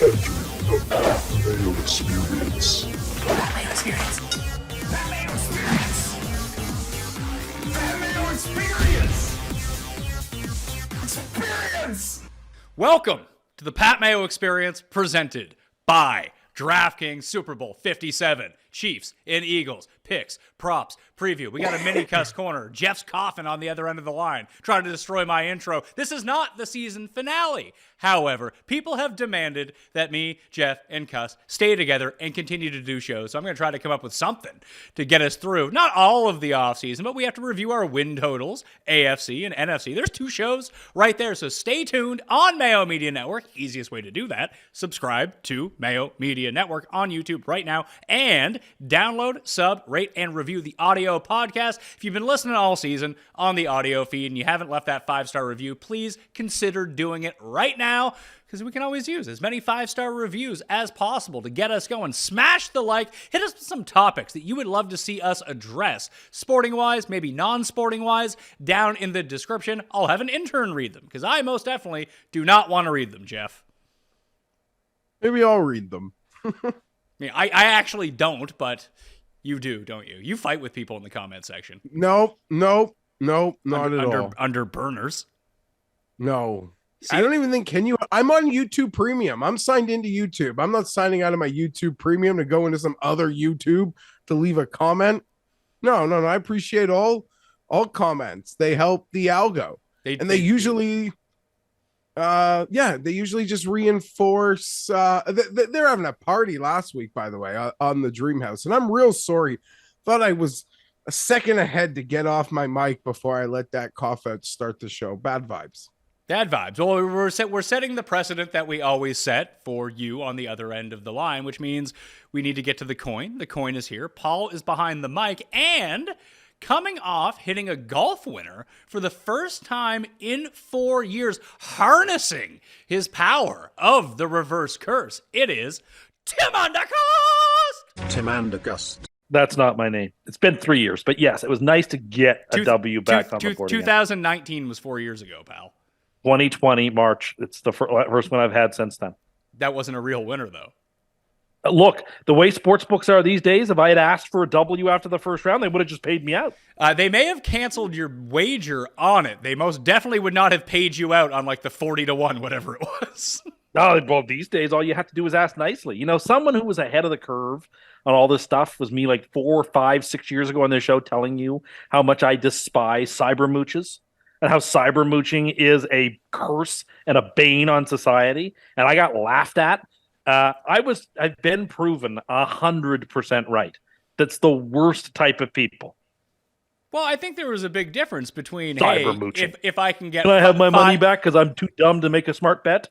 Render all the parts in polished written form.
Mayo Experience. That Mayo Experience. That Mayo Experience. That Mayo Experience. Experience. Welcome to the Pat Mayo Experience, presented by DraftKings Super Bowl 57. Chiefs and Eagles, picks, props, preview. We got a mini Cust Corner. Geoff's coughing on the other end of the line, trying to destroy my intro. This is not the season finale. However, people have demanded that me, Geoff, and Cust stay together and continue to do shows. So I'm going to try to come up with something to get us through. Not all of the offseason, but we have to review our win totals, AFC and NFC. There's 2 shows right there. So stay tuned on Mayo Media Network. Easiest way to do that, subscribe to Mayo Media Network on YouTube right now. And download, sub, rate, and review the audio podcast. If you've been listening all season on the audio feed and you haven't left that 5-star review, please consider doing it right now, because we can always use as many 5-star reviews as possible to get us going. Smash the like. Hit us with some topics that you would love to see us address, sporting-wise, maybe non-sporting-wise, down in the description. I'll have an intern read them, because I most definitely do not want to read them, Geoff. Maybe I'll read them. I actually don't, but you do, don't you? You fight with people in the comment section. Nope, not at all. Under burners. No. See, I don't even think, can you? I'm on YouTube Premium. I'm signed into YouTube. I'm not signing out of my YouTube Premium to go into some other YouTube to leave a comment. No. I appreciate all comments. They help the algo. They usually... they usually just reinforce. They're having a party last week, by the way, on the Dream House, and I'm real sorry. Thought I was a second ahead to get off my mic before I let that cough out start the show. Bad vibes. Well, we're setting the precedent that we always set for you on the other end of the line, which means we need to get to the coin. The coin is here. Paul is behind the mic, and coming off hitting a golf winner for the first time in 4 years, harnessing his power of the reverse curse. It is Tim Undergust! Tim Undergust. That's not my name. It's been 3 years, but yes, it was nice to get a W back on the board 2019 was 4 years ago, pal. 2020, March. It's the first one I've had since then. That wasn't a real winner, though. Look, the way sports books are these days, if I had asked for a W after the first round, they would have just paid me out. They may have canceled your wager on it. They most definitely would not have paid you out on like the 40-1, whatever it was. No, well, these days, all you have to do is ask nicely. You know, someone who was ahead of the curve on all this stuff was me like 4, 5, 6 years ago on this show telling you how much I despise cyber mooches and how cyber mooching is a curse and a bane on society. And I got laughed at. I've been proven 100% right. That's the worst type of people. Well, I think there was a big difference between, cyber mooching. If I can get... Can I have my money back because I'm too dumb to make a smart bet?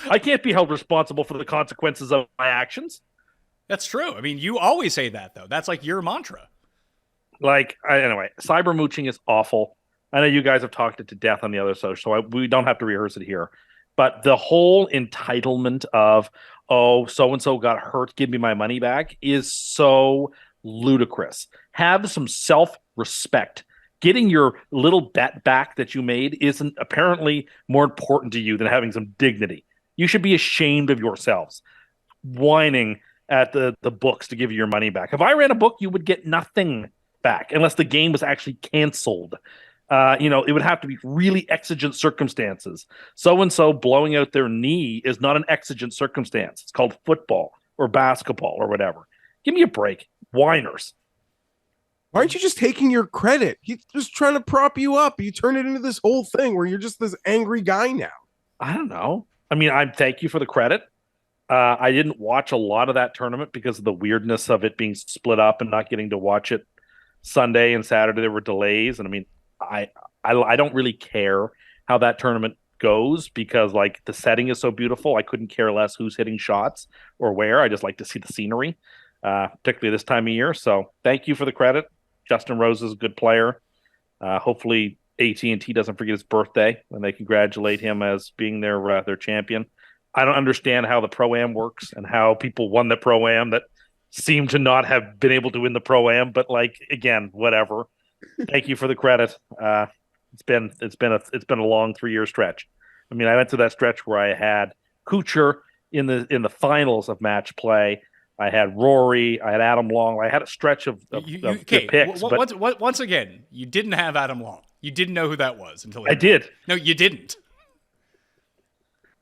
I can't be held responsible for the consequences of my actions. That's true. I mean, you always say that, though. That's like your mantra. Anyway, cyber mooching is awful. I know you guys have talked it to death on the other show, so we don't have to rehearse it here. But the whole entitlement of, oh, so-and-so got hurt, give me my money back, is so ludicrous. Have some self-respect. Getting your little bet back that you made isn't apparently more important to you than having some dignity. You should be ashamed of yourselves, whining at the books to give you your money back. If I ran a book, you would get nothing back unless the game was actually canceled. It would have to be really exigent circumstances. So-and-so blowing out their knee is not an exigent circumstance. It's called football or basketball or whatever. Give me a break. Whiners. Why aren't you just taking your credit? He's just trying to prop you up. You turn it into this whole thing where you're just this angry guy now. I don't know. I mean, thank you for the credit. I didn't watch a lot of that tournament because of the weirdness of it being split up and not getting to watch it Sunday and Saturday. There were delays. And I mean, I don't really care how that tournament goes because like the setting is so beautiful. I couldn't care less who's hitting shots or where. I just like to see the scenery, particularly this time of year. So thank you for the credit. Justin Rose is a good player. Hopefully AT&T doesn't forget his birthday when they congratulate him as being their champion. I don't understand how the Pro-Am works and how people won the Pro-Am that seem to not have been able to win the Pro-Am, but like, again, whatever. Thank you for the credit. It's been a long 3-year stretch. I mean, I went through that stretch where I had Kuchar in the finals of match play. I had Rory. I had Adam Long. I had a stretch of good picks. But once again, you didn't have Adam Long. You didn't know who that was until I did. No, you didn't.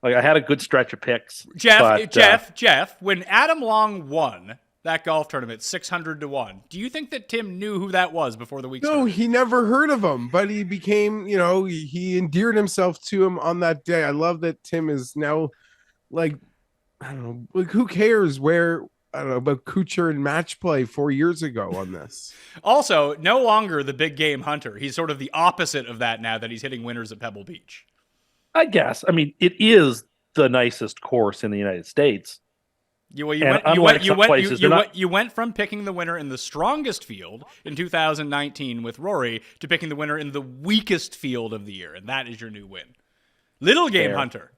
Like I had a good stretch of picks. Geoff, when Adam Long won that golf tournament 600-1, do you think that Tim knew who that was before the week started? No, he never heard of him, but he became, he endeared himself to him on that day. I love that Tim is now like, I don't know, like who cares where, I don't know, about Kuchar and match play 4 years ago on this. Also, no longer the big game hunter. He's sort of the opposite of that now that he's hitting winners at Pebble Beach. I guess. I mean, it is the nicest course in the United States. You went from picking the winner in the strongest field in 2019 with Rory to picking the winner in the weakest field of the year, and that is your new win. Little game hunter.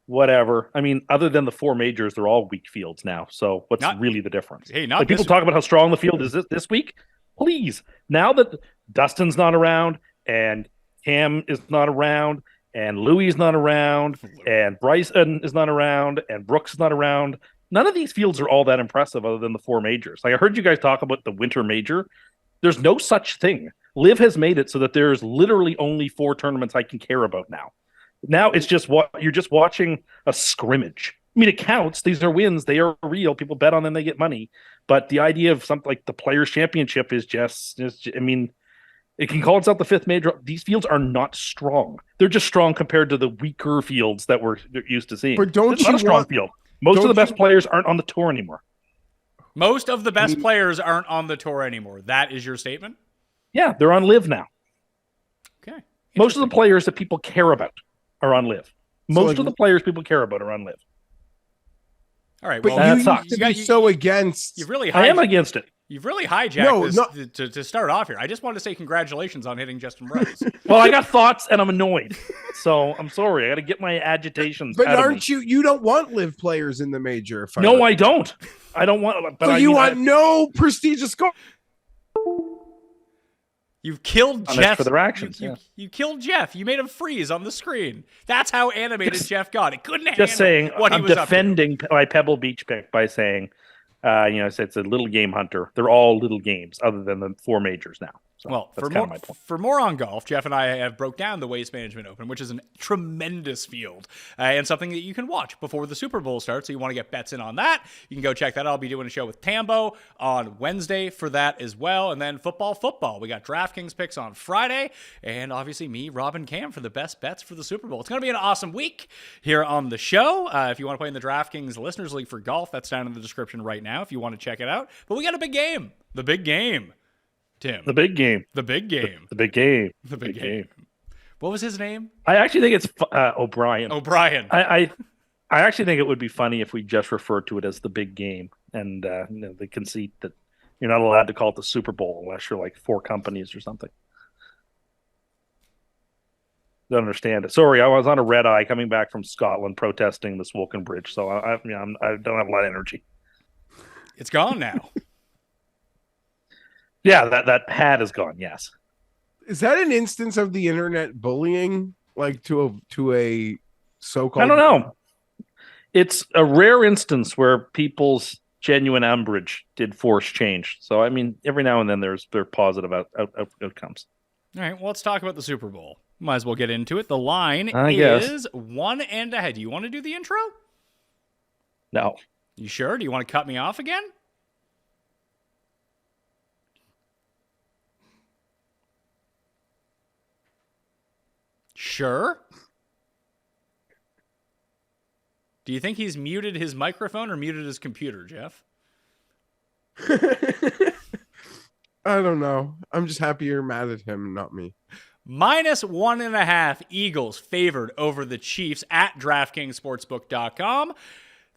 Whatever. I mean, other than the 4 majors, they're all weak fields now. So what's really the difference? Hey, not like people talk about how strong the field is this week. Please, now that Dustin's not around and Cam is not around, and Louis is not around, and Bryson is not around, and Brooks is not around. None of these fields are all that impressive other than the 4 majors. Like I heard you guys talk about the winter major. There's no such thing. Liv has made it so that there's literally only 4 tournaments I can care about now. Now it's just you're just watching a scrimmage. I mean, it counts. These are wins. They are real. People bet on them. They get money. But the idea of something like the Players' Championship is just I mean, it can call itself the 5th major. These fields are not strong. They're just strong compared to the weaker fields that we're used to seeing. But it's not a strong field. Most of the best players aren't on the tour anymore. Most of the best players aren't on the tour anymore. That is your statement? Yeah, they're on Live now. Okay. Most of the players that people care about are on Live. Most of the players people care about are on Live. All right, but well, you used to be so against. I am against it. You've really hijacked this to start off here. I just wanted to say congratulations on hitting Justin Rose. Well, I got thoughts and I'm annoyed. So I'm sorry. I got to get my agitations But out aren't you don't want Live players in the major? No, I don't. I don't want. But so you want no prestigious golf. You've killed Geoff for their actions. You killed Geoff. You made him freeze on the screen. That's how animated Geoff got. It couldn't just saying. What I'm he was defending my Pebble Beach pick by saying, it's a little game hunter. They're all little games, other than the 4 majors now. So well, that's kind of my point. For more on golf, Geoff and I have broke down the Waste Management Open, which is a tremendous field and something that you can watch before the Super Bowl starts. So you want to get bets in on that, you can go check that out. I'll be doing a show with Tambo on Wednesday for that as well. And then football. We got DraftKings picks on Friday. And obviously me, Rob, and Cam for the best bets for the Super Bowl. It's going to be an awesome week here on the show. If you want to play in the DraftKings Listeners League for golf, that's down in the description right now if you want to check it out. But we got a big game. The big game. Tim. The big game. The big game. The big game. The big game. What was his name? I actually think it's O'Brien. O'Brien. I actually think it would be funny if we just referred to it as the big game, and the conceit that you're not allowed to call it the Super Bowl unless you're like 4 companies or something. Don't understand it. Sorry, I was on a red eye coming back from Scotland protesting the Swilcan Bridge, so I don't have a lot of energy. It's gone now. Yeah, that pad is gone. Yes. Is that an instance of the internet bullying, like to a so-called? I don't know. It's a rare instance where people's genuine umbrage did force change. So I mean, every now and then there are positive outcomes. All right, well, let's talk about the Super Bowl. Might as well get into it. The line is 1.5. Do you want to do the intro? No. You sure? Do you want to cut me off again? Sure. Do you think he's muted his microphone or muted his computer, Geoff? I don't know. I'm just happy you're mad at him, not me. -1.5 Eagles favored over the Chiefs at DraftKingsSportsbook.com.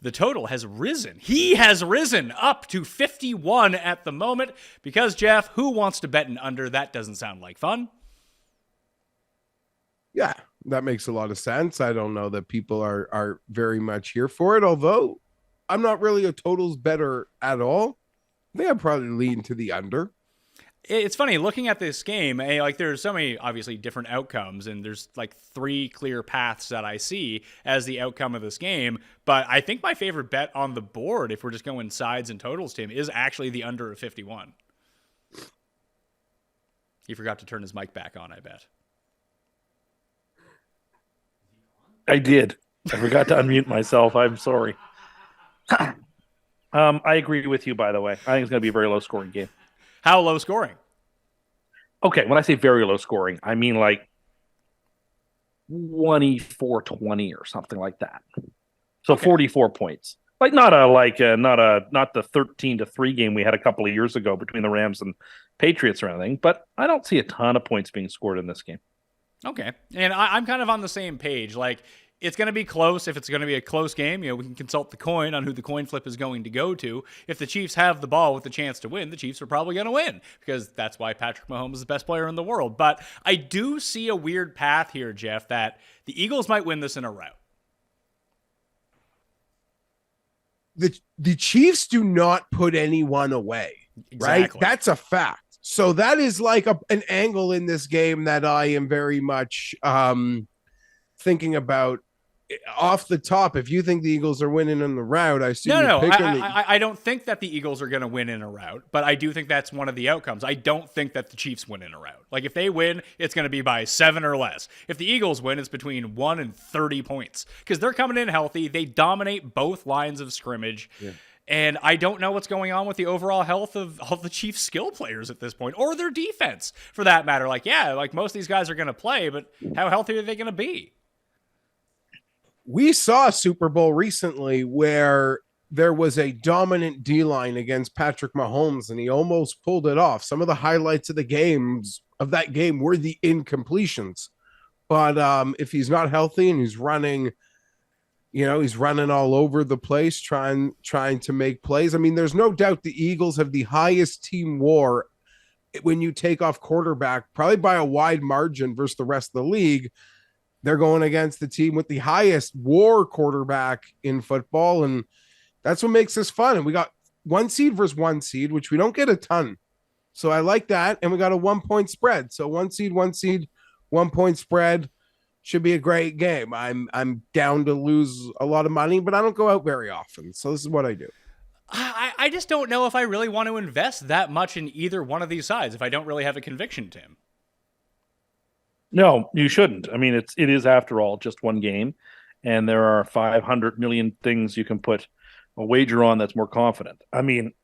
The total has risen. He has risen up to 51 at the moment because, Geoff, who wants to bet an under? That doesn't sound like fun. Yeah, that makes a lot of sense. I don't know that people are very much here for it, although I'm not really a totals better at all. I think I'd probably lean to the under. It's funny looking at this game. Like, there's so many obviously different outcomes, and there's like 3 clear paths that I see as the outcome of this game. But I think my favorite bet on the board, if we're just going sides and totals, Tim, is actually the under of 51. He forgot to turn his mic back on, I bet. I did. I forgot to unmute myself. I'm sorry. I agree with you, by the way. I think it's going to be a very low scoring game. How low scoring? Okay, when I say very low scoring, I mean like 24-20 or something like that. So okay. 44 points. Like not the 13-3 game we had a couple of years ago between the Rams and Patriots or anything, but I don't see a ton of points being scored in this game. Okay. And I'm kind of on the same page. Like, it's going to be close. If it's going to be a close game, we can consult the coin on who the coin flip is going to go to. If the Chiefs have the ball with the chance to win, the Chiefs are probably going to win because that's why Patrick Mahomes is the best player in the world. But I do see a weird path here, Geoff, that the Eagles might win this in a rout. The Chiefs do not put anyone away, right? Exactly. That's a fact. So that is like an angle in this game that I am very much thinking about off the top. If you think the Eagles are winning in the route, I see. I don't think that the Eagles are going to win in a route, but I do think that's one of the outcomes. I don't think that the Chiefs win in a route. Like, if they win, it's going to be by 7 or less. If the Eagles win, it's between 1 and 30 points because they're coming in healthy. They dominate both lines of scrimmage. Yeah. And I don't know what's going on with the overall health of the Chiefs' skill players at this point, or their defense, for that matter. Like, yeah, like most of these guys are going to play, but how healthy are they going to be? We saw a Super Bowl recently where there was a dominant D-line against Patrick Mahomes, and he almost pulled it off. Some of the highlights of that game were the incompletions. But if he's not healthy and he's running all over the place, trying to make plays. I mean, there's no doubt the Eagles have the highest team WAR when you take off quarterback, probably by a wide margin versus the rest of the league. They're going against the team with the highest WAR quarterback in football, and that's what makes this fun. And we got 1 seed versus 1 seed, which we don't get a ton. So I like that. And we got a 1-point spread. So 1 seed, 1-point spread. Should be a great game. I'm down to lose a lot of money, but I don't go out very often. So this is what I do. I just don't know if I really want to invest that much in either one of these sides if I don't really have a conviction, Tim. No, you shouldn't. I mean, it is after all just one game, and there are 500 million things you can put a wager on that's more confident. I mean,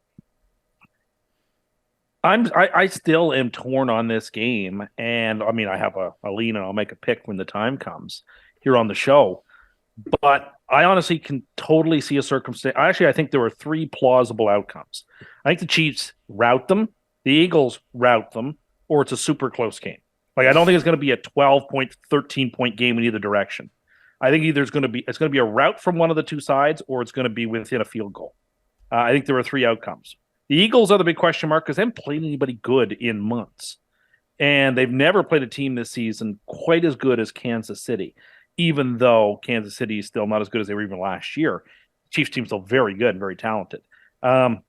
I still am torn on this game, and I mean, I have a lean, and I'll make a pick when the time comes here on the show. But I honestly can totally see a circumstance. Actually, I think there are 3 plausible outcomes. I think the Chiefs rout them, the Eagles rout them, or it's a super close game. Like, I don't think it's going to be a 12-point, 13-point game in either direction. I think either it's going to be a rout from one of the 2 sides, or it's going to be within a field goal. I think there are 3 outcomes. The Eagles are the big question mark because they haven't played anybody good in months. And they've never played a team this season quite as good as Kansas City, even though Kansas City is still not as good as they were even last year. Chiefs team's still very good and very talented. Would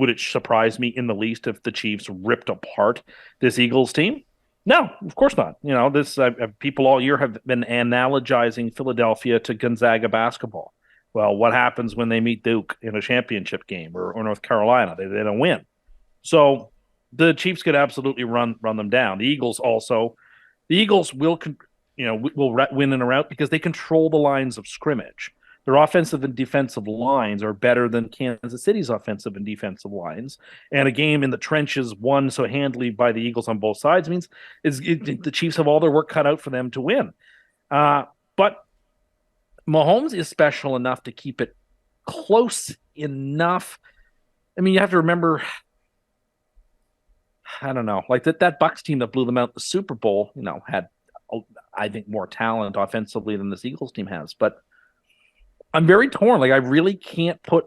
it surprise me in the least if the Chiefs ripped apart this Eagles team? No, of course not. People all year have been analogizing Philadelphia to Gonzaga basketball. Well, what happens when they meet Duke in a championship game or North Carolina? They don't win. So the Chiefs could absolutely run them down. The Eagles will win in a rout because they control the lines of scrimmage. Their offensive and defensive lines are better than Kansas City's offensive and defensive lines. And a game in the trenches won so handily by the Eagles on both sides means the Chiefs have all their work cut out for them to win. But Mahomes is special enough to keep it close enough. I mean, you have to remember, I don't know, like that Bucs team that blew them out in the Super Bowl, had, I think, more talent offensively than this Eagles team has. But I'm very torn. Like, I really can't put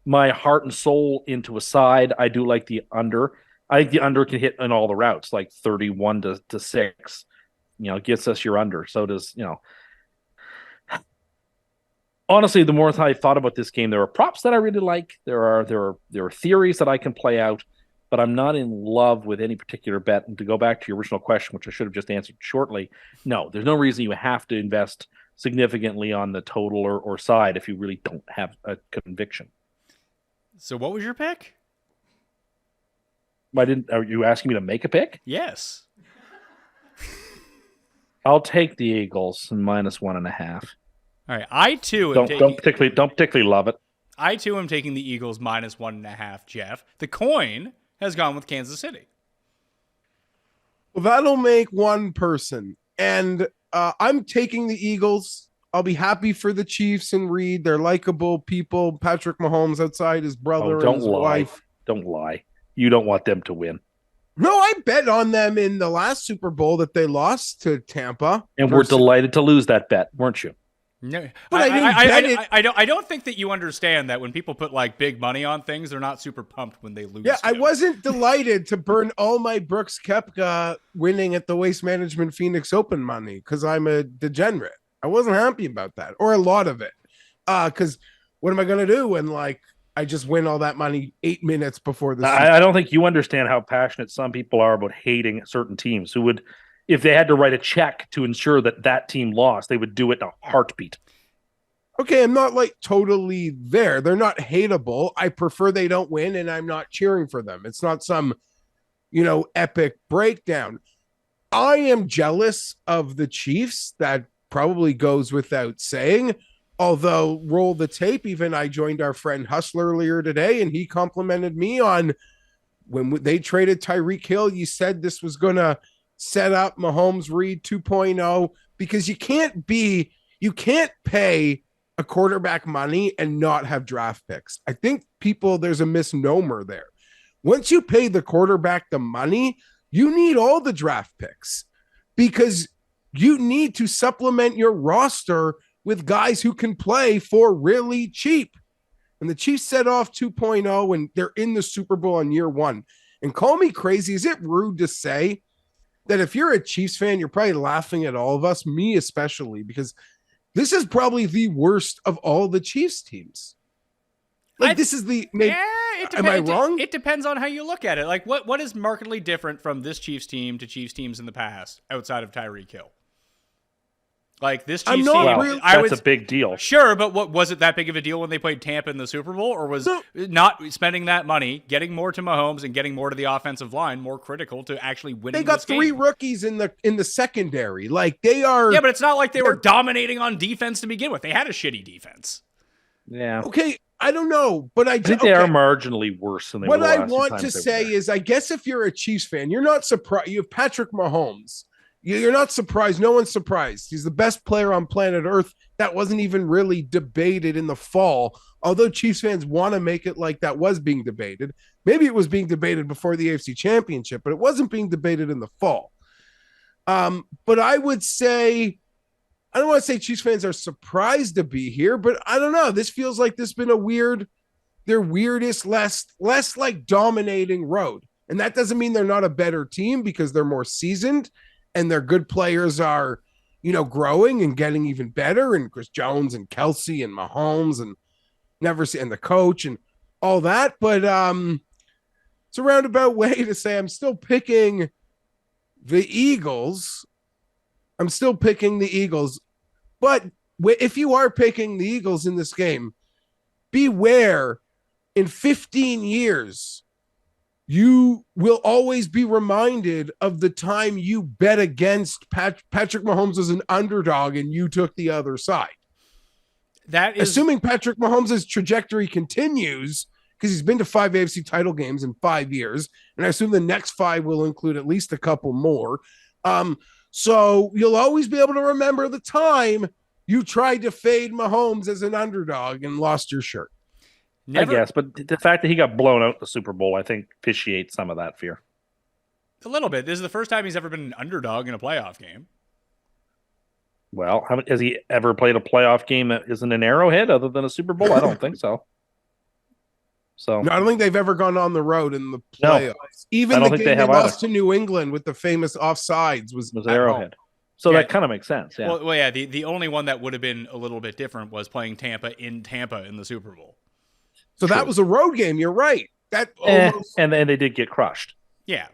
my heart and soul into a side. I do like the under. I think the under can hit in all the routes, like 31 to 6. Gets us your under. So does, honestly, the more I thought about this game, there are props that I really like. There are theories that I can play out. but I'm not in love with any particular bet. And to go back to your original question, which I should have just answered shortly, no, there's no reason you have to invest significantly on the total or side if you really don't have a conviction. So what was your pick? Are you asking me to make a pick? Yes. I'll take the Eagles -1.5. All right. I too am Don't taking. particularly love it. I too am taking the Eagles -1.5. Jeff, the coin has gone with Kansas City. Well, that'll make one person, and I'm taking the Eagles. I'll be happy for the Chiefs and Reed. They're likable people. Patrick Mahomes outside his brother and his wife. Don't lie. You don't want them to win. No, I bet on them in the last Super Bowl that they lost to Tampa. And we're delighted to lose that bet, weren't you? No, but I don't think that you understand that when people put like big money on things, they're not super pumped when they lose. Yeah, I wasn't delighted to burn all my Brooks Koepka winning at the Waste Management Phoenix Open money because I'm a degenerate. I wasn't happy about that, or a lot of it. Because what am I going to do when I just win all that money 8 minutes before the season? I don't think you understand how passionate some people are about hating certain teams who would, if they had to write a check to ensure that team lost, they would do it in a heartbeat. Okay, I'm not totally there. They're not hateable. I prefer they don't win, and I'm not cheering for them. It's not some, epic breakdown. I am jealous of the Chiefs. That probably goes without saying. Although, roll the tape, even I joined our friend Hustle earlier today, and he complimented me on when they traded Tyreek Hill. You said this was going to set up Mahomes Reed 2.0 because you can't pay a quarterback money and not have draft picks. I think there's a misnomer there. Once you pay the quarterback the money, you need all the draft picks because you need to supplement your roster with guys who can play for really cheap. And the Chiefs set off 2.0 and they're in the Super Bowl in year one. And call me crazy. Is it rude to say that if you're a Chiefs fan, you're probably laughing at all of us, me especially, because this is probably the worst of all the Chiefs teams. This is the... am I wrong? It depends on how you look at it. What is markedly different from this Chiefs team to Chiefs teams in the past outside of Tyreek Hill? This Chiefs team, that's a big deal. Sure, but what was it that big of a deal when they played Tampa in the Super Bowl, or was not spending that money, getting more to Mahomes and getting more to the offensive line more critical to actually winning? They got three rookies in the secondary. They are. Yeah, but it's not like they were dominating on defense to begin with. They had a shitty defense. Yeah. Okay, I don't know, but I think they are marginally worse than they were. What I want to say is, I guess if you're a Chiefs fan, you're not surprised. You have Patrick Mahomes. You're not surprised. No one's surprised. He's the best player on planet Earth. That wasn't even really debated in the fall. Although Chiefs fans want to make it like that was being debated. Maybe it was being debated before the AFC Championship, but it wasn't being debated in the fall. But I would say, I don't want to say Chiefs fans are surprised to be here, but I don't know. This feels like this has been their weirdest, less dominating road. And that doesn't mean they're not a better team because they're more seasoned. And their good players are, growing and getting even better. And Chris Jones and Kelsey and Mahomes and the coach and all that. But it's a roundabout way to say I'm still picking the Eagles. But if you are picking the Eagles in this game, beware, in 15 years, you will always be reminded of the time you bet against Patrick Mahomes as an underdog and you took the other side. That is assuming Patrick Mahomes' trajectory continues, because he's been to 5 AFC title games in 5 years, and I assume the next 5 will include at least a couple more. So you'll always be able to remember the time you tried to fade Mahomes as an underdog and lost your shirt. I guess, but the fact that he got blown out in the Super Bowl, I think, vitiates some of that fear. A little bit. This is the first time he's ever been an underdog in a playoff game. Well, has he ever played a playoff game that isn't an Arrowhead other than a Super Bowl? I don't think so. No, I don't think they've ever gone on the road in the playoffs. No, even the game they lost to New England with the famous offsides was Arrowhead. So that kind of makes sense. Yeah. Well, yeah. The only one that would have been a little bit different was playing Tampa in the Super Bowl. So that was a road game. You're right. That almost and then they did get crushed. Yeah.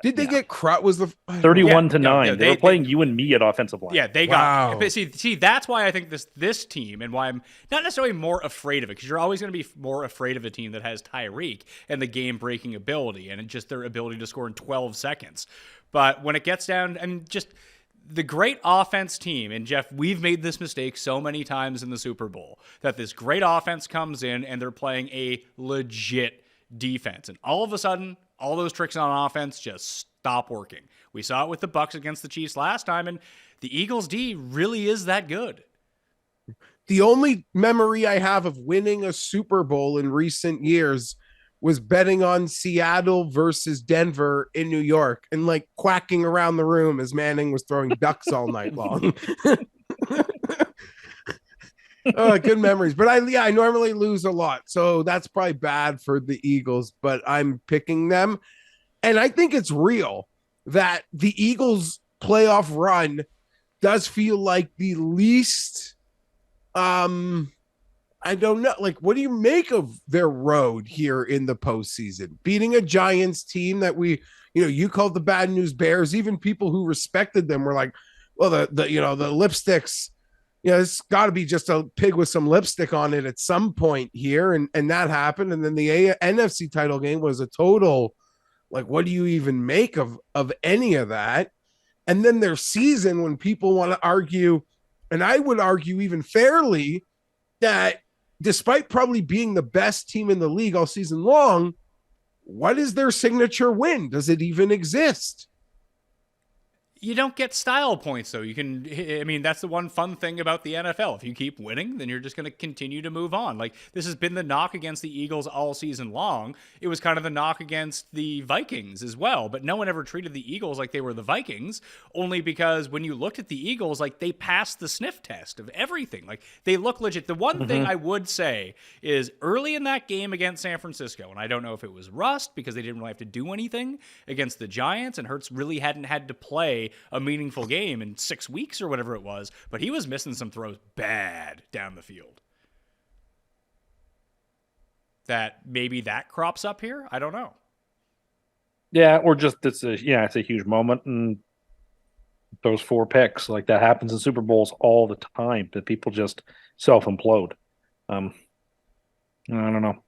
did they get crushed? Was the 31 to no, 9. yeah, they were playing you and me at offensive line. Yeah, they Wow. got. But see, that's why I think this team, and why I'm not necessarily more afraid of it, because you're always going to be more afraid of a team that has Tyreek and the game-breaking ability and just their ability to score in 12 seconds. But when it gets down, and just the great offense team, and Geoff, we've made this mistake so many times in the Super Bowl, that this great offense comes in and they're playing a legit defense, and all of a sudden, all those tricks on offense just stop working. We saw it with the Bucs against the Chiefs last time, and the Eagles D really is that good. The only memory I have of winning a Super Bowl in recent years was betting on Seattle versus Denver in New York and like quacking around the room as Manning was throwing ducks all night long. Good memories. But I normally lose a lot. So that's probably bad for the Eagles, but I'm picking them. And I think it's real that the Eagles playoff run does feel like the least I don't know. Like, what do you make of their road here in the postseason? Beating a Giants team that you called the bad news Bears. Even people who respected them were like, well, the lipsticks, it's got to be just a pig with some lipstick on it at some point here. And that happened. And then the NFC title game was a total, like, what do you even make of any of that? And then their season, when people want to argue, and I would argue even fairly, that despite probably being the best team in the league all season long, what is their signature win? Does it even exist? You don't get style points, though. That's the one fun thing about the NFL. If you keep winning, then you're just going to continue to move on. Like, this has been the knock against the Eagles all season long. It was kind of the knock against the Vikings as well, but no one ever treated the Eagles like they were the Vikings, only because when you looked at the Eagles, like, they passed the sniff test of everything. Like, they look legit. The one thing I would say is early in that game against San Francisco, and I don't know if it was rust because they didn't really have to do anything against the Giants, and Hurts really hadn't had to play a meaningful game in 6 weeks or whatever it was, but he was missing some throws bad down the field. That maybe that crops up here? I don't know. Yeah, or just it's a huge moment, and those 4 picks, like, that happens in Super Bowls all the time, that people just self-implode. I don't know.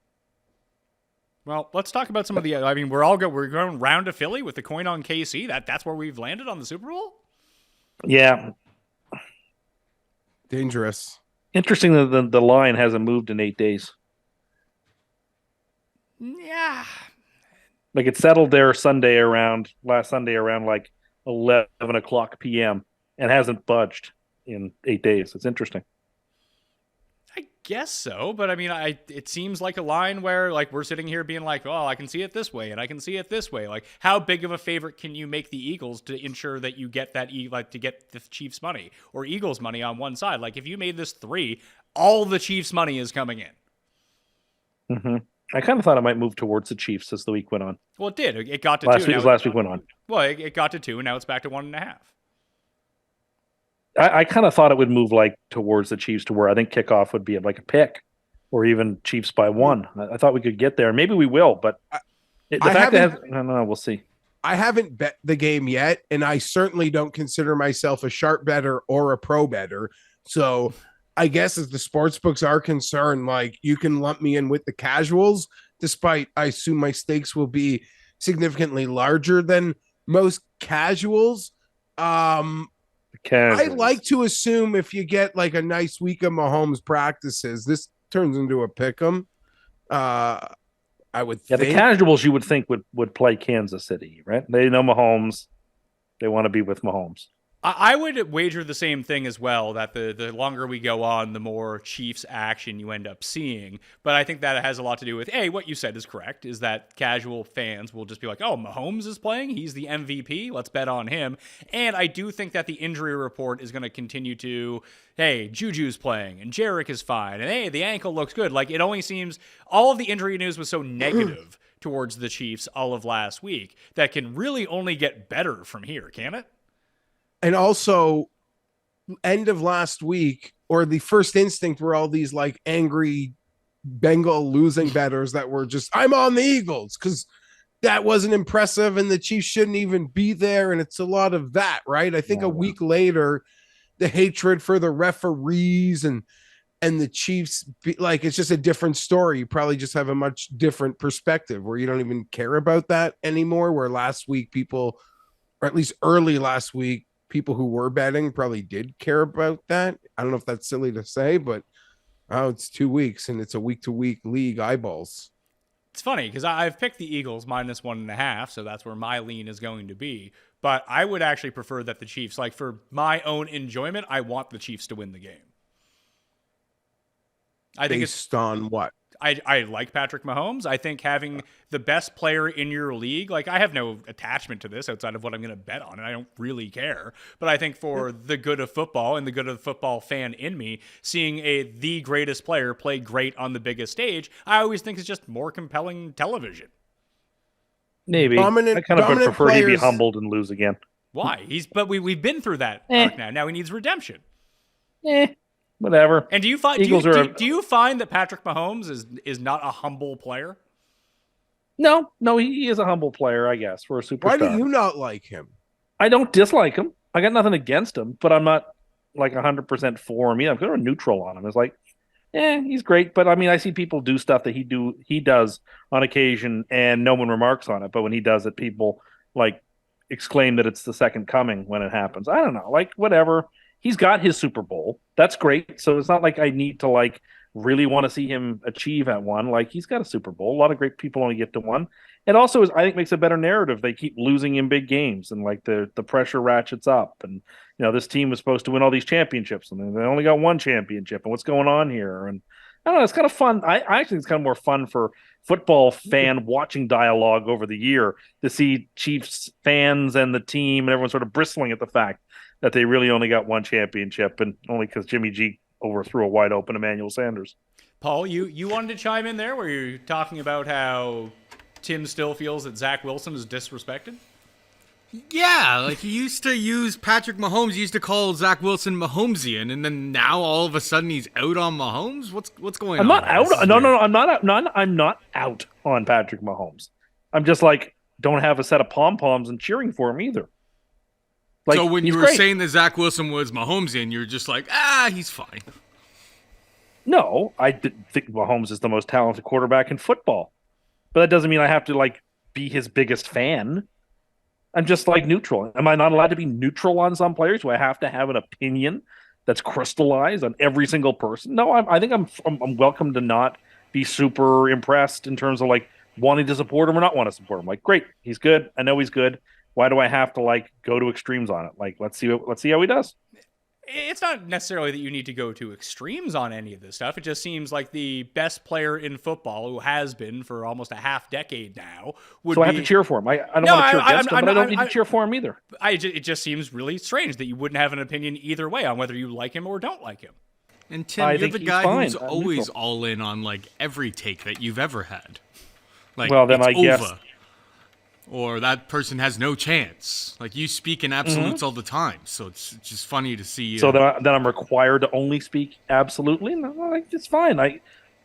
Well, let's talk about some of the. We're going round to Philly with the coin on KC. That's where we've landed on the Super Bowl. Yeah, Dangerous. interesting that the line hasn't moved in 8 days. Yeah, Like, it settled there last Sunday around like 11 p.m. and hasn't budged in 8 days. It's interesting. I guess so, but it seems like a line where, like, we're sitting here being like, oh, I can see it this way and I can see it this way. Like, how big of a favorite can you make the Eagles to ensure that you get to get the Chiefs money or Eagles money on one side? Like, if you made this 3, all the Chiefs money is coming in. Mm-hmm. I kind of thought it might move towards the Chiefs as the week went on. Well, it did. It got to last 2. Week, last week went on. Well, it got to 2, and now it's back to 1.5. I kind of thought it would move like towards the Chiefs, to where I think kickoff would be like a pick, or even Chiefs by 1. I thought we could get there. Maybe we will, but I don't know. We'll see. I haven't bet the game yet, and I certainly don't consider myself a sharp better or a pro better. So I guess as the sports books are concerned, like, you can lump me in with the casuals, despite I assume my stakes will be significantly larger than most casuals. I like to assume if you get like a nice week of Mahomes practices, this turns into a pick 'em. I would think. The casuals you would think would play Kansas City, right? They know Mahomes. They want to be with Mahomes. I would wager the same thing as well, that the longer we go on, the more Chiefs action you end up seeing. But I think that has a lot to do with, what you said is correct, is that casual fans will just be like, oh, Mahomes is playing? He's the MVP? Let's bet on him. And I do think that the injury report is going to continue to, hey, Juju's playing, and Jarek is fine, and hey, the ankle looks good. Like, it only seems, all of the injury news was so negative towards the Chiefs all of last week that can really only get better from here, can it? And also, end of last week, or the first instinct were all these like angry Bengal losing bettors that were just, I'm on the Eagles because that wasn't impressive and the Chiefs shouldn't even be there. And it's a lot of that, right? I think a week later, the hatred for the referees and the Chiefs, it's just a different story. You probably just have a much different perspective where you don't even care about that anymore. Where last week people, or at least early last week, people who were betting probably did care about that. I don't know if that's silly to say, but it's 2 weeks and it's a week-to-week league eyeballs. It's funny because I've picked the Eagles -1.5, so that's where my lean is going to be. But I would actually prefer that the Chiefs, for my own enjoyment, I want the Chiefs to win the game. I think Based on what? I like Patrick Mahomes. I think having the best player in your league, I have no attachment to this outside of what I'm going to bet on, and I don't really care. But I think for the good of football and the good of the football fan in me, seeing the greatest player play great on the biggest stage, I always think is just more compelling television. Maybe. I kind of would prefer he be humbled and lose again. Why? But we've been through that arc now. Now he needs redemption. Whatever. And do you find do you find that Patrick Mahomes is not a humble player? No, he is a humble player, I guess, for a superstar. Why do you not like him? I don't dislike him. I got nothing against him, but I'm not 100% for him. I'm kind of neutral on him. It's he's great, but I see people do stuff that he does on occasion, and no one remarks on it. But when he does it, people exclaim that it's the second coming when it happens. I don't know, whatever. He's got his Super Bowl. That's great. So it's not like I need to really want to see him achieve at one. He's got a Super Bowl. A lot of great people only get to one. It also I think makes a better narrative. They keep losing in big games and the pressure ratchets up. And this team was supposed to win all these championships and they only got one championship. And what's going on here? And I don't know. It's kind of fun. I actually think it's kind of more fun for football fan watching dialogue over the year to see Chiefs fans and the team and everyone sort of bristling at the fact that they really only got one championship, and only because Jimmy G overthrew a wide open Emmanuel Sanders. Paul, you wanted to chime in there where you're talking about how Tim still feels that Zach Wilson is disrespected? Yeah, he used to use Patrick Mahomes. He used to call Zach Wilson Mahomesian, and then now all of a sudden he's out on Mahomes. What's going on? I'm not out. No, I'm not out. I'm not out on Patrick Mahomes. I'm just don't have a set of pom poms and cheering for him either. So when you were saying that Zach Wilson was Mahomesian, you're just he's fine. No, I think Mahomes is the most talented quarterback in football. But that doesn't mean I have to be his biggest fan. I'm just neutral. Am I not allowed to be neutral on some players? Do I have to have an opinion that's crystallized on every single person? No, I think I'm welcome to not be super impressed in terms of wanting to support him or not want to support him. Great, he's good. I know he's good. Why do I have to go to extremes on it? Let's see how he does. It's not necessarily that you need to go to extremes on any of this stuff. It just seems like the best player in football, who has been for almost a half decade now, would. So I have to cheer for him. I don't want to cheer against him, but I don't need to cheer for him either. It just seems really strange that you wouldn't have an opinion either way on whether you like him or don't like him. And Tim, you're the guy who's always all in on every take that you've ever had. Well, then I guess. Or that person has no chance. You speak in absolutes all the time, so it's just funny to see. So then I'm required to only speak absolutely? No, it's fine.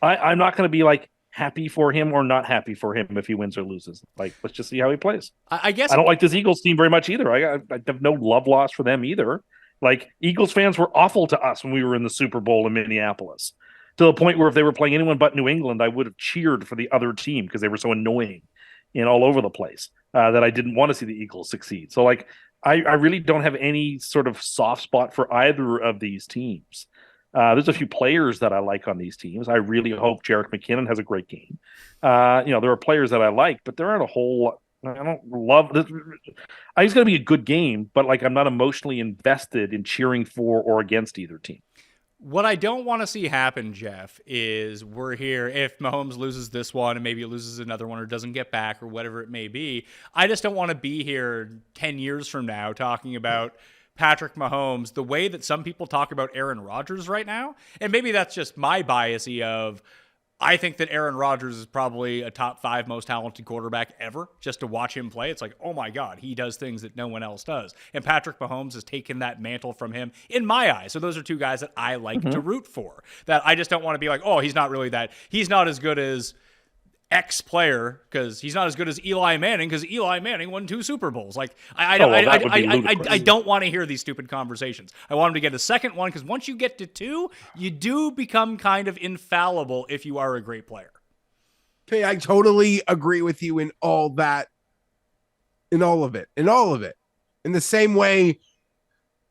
I'm not going to be happy for him or not happy for him if he wins or loses. Let's just see how he plays. I guess I don't like this Eagles team very much either. I have no love lost for them either. Eagles fans were awful to us when we were in the Super Bowl in Minneapolis, to the point where if they were playing anyone but New England, I would have cheered for the other team because they were so annoying and all over the place that I didn't want to see the Eagles succeed. So I really don't have any sort of soft spot for either of these teams. There's a few players that I like on these teams. I really hope Jerick McKinnon has a great game. There are players that I like, but there aren't a whole lot. I don't love this. I think it's going to be a good game, but I'm not emotionally invested in cheering for or against either team. What I don't want to see happen, Geoff, is we're here. If Mahomes loses this one and maybe loses another one or doesn't get back or whatever it may be, I just don't want to be here 10 years from now talking about Patrick Mahomes the way that some people talk about Aaron Rodgers right now. And maybe that's just my bias of I think that Aaron Rodgers is probably a top 5 most talented quarterback ever. Just to watch him play, it's like, oh my God, he does things that no one else does. And Patrick Mahomes has taken that mantle from him in my eyes. So those are two guys that I like to root for. That I just don't want to be like, oh, he's not really that. He's not as good as X player because he's not as good as Eli Manning because Eli Manning won 2 Super Bowls. Like I don't want to hear these stupid conversations. I want him to get a second one because once you get to 2, you do become kind of infallible if you are a great player. Okay, I totally agree with you in all that, in all of it. In the same way,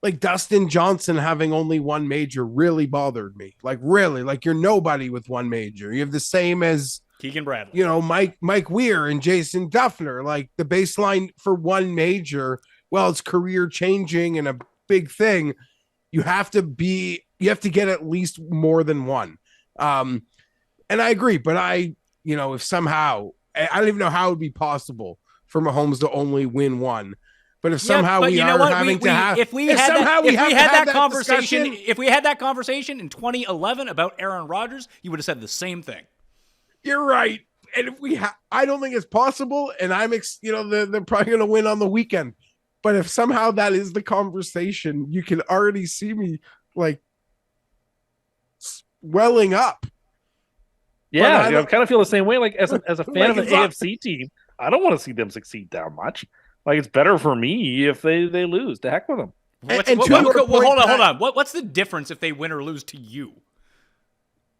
like Dustin Johnson having only 1 major really bothered me. Like really, like you're nobody with 1 major. You have the same as Keegan Bradley. You know, Mike Weir and Jason Duffner, like the baseline for 1 major, well, it's career changing and a big thing. You have to get at least more than 1. And I agree, but if somehow, I don't even know how it would be possible for Mahomes to only win 1. But if somehow if we had that conversation in 2011 about Aaron Rodgers, you would have said the same thing. You're right. And if I don't think it's possible. And they're probably going to win on the weekend. But if somehow that is the conversation, you can already see me like welling up. Yeah, I kind of feel the same way. Like as a fan of an AFC team, I don't want to see them succeed that much. Like it's better for me if they lose. To heck with them. Hold on. What's the difference if they win or lose to you?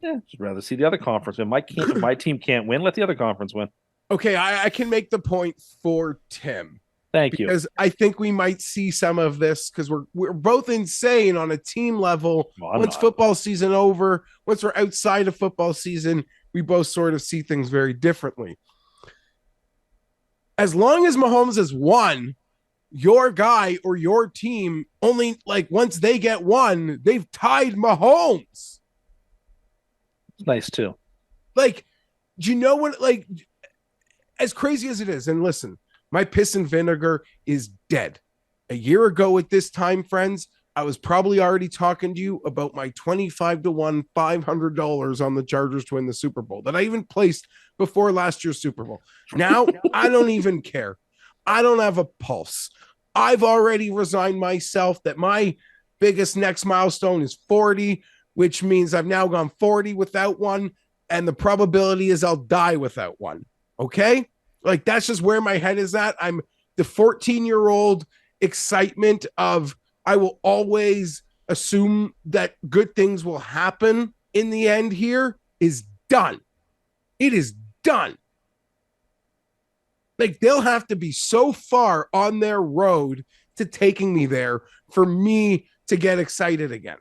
Yeah, I'd rather see the other conference win. If my team can't win, let the other conference win. Okay, I can make the point for Tim. Thank you. Because I think we might see some of this because we're both insane on a team level. Once football season over, once we're outside of football season, we both sort of see things very differently. As long as Mahomes has won, your guy or your team only once they get 1, they've tied Mahomes. Nice too. Do you know what? As crazy as it is, and listen, my piss and vinegar is dead. A year ago at this time, friends, I was probably already talking to you about my 25-1, $500 on the Chargers to win the Super Bowl that I even placed before last year's Super Bowl. Now I don't even care. I don't have a pulse. I've already resigned myself that my biggest next milestone is 40. Which means I've now gone 40 without 1, and the probability is I'll die without 1. Okay? That's just where my head is at. I'm the 14-year-old excitement of I will always assume that good things will happen in the end here is done. It is done. They'll have to be so far on their road to taking me there for me to get excited again.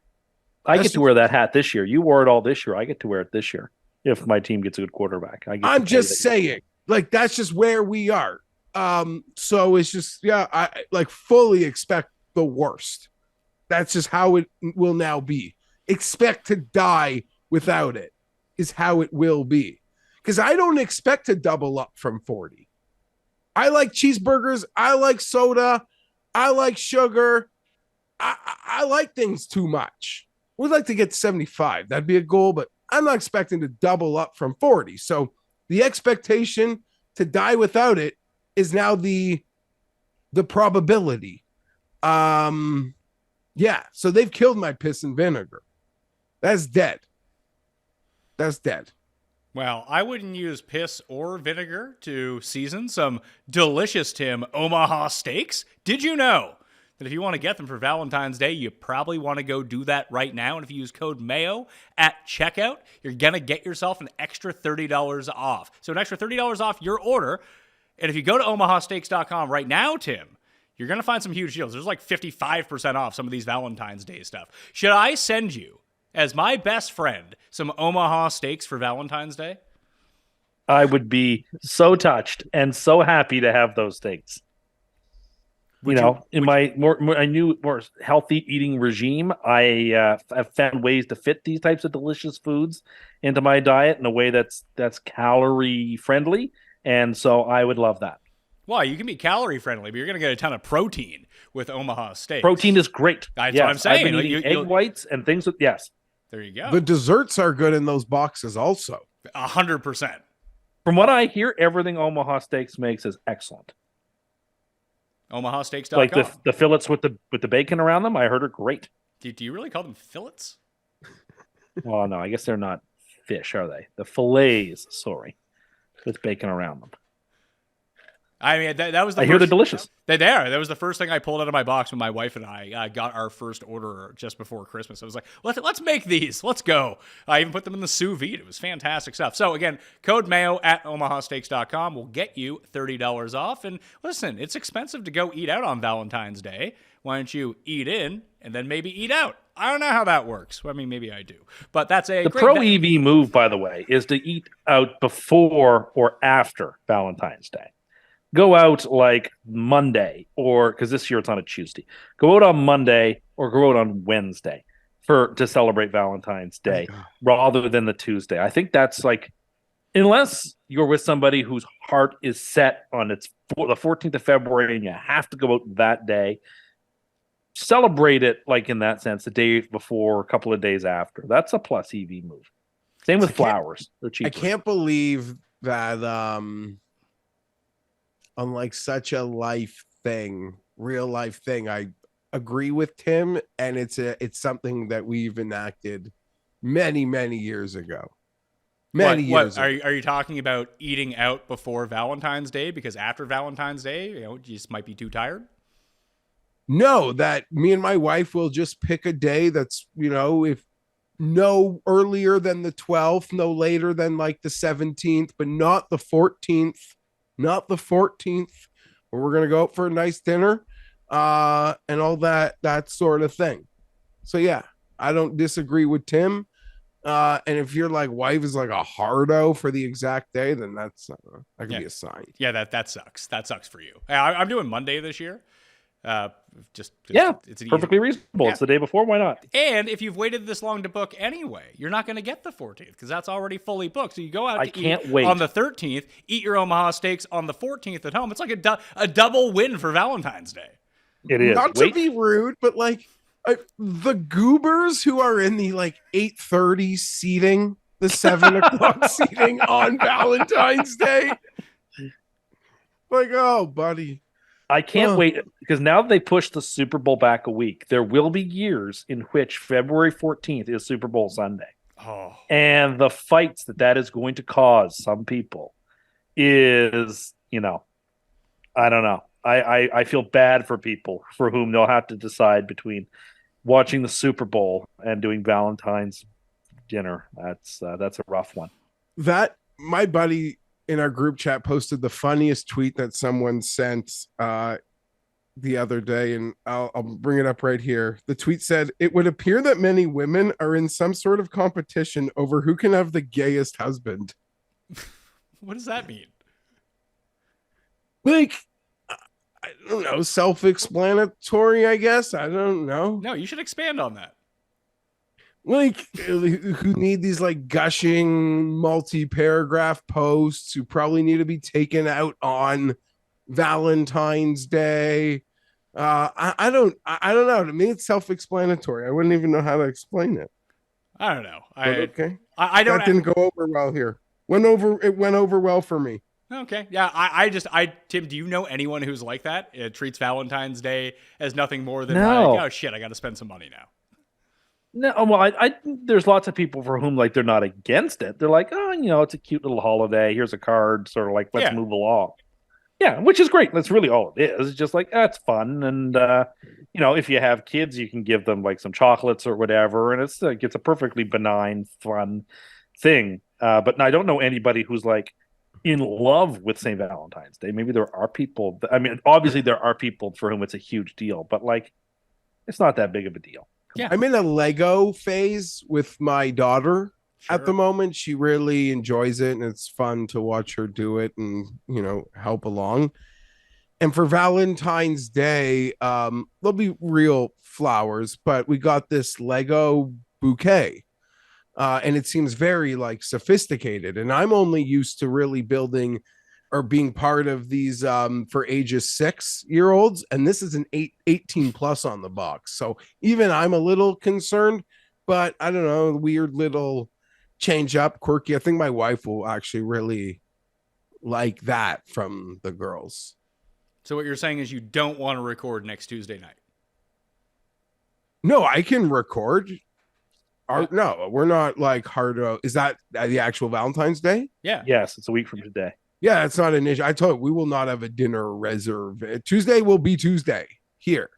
I get to wear that hat this year. You wore it all this year. I get to wear it this year if my team gets a good quarterback. I'm just saying, that's just where we are. So it's just, I fully expect the worst. That's just how it will now be. Expect to die without it is how it will be. Because I don't expect to double up from 40. I like cheeseburgers. I like soda. I like sugar. I like things too much. We'd like to get 75. That'd be a goal, but I'm not expecting to double up from 40. So the expectation to die without it is now the probability. So they've killed my piss and vinegar. That's dead. Well, I wouldn't use piss or vinegar to season some delicious Tim Omaha steaks. Did you know that if you want to get them for Valentine's Day, you probably want to go do that right now. And if you use code MAYO at checkout, you're going to get yourself an extra $30 off. So an extra $30 off your order. And if you go to omahasteaks.com right now, Tim, you're going to find some huge deals. There's 55% off some of these Valentine's Day stuff. Should I send you, as my best friend, some Omaha steaks for Valentine's Day? I would be so touched and so happy to have those steaks. In my more healthy eating regime, I have found ways to fit these types of delicious foods into my diet in a way that's calorie friendly, and so I would love that. Well, you can be calorie friendly, but you're going to get a ton of protein with Omaha steaks. Protein is great. That's what I'm saying. I've been eating egg whites and things. Yes. There you go. The desserts are good in those boxes also. 100%. From what I hear, everything Omaha Steaks makes is excellent. OmahaSteaks.com. Like the fillets with the bacon around them, I heard are great. Do you really call them fillets? Well, no, I guess they're not fish, are they? The fillets, sorry, with bacon around them. I mean, that was the I hear they're delicious. That was the first thing I pulled out of my box when my wife and I got our first order just before Christmas. I was like, let's make these. Let's go. I even put them in the sous vide. It was fantastic stuff. So again, code Mayo at omahasteaks.com will get you $30 off. And listen, it's expensive to go eat out on Valentine's Day. Why don't you eat in and then maybe eat out? I don't know how that works. Well, I mean, maybe I do. But that's a the great pro EV move, by the way, is to eat out before or after Valentine's Day. Go out like Monday, or because this year it's on a Tuesday. Go out on Monday or go out on Wednesday to celebrate Valentine's Day rather than the Tuesday. I think that's like, unless you're with somebody whose heart is set on the 14th of February and you have to go out that day, celebrate it like in that sense the day before, a couple of days after. That's a plus EV move. Same with flowers. They're cheaper. I can't believe that on like such a real life thing, I agree with Tim, and it's something that we've enacted many years ago. Many years ago. Are you talking about eating out before Valentine's Day because after Valentine's Day, you just might be too tired? No, that me and my wife will just pick a day that's, if no earlier than the 12th, no later than like the 17th, but not the 14th. Not the 14th, where we're going to go out for a nice dinner and all that sort of thing. So, yeah, I don't disagree with Tim. And if your like wife is like a hardo for the exact day, then that could be a sign. Yeah, that sucks. That sucks for you. I'm doing Monday this year. It's perfectly reasonable. Yeah. It's the day before. Why not? And if you've waited this long to book anyway, you're not going to get the 14th because that's already fully booked. So you go out to eat on the 13th, eat your Omaha Steaks on the 14th at home. It's like a double win for Valentine's Day. It is. Not to be rude, but like the goobers who are in the like 8:30 seating, the 7 o'clock seating on Valentine's Day. Like, oh, buddy. I can't wait because now they pushed the Super Bowl back a week. There will be years in which February 14th is Super Bowl Sunday. Oh. And the fights that is going to cause some people is, I don't know. I feel bad for people for whom they'll have to decide between watching the Super Bowl and doing Valentine's dinner. That's a rough one. That my buddy in our group chat posted the funniest tweet that someone sent the other day, and I'll bring it up right here. The tweet said, "It would appear that many women are in some sort of competition over who can have the gayest husband." What does that mean? Like, I don't know, self-explanatory, I guess. I don't know. No, you should expand on that. Like, who need these like gushing multi-paragraph posts, who probably need to be taken out on Valentine's Day. I don't know. To me, it's self-explanatory. I wouldn't even know how to explain it. I don't know. Okay. I don't. That didn't go over well here. It went over well for me. Okay. Yeah. Tim, do you know anyone who's like that? It treats Valentine's Day as nothing more than like, oh shit, I got to spend some money now. No, well, I there's lots of people for whom like they're not against it. They're like, oh, it's a cute little holiday. Here's a card, sort of like, let's move along. Yeah, which is great. That's really all it is. It's just like, it's fun. And, if you have kids, you can give them like some chocolates or whatever. And it's a perfectly benign, fun thing. But I don't know anybody who's like in love with St. Valentine's Day. Maybe there are people. Obviously there are people for whom it's a huge deal, but like, it's not that big of a deal. Yeah. I'm in a Lego phase with my daughter at the moment. She really enjoys it, and it's fun to watch her do it and, help along. And for Valentine's Day, there'll be real flowers, but we got this Lego bouquet. And it seems very like sophisticated. And I'm only used to really building or being part of these for ages 6-year-olds, and this is an 18 plus on the box. So even I'm a little concerned, but I don't know, weird little change up, quirky. I think my wife will actually really like that from the girls. So what you're saying is you don't want to record next Tuesday night. No, I can record. No, we're not like hard. Is that the actual Valentine's Day? Yeah. Yes, it's a week from today. Yeah, it's not an issue. I told you, we will not have a dinner reserve. Tuesday will be Tuesday here.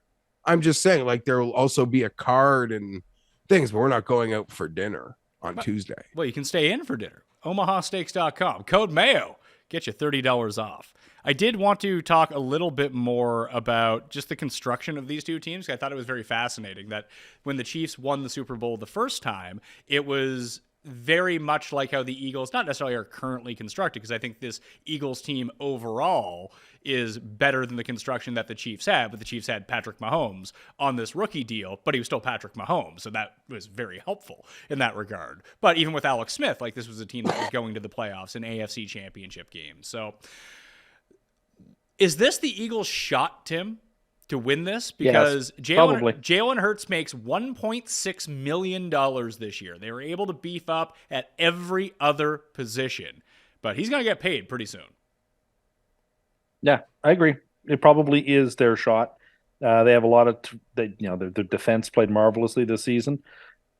I'm just saying, like, there will also be a card and things, but we're not going out for dinner on Tuesday. Well, you can stay in for dinner. OmahaSteaks.com. Code Mayo. Get you $30 off. I did want to talk a little bit more about just the construction of these two teams. I thought it was very fascinating that when the Chiefs won the Super Bowl the first time, it was very much like how the Eagles, not necessarily are currently constructed, because I think this Eagles team overall is better than the construction that the Chiefs had, but the Chiefs had Patrick Mahomes on this rookie deal, but he was still Patrick Mahomes, so that was very helpful in that regard. But even with Alex Smith, like, this was a team that was going to the playoffs and AFC championship games. So is this the Eagles' shot, Tim, to win this? Because yes, Jalen Hurts makes $1.6 million this year. They were able to beef up at every other position, but he's going to get paid pretty soon. Yeah, I agree. It probably is their shot. They have a lot of, their defense played marvelously this season.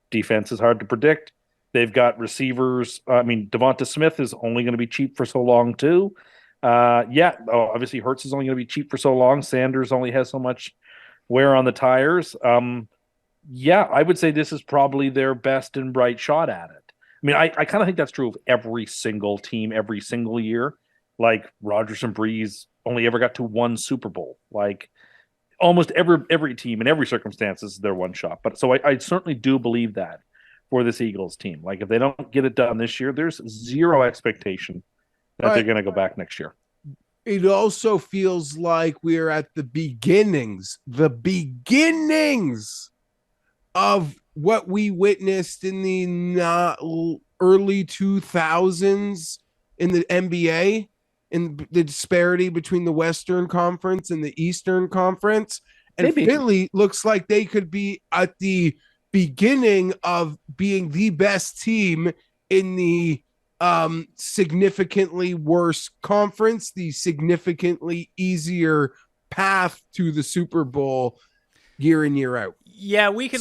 Defense is hard to predict. They've got receivers. Devonta Smith is only going to be cheap for so long too. Obviously Hurts is only going to be cheap for so long. Sanders only has so much wear on the tires. I would say this is probably their best and bright shot at it. I mean, I kind of think that's true of every single team, every single year. Like Rodgers and Breeze only ever got to one Super Bowl. Like almost every team in every circumstance is their one shot. But so I certainly do believe that for this Eagles team. Like if they don't get it done this year, there's zero expectation that they're going to go back next year. It also feels like we're at the beginnings of what we witnessed in the early 2000s in the NBA, in the disparity between the Western Conference and the Eastern Conference. And Maybe. Philly looks like they could be at the beginning of being the best team in the significantly worse conference, the significantly easier path to the Super Bowl year in, year out. Yeah, we can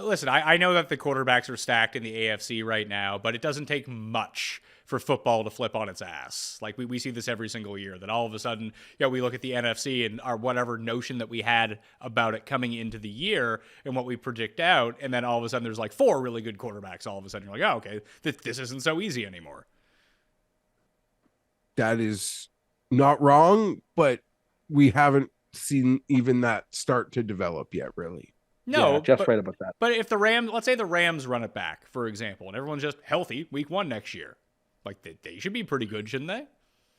listen. I know that the quarterbacks are stacked in the AFC right now, but it doesn't take much for football to flip on its ass. Like we see this every single year, that all of a sudden, we look at the NFC and our whatever notion that we had about it coming into the year and what we predict out, and then all of a sudden there's like four really good quarterbacks. All of a sudden you're like, oh, okay, this isn't so easy anymore. That is not wrong, but we haven't seen even that start to develop yet, really. No, Jeff's right about that. But if let's say the Rams run it back, for example, and everyone's just healthy week 1 next year, like they should be pretty good, shouldn't they?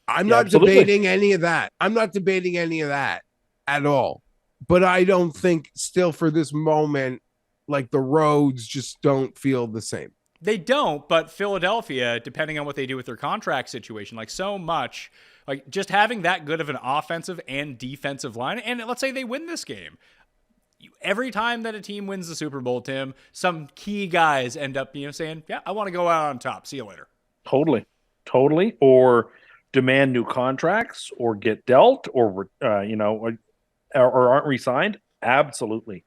I'm not debating any of that. I'm not debating any of that at all. But I don't think still for this moment, like the roads just don't feel the same. They don't, but Philadelphia, depending on what they do with their contract situation, like so much, like just having that good of an offensive and defensive line, and let's say they win this game. Every time that a team wins the Super Bowl, Tim, some key guys end up, saying, yeah, I want to go out on top. See you later. Totally. Or demand new contracts or get dealt or aren't re-signed. Absolutely.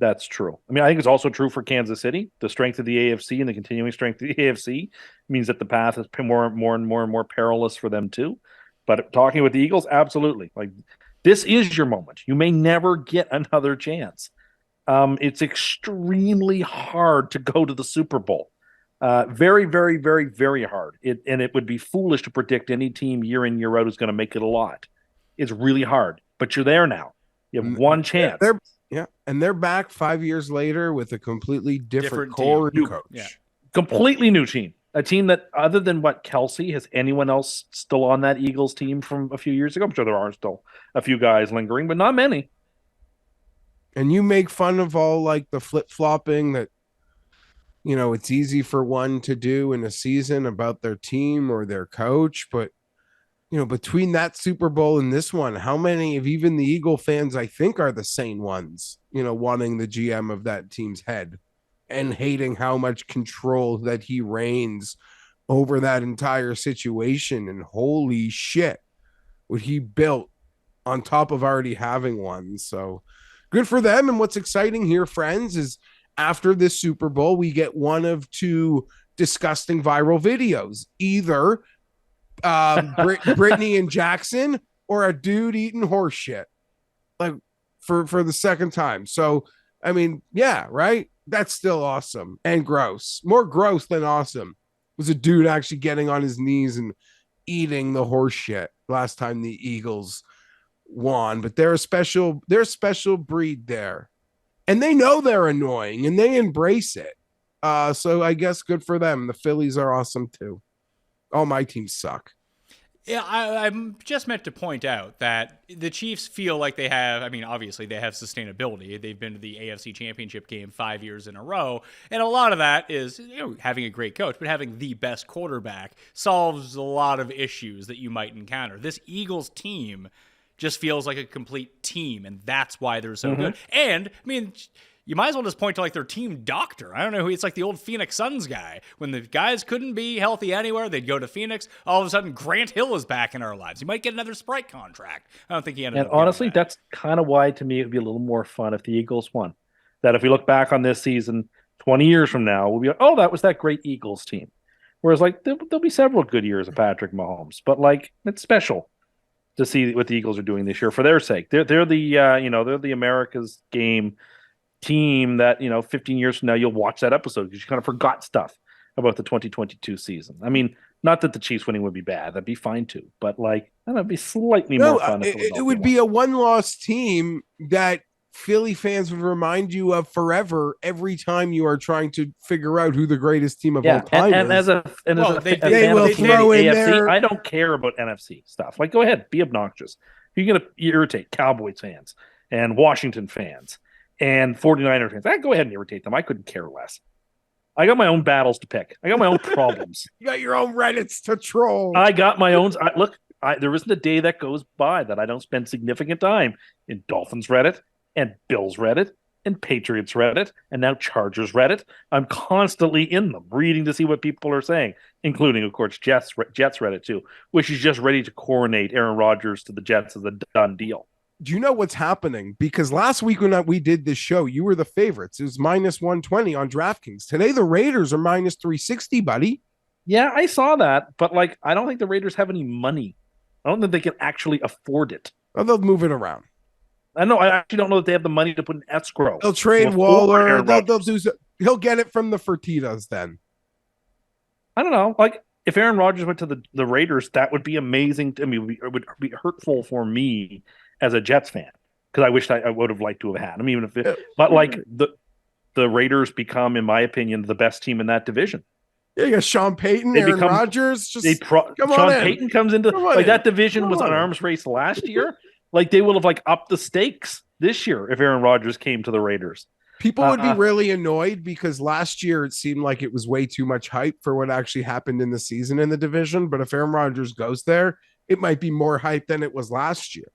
That's true. I mean, I think it's also true for Kansas City. The strength of the AFC and the continuing strength of the AFC means that the path is more and more perilous for them too. But talking with the Eagles, absolutely. Like, this is your moment. You may never get another chance. It's extremely hard to go to the Super Bowl. Very, very, very, very hard. It would be foolish to predict any team year in, year out is going to make it a lot. It's really hard, but you're there now. You have one chance. And they're back 5 years later with a completely different core and coach. Yeah. Completely new team. A team that, other than Kelsey, has anyone else still on that Eagles team from a few years ago? I'm sure there are still a few guys lingering, but not many. And you make fun of all like the flip-flopping that, it's easy for one to do in a season about their team or their coach. But, between that Super Bowl and this one, how many of even the Eagle fans, I think, are the sane ones, wanting the GM of that team's head and hating how much control that he reigns over that entire situation. And holy shit, what he built on top of already having one. So good for them. And what's exciting here, friends, is after this Super Bowl, we get one of two disgusting viral videos, either Brittany and Jackson or a dude eating horse shit, like for the second time. So, I mean, yeah, right. That's still awesome and gross. More gross than awesome was a dude actually getting on his knees and eating the horse shit last time the Eagles won. But they're a special breed there. And they know they're annoying and they embrace it. So I guess good for them. The Phillies are awesome too. All my teams suck. Yeah, I'm just meant to point out that the Chiefs feel like they have, I mean, obviously they have sustainability. They've been to the AFC Championship game 5 years in a row. And a lot of that is, having a great coach, but having the best quarterback solves a lot of issues that you might encounter. This Eagles team just feels like a complete team, and that's why they're so good. And, I mean, you might as well just point to like their team doctor. I don't know who, it's like the old Phoenix Suns guy. When the guys couldn't be healthy anywhere, they'd go to Phoenix. All of a sudden, Grant Hill is back in our lives. He might get another Sprite contract. I don't think he ended up. And honestly, that's kind of why, to me, it would be a little more fun if the Eagles won. That if we look back on this season 20 years from now, we'll be like, oh, that was that great Eagles team. Whereas, like, there'll be several good years of Patrick Mahomes, but like, it's special to see what the Eagles are doing this year for their sake. They're the they're the America's game team that 15 years from now you'll watch that episode because you kind of forgot stuff about the 2022 season. I mean, not that the Chiefs winning would be bad, that'd be fine too, but like that'd be slightly more fun. It would be a one-loss team that Philly fans would remind you of forever every time you are trying to figure out who the greatest team of all time is. They will throw in AFC, there. I don't care about NFC stuff. Like, go ahead, be obnoxious. You're going to irritate Cowboys fans and Washington fans and 49er fans. Go ahead and irritate them. I couldn't care less. I got my own battles to pick. I got my own problems. You got your own Reddits to troll. I got my own. There isn't a day that goes by that I don't spend significant time in Dolphins Reddit and Bills Reddit and Patriots Reddit and now Chargers Reddit. I'm constantly in them, reading to see what people are saying, including, of course, Jets Reddit too, which is just ready to coronate Aaron Rodgers to the Jets as a done deal. Do you know what's happening? Because last week when we did this show, you were the favorites. It was minus 120 on DraftKings. Today, the Raiders are minus 360, buddy. Yeah, I saw that, but like, I don't think the Raiders have any money. I don't think they can actually afford it. Oh, they'll move it around. I actually don't know that they have the money to put in escrow. They'll trade Waller. They'll do. He'll get it from the Fertitas then. I don't know. Like, if Aaron Rodgers went to the Raiders, that would be amazing. I mean, it would be hurtful for me as a Jets fan because I wish I would have liked to have had him, even if but like the Raiders become, in my opinion, the best team in that division. Yeah, you got Sean Payton, Aaron Rodgers. Sean Payton comes into that division was an arms race last year. Like, they will have like upped the stakes this year if Aaron Rodgers came to the Raiders. People would be really annoyed because last year it seemed like it was way too much hype for what actually happened in the season in the division. But if Aaron Rodgers goes there, it might be more hype than it was last year.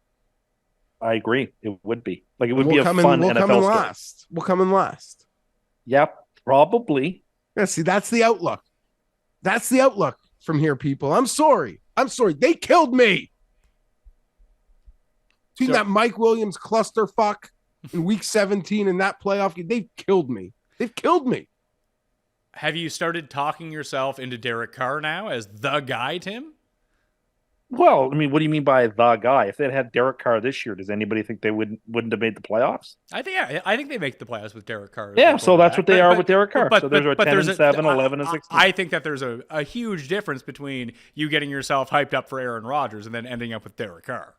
I agree. It would be. Like, it would be a fun NFL story. We'll come in last. Yep, probably. Yeah, see, that's the outlook. That's the outlook from here, people. I'm sorry. They killed me. Between that Mike Williams clusterfuck in week 17 and that playoff game, they've killed me. Have you started talking yourself into Derek Carr now as the guy, Tim? Well, I mean, what do you mean by the guy? If they had Derek Carr this year, does anybody think they wouldn't have made the playoffs? I think they make the playoffs with Derek Carr. Yeah, so that's what they are with Derek Carr. So there's a 10-7, 11-16. I think that there's a huge difference between you getting yourself hyped up for Aaron Rodgers and then ending up with Derek Carr.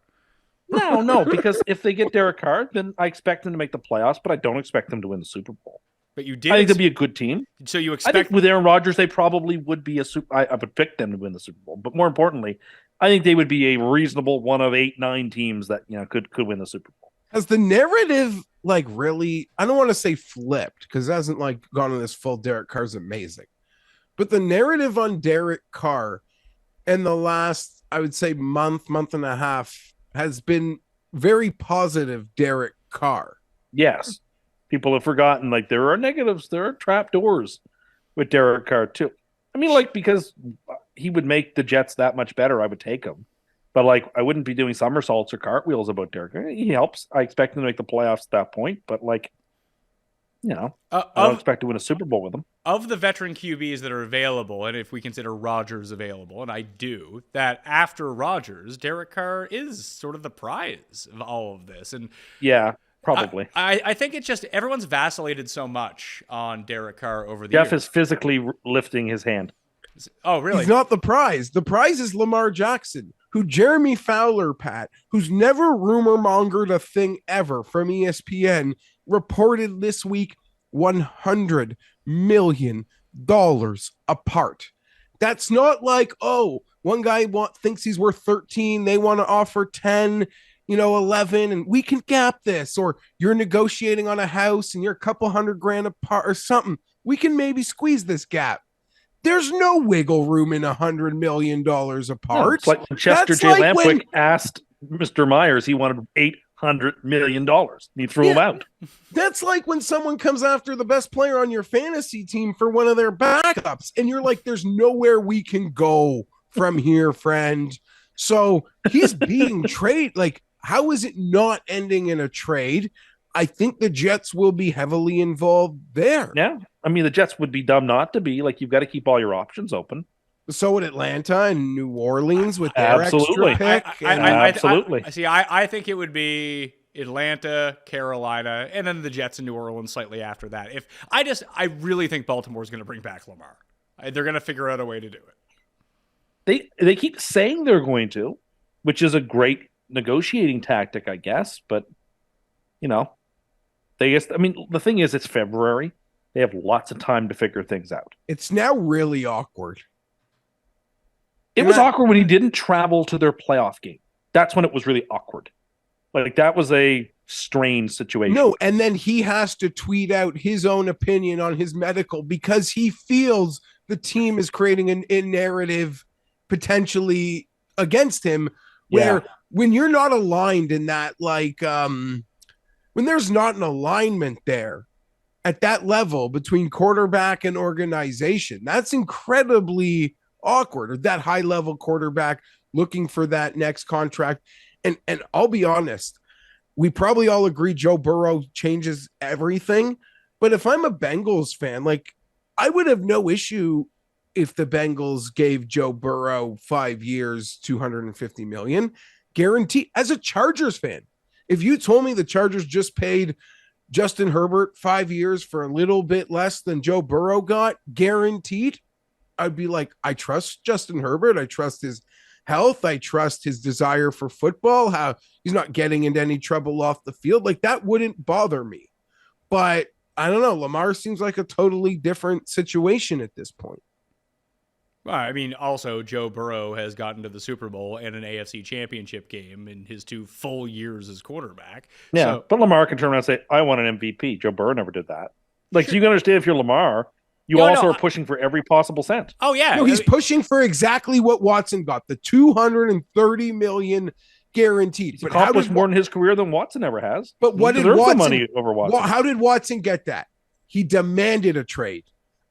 No, because if they get Derek Carr, then I expect them to make the playoffs, but I don't expect them to win the Super Bowl. But you did. I think they'll be a good team. So you expect? I think with Aaron Rodgers, they probably would be I would pick them to win the Super Bowl. But more importantly, I think they would be a reasonable one of 8-9 teams that could win the Super Bowl. Has the narrative really? I don't want to say flipped because it hasn't gone on this full. Derek Carr's amazing, but the narrative on Derek Carr in the last, I would say, month and a half has been very positive. Derek Carr. Yes. People have forgotten, like, there are negatives, there are trapdoors with Derek Carr too. I mean, like, because he would make the Jets that much better, I would take him. But, like, I wouldn't be doing somersaults or cartwheels about Derek Carr. He helps. I expect him to make the playoffs at that point, but, like, I don't expect to win a Super Bowl with him. Of the veteran QBs that are available, and if we consider Rodgers available, and I do, that after Rodgers, Derek Carr is sort of the prize of all of this. And yeah, probably. I think it's just everyone's vacillated so much on Derek Carr over the Geoff years. is physically lifting his hand. Oh, really? He's not the prize. The prize is Lamar Jackson, who Jeremy Fowler, Pat, who's never rumor mongered a thing ever from ESPN, reported this week $100 million apart. That's not like, oh, one guy thinks he's worth 13, they want to offer 10, 11, and we can gap this, or you're negotiating on a house and you're a couple $100,000 apart or something. We can maybe squeeze this gap. There's no wiggle room in $100 million apart. No, it's like when Chester J. Lampwick asked Mr. Myers, he wanted $800 million. He threw him out. That's like when someone comes after the best player on your fantasy team for one of their backups, and you're like, there's nowhere we can go from here, friend. So he's being traded. Like, how is it not ending in a trade? I think the Jets will be heavily involved there. Yeah. I mean, the Jets would be dumb not to be. Like, you've got to keep all your options open. So would Atlanta and New Orleans with their Absolutely. extra pick. Absolutely. I think it would be Atlanta, Carolina, and then the Jets and New Orleans slightly after that. I really think Baltimore's going to bring back Lamar. They're going to figure out a way to do it. They keep saying they're going to, which is a great negotiating tactic, I guess. But, the thing is, it's February. They have lots of time to figure things out. It's now really awkward. It was awkward when he didn't travel to their playoff game. That's when it was really awkward. Like, that was a strange situation. No, and then he has to tweet out his own opinion on his medical because he feels the team is creating a narrative potentially against him where when you're not aligned in that, like, when there's not an alignment there at that level between quarterback and organization, that's incredibly awkward. Or that high level quarterback looking for that next contract. And I'll be honest, we probably all agree Joe Burrow changes everything. But if I'm a Bengals fan, like, I would have no issue if the Bengals gave Joe Burrow 5 years, $250 million guaranteed. As a Chargers fan, if you told me the Chargers just paid Justin Herbert 5 years for a little bit less than Joe Burrow got guaranteed, I'd be like, I trust Justin Herbert. I trust his health. I trust his desire for football, how he's not getting into any trouble off the field. Like, that wouldn't bother me. But I don't know. Lamar seems like a totally different situation at this point. Well, I mean, also, Joe Burrow has gotten to the Super Bowl and an AFC championship game in his 2 full years as quarterback. Yeah, but Lamar can turn around and say, I want an MVP. Joe Burrow never did that. Like, so you can understand if you're Lamar, you are pushing for every possible cent. Oh, yeah. No, he's pushing for exactly what Watson got, the $230 million guaranteed. He's accomplished more in his career than Watson ever has. But what he did Watson, money over Watson? How did Watson get that? He demanded a trade.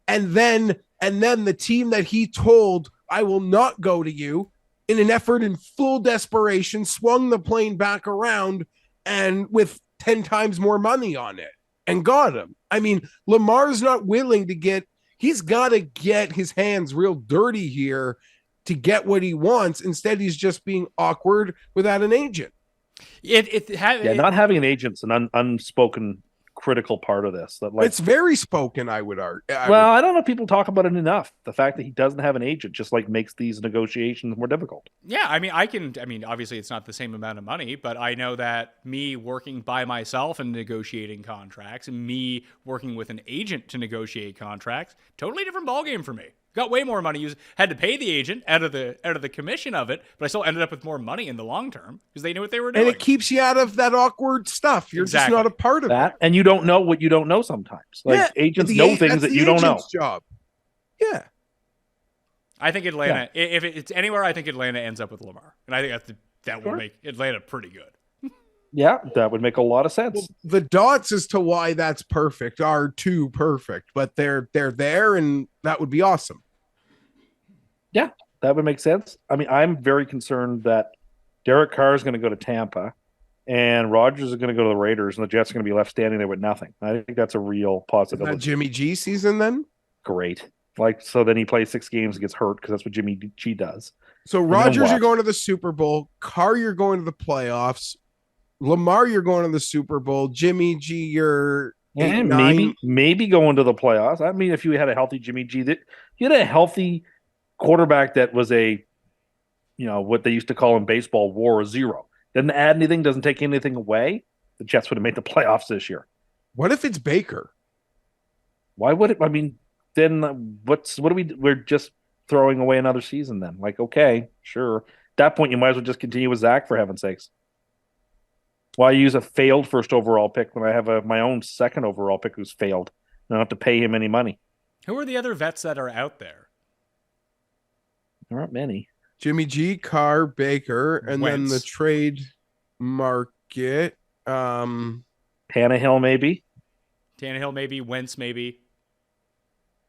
And then the team that he told, I will not go to you, in an effort in full desperation, swung the plane back around and with 10 times more money on it and got him. I mean, Lamar's not willing to he's got to get his hands real dirty here to get what he wants. Instead, he's just being awkward without an agent. Not having an agent's an unspoken critical part of this. That, like, it's very spoken, I would argue. I don't know if people talk about it enough. The fact that he doesn't have an agent just, like, makes these negotiations more difficult. Yeah, I mean, obviously it's not the same amount of money, but I know that me working by myself and negotiating contracts and me working with an agent to negotiate contracts, totally different ballgame for me. Got way more money. Had to pay the agent out of the commission of it, but I still ended up with more money in the long term because they knew what they were doing. And it keeps you out of that awkward stuff. You're just not a part of that. And you don't know what you don't know sometimes. Like, agents know things that you don't know. Job. Yeah. I think Atlanta, if it's anywhere, I think Atlanta ends up with Lamar. And I think that will make Atlanta pretty good. Yeah, that would make a lot of sense. Well, the dots as to why that's perfect are too perfect, but they're there, and that would be awesome. Yeah, that would make sense. I mean, I'm very concerned that Derek Carr is going to go to Tampa and Rodgers is going to go to the Raiders and the Jets are going to be left standing there with nothing. I think that's a real Is possibility. that Jimmy G season then? Great. Like, so then he plays 6 games and gets hurt because that's what Jimmy G does. So Rodgers, you're going to the Super Bowl. Carr, you're going to the playoffs. Lamar, you're going to the Super Bowl. Jimmy G, you're maybe going to the playoffs. I mean, if you had a healthy Jimmy G, that you had a healthy quarterback that was what they used to call in baseball war zero. Doesn't add anything, doesn't take anything away. The Jets would have made the playoffs this year. What if it's Baker? Why would it? I mean, then we're just throwing away another season then. Like, okay, sure. At that point, you might as well just continue with Zach, for heaven's sakes. Why use a failed first overall pick when I have my own second overall pick who's failed? I don't have to pay him any money. Who are the other vets that are out there? There aren't many. Jimmy G, Carr, Baker, and Wentz. then the trade market. Tannehill, maybe. Tannehill, maybe. Wentz, maybe.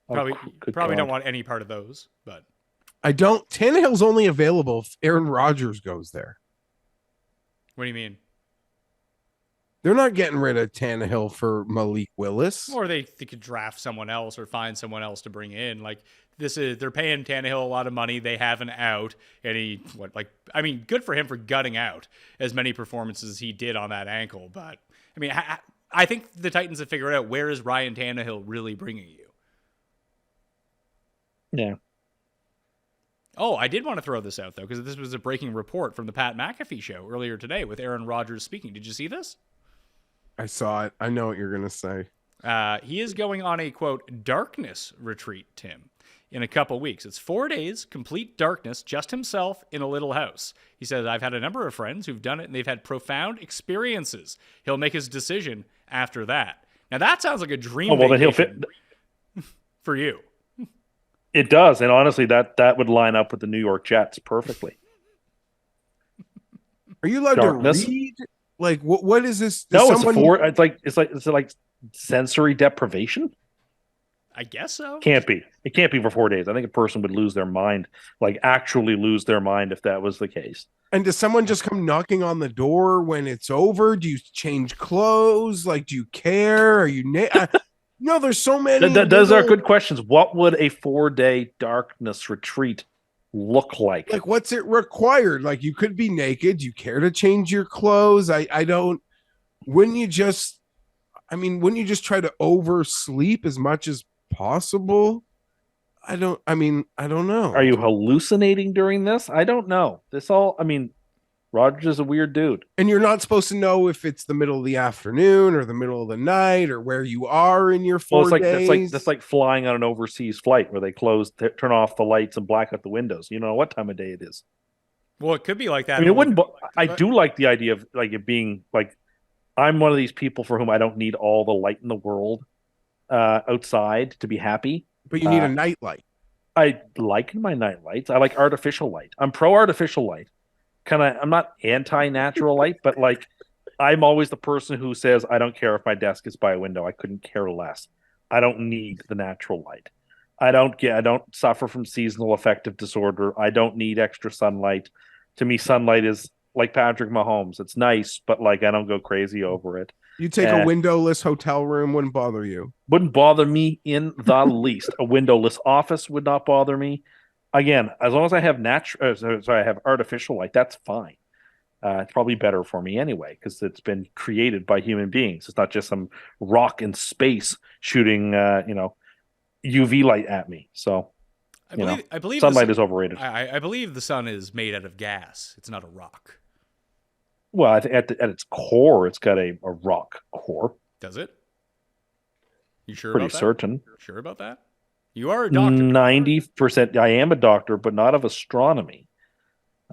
Oh, Probably good don't God. want any part of those. But Tannehill's only available if Aaron Rodgers goes there. what do you mean? They're not getting rid of Tannehill for Malik Willis. Or they could draft someone else or find someone else to bring in. Like they're paying Tannehill a lot of money. They have an out, and good for him for gutting out as many performances as he did on that ankle. But I mean, I think the Titans have figured out where is Ryan Tannehill really bringing you. Yeah. Oh, I did want to throw this out though, because this was a breaking report from the Pat McAfee show earlier today with Aaron Rodgers speaking. Did you see this? I saw it. I know what you're going to say. He is going on a, quote, darkness retreat, Tim, in a couple weeks. It's 4 days, complete darkness, just himself in a little house. He says, I've had a number of friends who've done it, and they've had profound experiences. He'll make his decision after that. Now, that sounds like a dream Then he'll vacation fit. for you. It does, and honestly, that would line up with the New York Jets perfectly. Are you allowed Darkness? to read? Like, what is this? No, it's like sensory deprivation. I guess so. Can't be. It can't be for 4 days. I think a person would lose their mind, like actually lose their mind if that was the case. And does someone just come knocking on the door when it's over? Do you change clothes? Like, do you care? Are you no, there's so many. Those are good questions. What would a 4-day darkness retreat look like? Like, what's it required? Like, you could be naked. You care to change your clothes? I don't. Wouldn't you just try to oversleep as much as possible? I don't know. Are you hallucinating during this? I don't know. Rodgers is a weird dude. And you're not supposed to know if it's the middle of the afternoon or the middle of the night or where you are in your 4 days. That's like flying on an overseas flight where they turn off the lights and black out the windows. You know what time of day it is. Well, it could be like that. I mean, it wouldn't. I do like the idea of like it being like I'm one of these people for whom I don't need all the light in the world outside to be happy. But you need a nightlight. I like my night lights. I like artificial light. I'm pro artificial light. I'm not anti-natural light, but like I'm always the person who says I don't care if my desk is by a window. I couldn't care less. I don't need the natural light. I don't suffer from seasonal affective disorder. I don't need extra sunlight. To me, sunlight is like Patrick Mahomes. It's nice, but like I don't go crazy over it. You take a windowless hotel room, wouldn't bother you. Wouldn't bother me in the least. A windowless office would not bother me. Again, as long as I have I have artificial light, that's fine. It's probably better for me anyway because it's been created by human beings. It's not just some rock in space shooting, UV light at me. So, I believe sunlight is overrated. I believe the sun is made out of gas. It's not a rock. Well, I think at its core, it's got a rock core. Does it? You sure? Pretty about that? certain. Sure about that? You are a doctor. 90%. I am a doctor, but not of astronomy.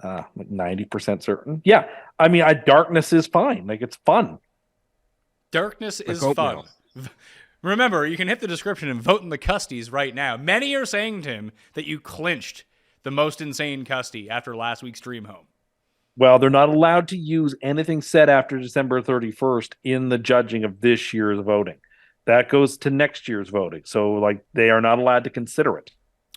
Like 90% certain. Yeah. I mean, darkness is fine. Like it's fun. Darkness is oatmeal. fun. Remember, you can hit the description and vote in the Custies right now. Many are saying, Tim, that you clinched the most insane Custy after last week's Dream Home. Well, they're not allowed to use anything said after December 31st in the judging of this year's voting. That goes to next year's voting. So, like, they are not allowed to consider it.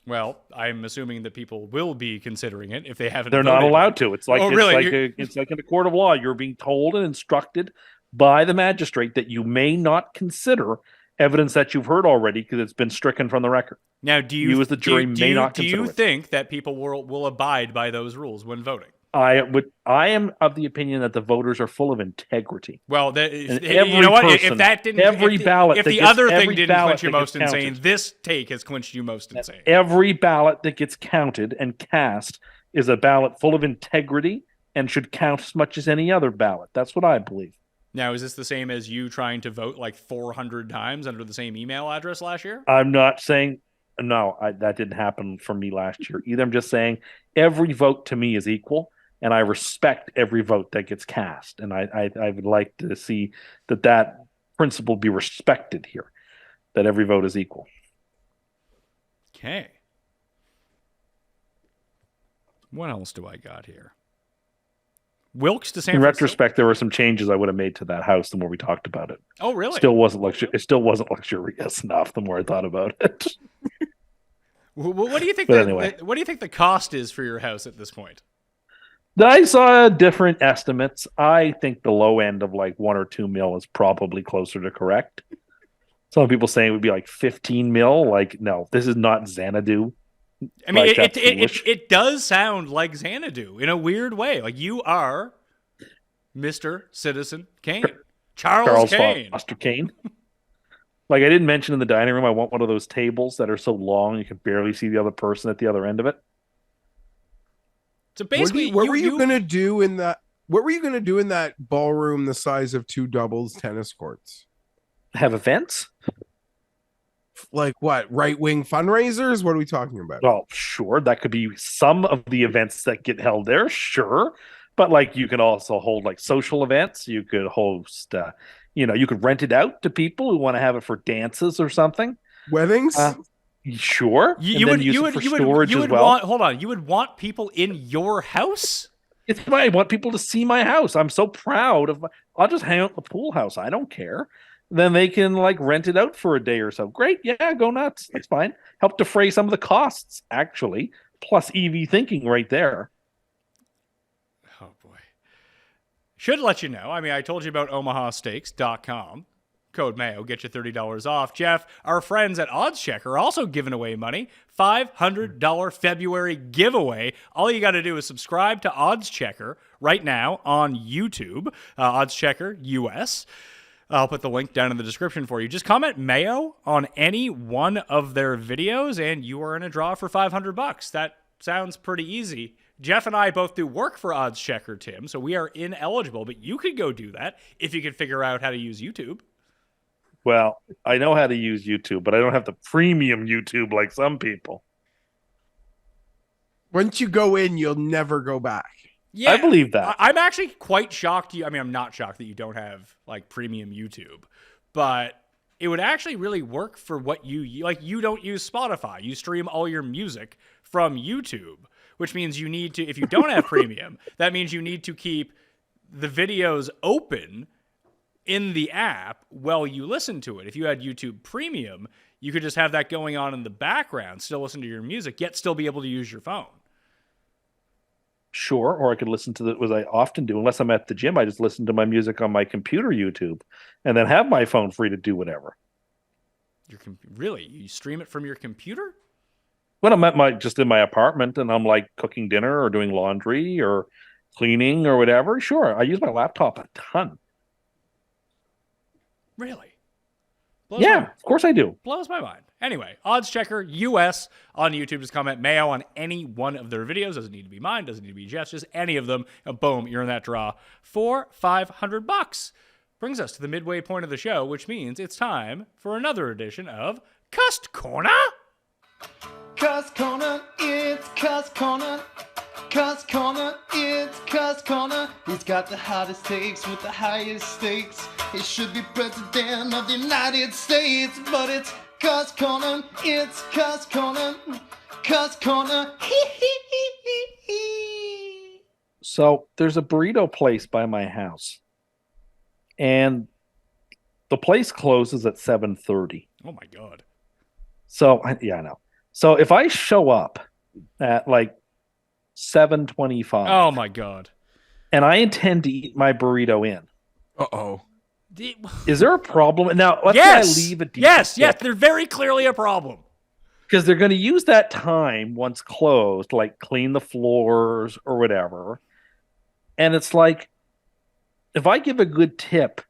Well, I'm assuming that people will be considering it if they haven't. They're not voted. allowed to. It's like really? it's like in a court of law. You're being told and instructed by the magistrate that you may not consider evidence that you've heard already because it's been stricken from the record. Now, do you as the jury may not consider do you it. think that people will abide by those rules when voting? I am of the opinion that the voters are full of integrity. Well, And you know what? person, If that didn't, every ballot, if that the gets- other thing every didn't ballot clinch you that most gets insane, counted. this take has clinched you most insane. Every ballot that gets counted and cast is a ballot full of integrity and should count as much as any other ballot. That's what I believe. Now, is this the same as you trying to vote like 400 times under the same email address last year? I'm not saying that didn't happen for me last year either. I'm just saying every vote to me is equal, and I respect every vote that gets cast. And I would like to see that principle be respected here, that every vote is equal. Okay. What else do I got here? Wilkes to San In Francisco. retrospect, there were some changes I would have made to that house the more we talked about it. Oh, really? It still wasn't luxurious enough the more I thought about it. What do you think? But anyway. What do you think the cost is for your house at this point? I saw different estimates. I think the low end of like 1 or 2 mil is probably closer to correct. Some people saying it would be like 15 mil. Like, no, this is not Xanadu. I mean, Like, it does sound like Xanadu in a weird way. Like you are Mr. Citizen Kane. Charles Kane. Foster Kane. Like I didn't mention in the dining room, I want one of those tables that are so long you can barely see the other person at the other end of it. So basically, what were you going to do in that? What were you going to do in that ballroom the size of 2 doubles tennis courts? Have events? Like what? Right-wing fundraisers? What are we talking about? Well, sure. That could be some of the events that get held there. Sure. But like you can also hold like social events. You could host, you could rent it out to people who want to have it for dances or something. Weddings? Sure. You would want people in your house? I want people to see my house. I'm so proud of I'll just hang out in the pool house. I don't care. Then they can like rent it out for a day or so. Great. Yeah, go nuts. That's fine. Help defray some of the costs, actually. Plus EV thinking right there. Oh, boy. Should let you know. I mean, I told you about omahasteaks.com. Code Mayo, get you $30 off. Geoff, our friends at OddsChecker are also giving away money. $500 February giveaway. All you got to do is subscribe to OddsChecker right now on YouTube. OddsChecker US. I'll put the link down in the description for you. Just comment Mayo on any one of their videos, and you are in a draw for $500. That sounds pretty easy. Geoff and I both do work for OddsChecker, Tim, so we are ineligible, but you could go do that if you could figure out how to use YouTube. Well, I know how to use YouTube, but I don't have the premium YouTube like some people. Once you go in, you'll never go back. Yeah, I believe that. I'm actually quite shocked. I mean, I'm not shocked that you don't have like premium YouTube, but it would actually really work for what you like. You don't use Spotify. You stream all your music from YouTube, which means you need to, if you don't have premium, that means you need to keep the videos open in the app while you listen to it. If you had YouTube Premium, you could just have that going on in the background, still listen to your music, yet still be able to use your phone. Sure, or I could listen to it, as I often do. Unless I'm at the gym, I just listen to my music on my computer YouTube and then have my phone free to do whatever. Really? You stream it from your computer? When I'm at just in my apartment and I'm like cooking dinner or doing laundry or cleaning or whatever, sure. I use my laptop a ton. Really? Of course I do. Blows my mind. Anyway, OddsChecker US on YouTube. Just comment Mayo on any one of their videos. Doesn't need to be mine. Doesn't need to be Jeff's. Just any of them. And boom, you're in that draw for $500. Brings us to the midway point of the show, which means it's time for another edition of Cust Corner. Cust Corner, it's Cust Corner. Cust Corner, it's Cust Corner. He's got the hottest takes with the highest stakes. He should be president of the United States, but it's Cust Corner, it's Cust Corner. Cust Corner, So there's a burrito place by my house, and the place closes at 7:30. Oh my god. So yeah, I know. So if I show up at like 7:25, Oh my god. and I intend to eat my burrito in, Uh-oh. is there a problem? Now, let's Yes. say I leave a Yes. tip, They're very clearly a problem. because they're going to use that time once closed, like clean the floors or whatever. And it's like, if I give a good tip,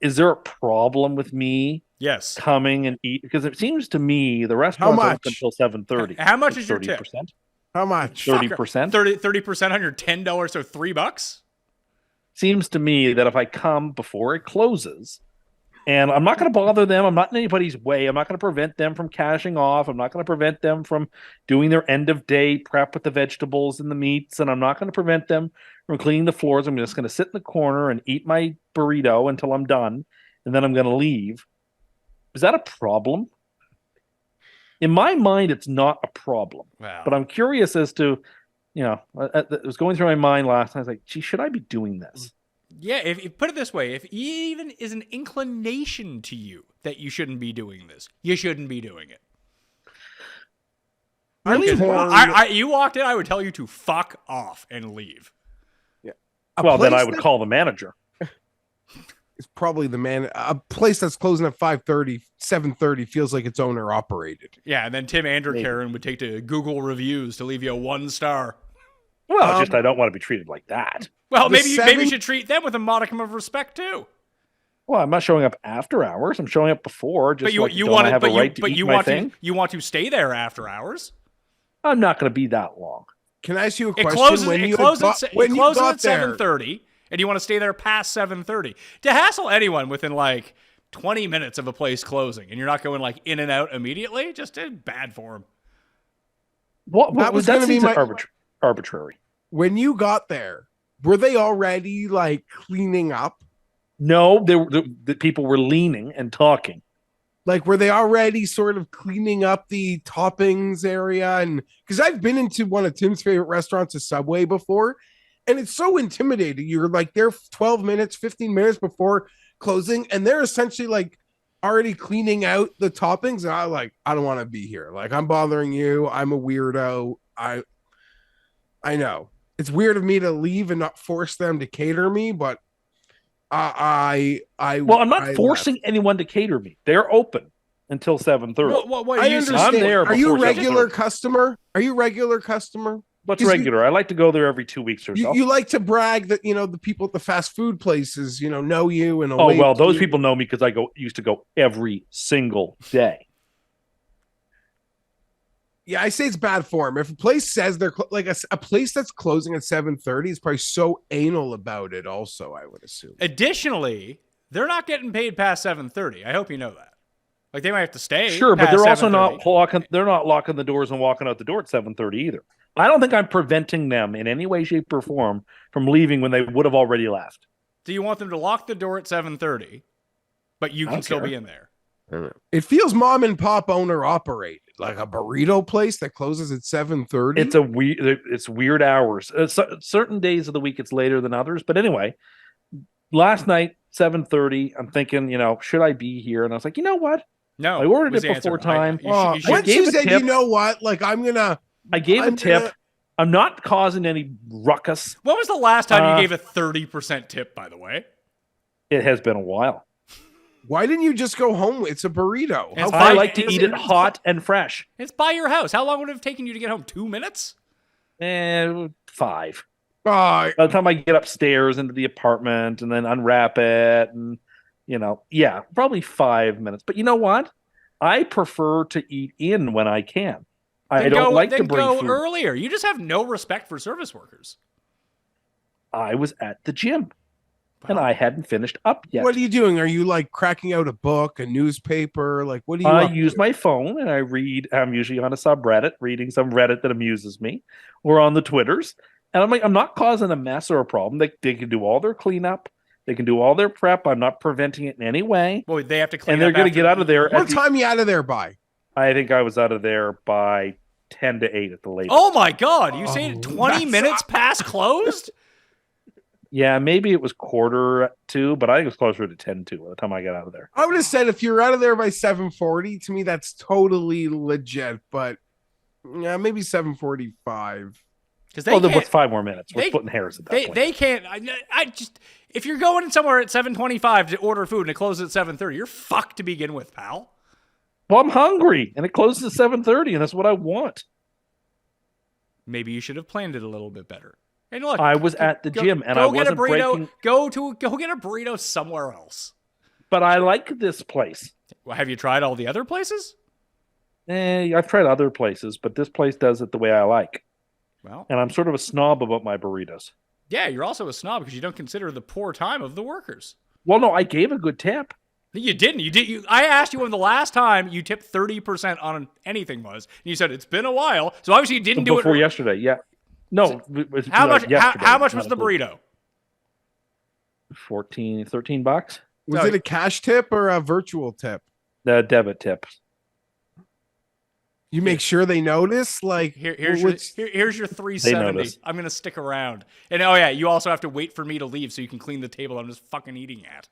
is there a problem with me Yes. coming and eat? Because it seems to me the restaurant's open much? until 7:30. How much is your tip? 30%. How much? 30%. 30% on your $10, so $3. Seems to me that if I come before it closes, and I'm not going to bother them, I'm not in anybody's way, I'm not going to prevent them from cashing off, I'm not going to prevent them from doing their end of day prep with the vegetables and the meats, and I'm not going to prevent them from cleaning the floors. I'm just going to sit in the corner and eat my burrito until I'm done, and then I'm going to leave. Is that a problem? In my mind, it's not a problem. Wow. But I'm curious as to, it was going through my mind last night. I was like, gee, should I be doing this? Yeah, if put it this way, if even is an inclination to you that you shouldn't be doing this, you shouldn't be doing it. You walked in, I would tell you to fuck off and leave. Yeah. Well, then I would call the manager. It's probably the man. A place that's closing at 5:30, 7:30 feels like it's owner operated. Yeah, and then Tim Anderkaren would take to Google reviews to leave you a 1 star. Well, just I don't want to be treated like that. Well, maybe you should treat them with a modicum of respect too. Well, I'm not showing up after hours. I'm showing up before. Just but you want to stay there after hours. I'm not going to be that long. Can I ask you a question? It closes at 7:30, and you want to stay there past 7:30 to hassle anyone within like 20 minutes of a place closing, and you're not going like in and out immediately. Just bad form. That seems arbitrary. When you got there, were they already like cleaning up? No, the people were leaning and talking. Like, were they already sort of cleaning up the toppings area? And because I've been into one of Tim's favorite restaurants, a Subway, before, and it's so intimidating. You're like there 12 minutes, 15 minutes before closing, and they're essentially like already cleaning out the toppings. And I don't want to be here. Like, I'm bothering you. I'm a weirdo. I know it's weird of me to leave and not force them to cater me, but I'm not forcing anyone to cater me. They're open until 7:30. I understand. I'm there. Are you a regular customer? Are you a regular customer? What's regular? I like to go there every 2 weeks or so. You like to brag that the people at the fast food places know you and those people know me because I used to go every single day. Yeah, I say it's bad form. If a place says they're like a place that's closing at 7:30 is probably so anal about it. Also, I would assume. Additionally, they're not getting paid past 7:30. I hope you know that. Like, they might have to stay. Sure, but they're also not locking. They're not locking the doors and walking out the door at 7:30 either. I don't think I'm preventing them in any way, shape, or form from leaving when they would have already left. Do you want them to lock the door at 7:30, but you can still be in there? It feels mom and pop owner operated, like a burrito place that closes at 7:30. It's weird hours. Certain days of the week it's later than others. But anyway, last night 7:30. I'm thinking, should I be here? And I was like, you know what? No, I ordered it before time. Once you said, you know what? Like, I gave a tip. I'm not causing any ruckus. When was the last time you gave a 30% tip? By the way, it has been a while. Why didn't you just go home? It's a burrito. I like to eat it hot and fresh. It's by your house. How long would it have taken you to get home? 2 minutes? 5. By the time I get upstairs into the apartment and then unwrap it and, probably 5 minutes. But you know what? I prefer to eat in when I can. I don't like to bring food earlier. You just have no respect for service workers. I was at the gym. And I hadn't finished up yet. What are you doing? Are you like cracking out a book, a newspaper? Like, what do you? I use my phone and I read. I'm usually on a subreddit, reading some Reddit that amuses me, or on the Twitters. And I'm like, I'm not causing a mess or a problem. They can do all their cleanup. They can do all their prep. I'm not preventing it in any way. Well, they have to clean and they're going to get out of there. What time are you out of there by? I think I was out of there by 10 to 8 at the latest. Oh my God! You say 20 minutes past closed? Yeah, maybe it was 1:45, but I think it was closer to 10 to by the time I got out of there. I would have said if you're out of there by 7:40, to me that's totally legit. But yeah, maybe 7:45. Because Then what's 5 more minutes? We're splitting hairs at that point. They can't. I just if you're going somewhere at 7:25 to order food and it closes at 7:30, you're fucked to begin with, pal. Well, I'm hungry, and it closes at 7:30, and that's what I want. Maybe you should have planned it a little bit better. And look, I was at the gym, and I wasn't breaking. Go get a burrito somewhere else. But I like this place. Well, have you tried all the other places? I've tried other places, but this place does it the way I like. Well, and I'm sort of a snob about my burritos. Yeah, you're also a snob because you don't consider the poor time of the workers. Well, no, I gave a good tip. You didn't. You did. I asked you when the last time you tipped 30% on anything was, and you said it's been a while. So obviously you didn't do it before yesterday. Yeah. No. How much? Yesterday, how much was the burrito? $13. Was it a cash tip or a virtual tip? The debit tip. You make sure they notice. Like here's your $3.70. I'm gonna stick around. And oh yeah, you also have to wait for me to leave so you can clean the table I'm just fucking eating at.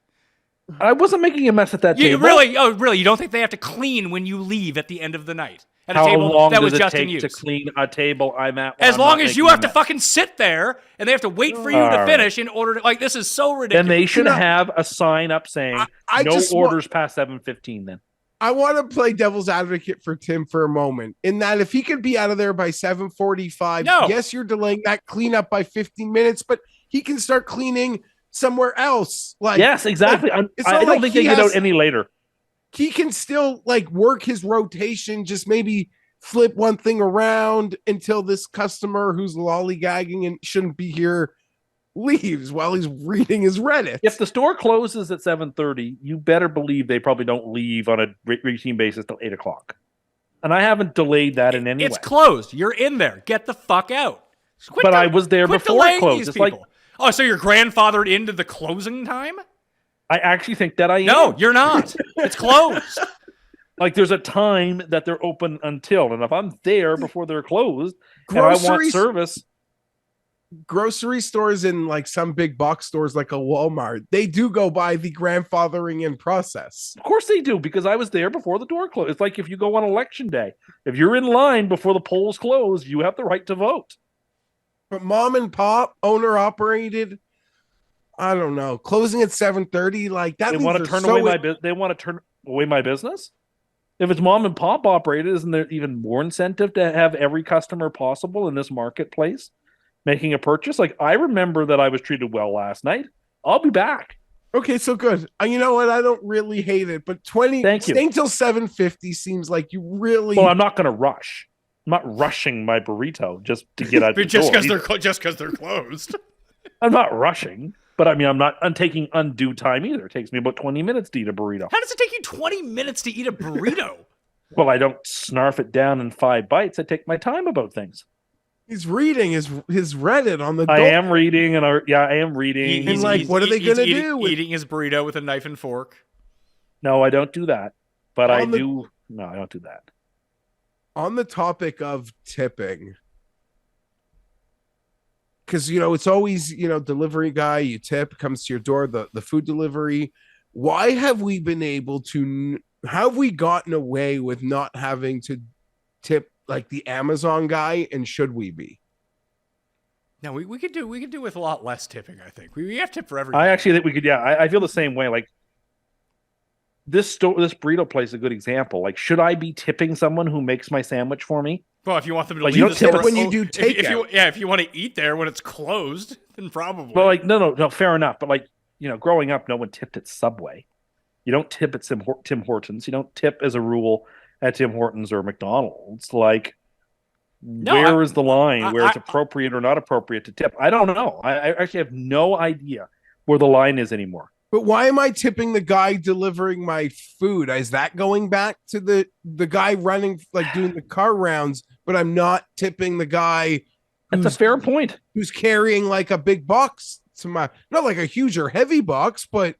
I wasn't making a mess at that table. Really? Oh, really? You don't think they have to clean when you leave at the end of the night? At a How table long that does was it just take in use? to clean a table I'm at? As long as you have to fucking sit there and they have to wait for you to finish in order to, like, this is so ridiculous. Then they should have a sign up saying no orders past 7:15 then. I want to play devil's advocate for Tim for a moment in that if he could be out of there by 7:45, yes, you're delaying that cleanup by 15 minutes, but he can start cleaning somewhere else. Like, yes, exactly. Like, I don't think they get out any later. He can still like work his rotation, just maybe flip one thing around until this customer who's lollygagging and shouldn't be here leaves while he's reading his Reddit. If the store closes at 7:30, you better believe they probably don't leave on a routine basis till 8 o'clock. And I haven't delayed that in any way. It's closed. You're in there. Get the fuck out. I was there before it closed. It's like, oh, so you're grandfathered into the closing time? I actually think that I am. No, you're not. It's closed. Like there's a time that they're open until, and if I'm there before they're closed and I want service. Grocery stores and like some big box stores like a Walmart, they do go by the grandfathering in process. Of course they do, because I was there before the door closed. It's like if you go on election day. If you're in line before the polls close, you have the right to vote. But mom and pop, owner operated, I don't know, closing at 7:30, like that. They want to turn away my business. If it's mom and pop operated, isn't there even more incentive to have every customer possible in this marketplace making a purchase? Like, I remember that I was treated well last night. I'll be back. Okay, so good. You know what? I don't really hate it, but staying till 7:50 seems like you really. Well, I'm not going to rush. I'm not rushing my burrito just to get out the just door. Just because they're closed. I'm not rushing, but I mean, I'm taking undue time either. It takes me about 20 minutes to eat a burrito. How does it take you 20 minutes to eat a burrito? Well, I don't snarf it down in 5 bites. I take my time about things. He's reading his Reddit on the. I am reading, I am reading. And like, what are they going to do? Eating his burrito with a knife and fork. No, I don't do that. But I do. No, I don't do that. On the topic of tipping, because it's always delivery guy, you tip, comes to your door, the food delivery. Why have we been able to? How have we gotten away with not having to tip like the Amazon guy, and should we be? No, we could do with a lot less tipping. I think we have tip for everything. I actually think we could. Yeah, I feel the same way. Like this burrito place is a good example. Like, should I be tipping someone who makes my sandwich for me? Well, if you want them to like, leave the store when you do takeout. If you want to eat there when it's closed, then probably. Well, like no, fair enough. But like growing up, no one tipped at Subway. You don't tip at Tim Hortons. You don't tip as a rule at Tim Hortons or McDonald's. Like, where is the line where it's appropriate or not appropriate to tip? I don't know. I actually have no idea where the line is anymore. But why am I tipping the guy delivering my food? Is that going back to the guy running, like doing the car rounds, but I'm not tipping the guy? That's a fair point. Who's carrying like a big box to not like a huge or heavy box, but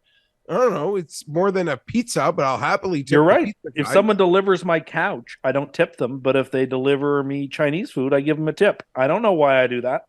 I don't know. It's more than a pizza, but I'll happily tip You're the right. pizza If guy. someone delivers my couch, I don't tip them. But if they deliver me Chinese food, I give them a tip. I don't know why I do that.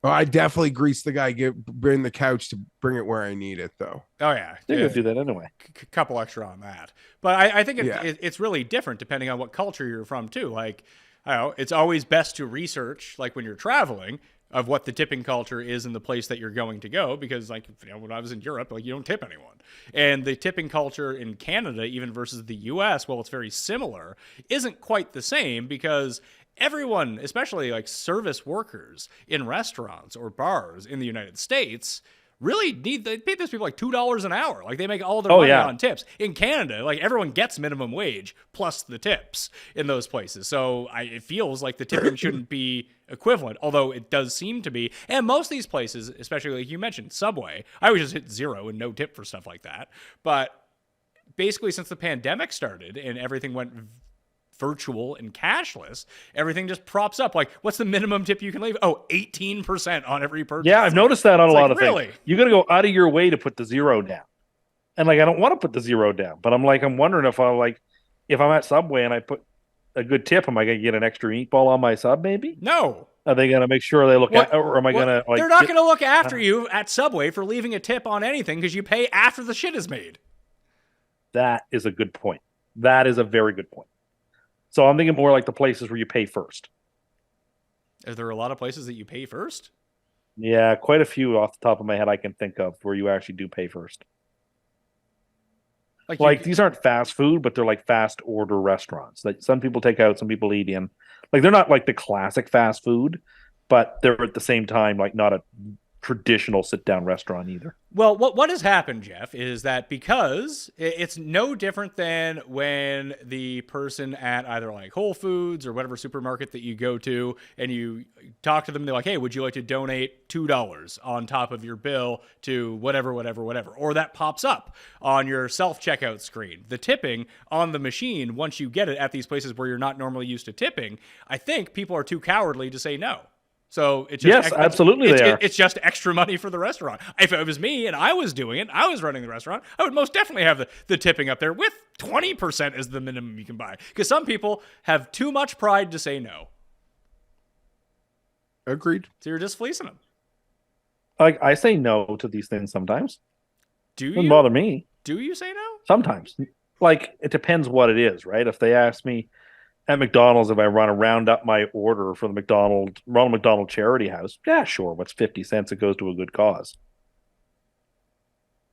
Oh, I definitely grease the guy, bring the couch to bring it where I need it, though. Oh yeah, They're going to do that anyway. Couple extra on that. But I think Yeah. it's really different depending on what culture you're from too. Like, I don't know, it's always best to research, like when you're traveling, of what the tipping culture is in the place that you're going to go, because like, you know, when I was in Europe, like, you don't tip anyone. And the tipping culture in Canada, even versus the US, well, it's very similar, isn't quite the same, because everyone, especially like service workers in restaurants or bars in the United States, really they pay those people like $2 an hour. Like, they make all their money on tips. In Canada, like, everyone gets minimum wage plus the tips in those places. So it feels like the tipping shouldn't be equivalent, although it does seem to be. And most of these places, especially like you mentioned, Subway, I always just hit 0 and no tip for stuff like that. But basically, since the pandemic started and everything went virtual and cashless, everything just props up. Like, what's the minimum tip you can leave? Oh, 18% on every purchase. Yeah, I've noticed that on a lot of really? things. You got to go out of your way to put the 0 down. And like, I don't want to put the 0 down, but I'm wondering if if I'm at Subway and I put a good tip, am I going to get an extra meatball on my sub? Maybe. No. Are they going to make sure they look at, or am I going to like? They're not going to look after you at Subway for leaving a tip on anything, because you pay after the shit is made. That is a good point. That is a very good point. So I'm thinking more like the places where you pay first. Are there a lot of places that you pay first? Yeah, quite a few off the top of my head I can think of where you actually do pay first. Like these aren't fast food, but they're like fast order restaurants. Like, some people take out, some people eat in. Like, they're not like the classic fast food, but they're at the same time like not a traditional sit down restaurant either. Well, what has happened, Geoff, is that because it's no different than when the person at either like Whole Foods or whatever supermarket that you go to, and you talk to them, they're like, hey, would you like to donate $2 on top of your bill to whatever, or that pops up on your self-checkout screen. The tipping on the machine, once you get it at these places where you're not normally used to tipping, I think people are too cowardly to say no. So it's just yes, absolutely they are. It's just extra money for the restaurant. If it was me and I was doing it, I was running the restaurant, I would most definitely have the tipping up there with 20% as the minimum you can buy. Because some people have too much pride to say no. Agreed. So you're just fleecing them. Like, I say no to these things sometimes. Do Doesn't you? bother me. Do you say no? Sometimes. Like, it depends what it is, right? If they ask me at McDonald's if I run a round up my order for the Ronald McDonald Charity House, yeah, sure. What's 50 cents? It goes to a good cause.